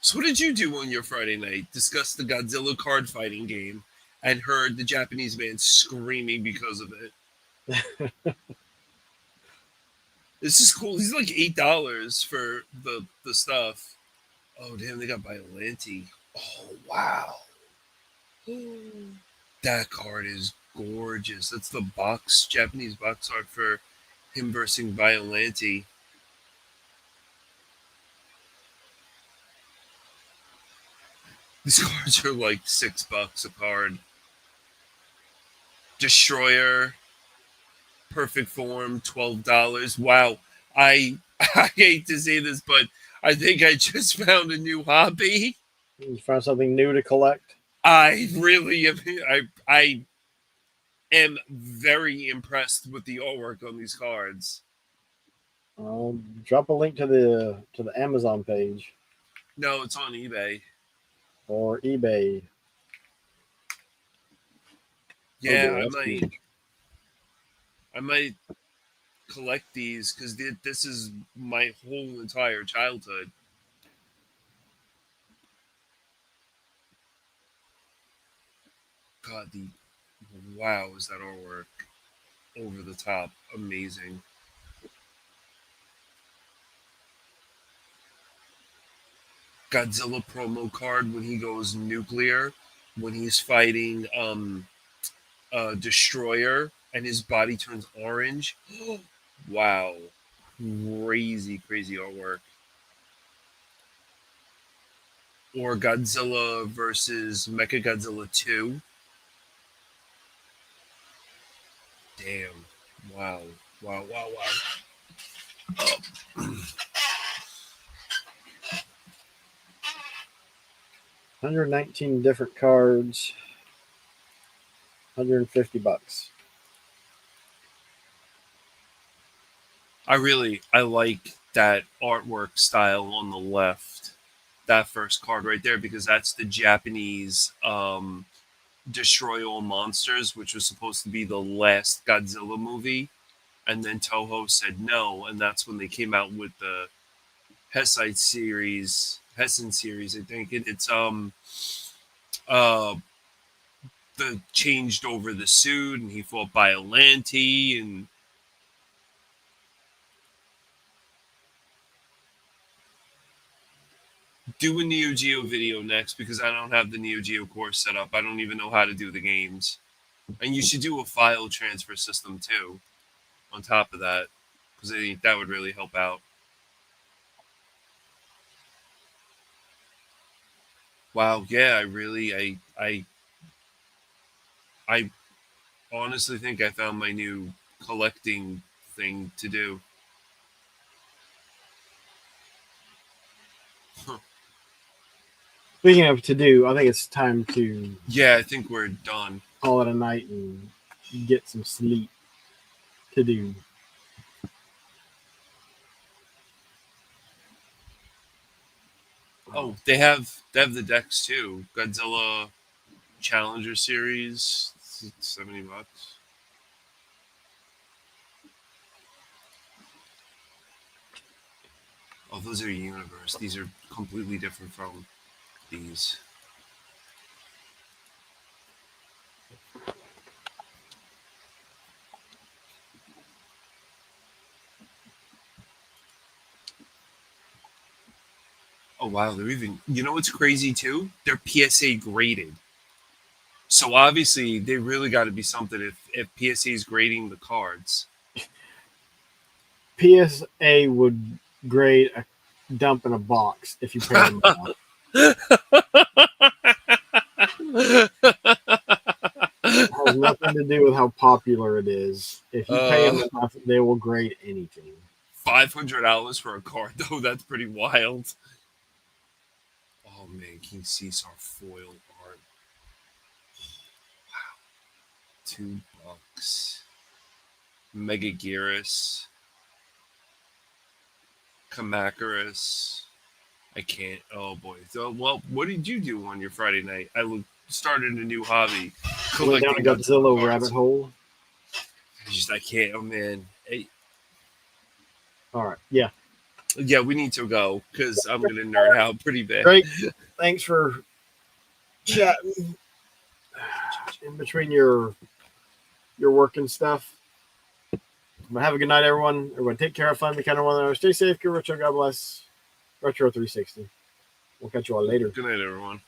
So what did you do on your Friday night? Discuss the Godzilla card fighting game and heard the Japanese man screaming because of it. This is cool. These are like $8 for the stuff. Oh damn, they got Biollante. Oh wow. That card is gorgeous. That's the Japanese box art for him versus Biollante. These cards are like $6 a card. Destroyer, Perfect Form, $12. Wow. I hate to say this, but I think I just found a new hobby. You found something new to collect? I really am. I am very impressed with the artwork on these cards. Drop a link to the Amazon page. No, it's on eBay. Or eBay. Yeah, I might collect these because this is my whole entire childhood. God, wow, is that artwork over the top amazing. Godzilla promo card when he goes nuclear, when he's fighting Destroyer and his body turns orange. Wow. Crazy artwork. Or Godzilla versus Mechagodzilla 2. Damn. Wow. Oh. 119 different cards. $150. I like that artwork style on the left. That first card right there, because that's the Japanese Destroy All Monsters, which was supposed to be the last Godzilla movie. And then Toho said no, and that's when they came out with the Hessen series, I think. It's the changed over the suit, and he fought Biollante, and do a Neo Geo video next, because I don't have the Neo Geo course set up. I don't even know how to do the games. And you should do a file transfer system too, on top of that, because I think that would really help out. Wow, yeah, I honestly think I found my new collecting thing to do. Speaking of to do, I think it's time to Yeah, I think we're done. call it a night and get some sleep to do. Oh, they have the decks too. Godzilla Challenger Series, it's $70. Oh, those are Universe. These are completely different from these. Oh wow, they're even, you know what's crazy too? They're PSA graded. So obviously they really got to be something if PSA is grading the cards. PSA would grade a dump in a box if you pay them enough. It has nothing to do with how popular it is. If you pay them enough, they will grade anything. $500 for a card, though, that's pretty wild. Oh man, King Caesar foil art. Wow. $2. Mega Gearus. Kamakarus. I can't. Oh boy. So, well, what did you do on your Friday night? I started a new hobby. Went down a Godzilla rabbit hole. I can't. Oh man. Hey. All right. Yeah. Yeah, we need to go because I'm gonna nerd out pretty bad. Great. Thanks for chatting in between your work and stuff. But have a good night, everyone. Everyone, take care, have fun, be kind of one another. Stay safe, good retro, God bless. Retro 360. We'll catch you all later. Good night, everyone.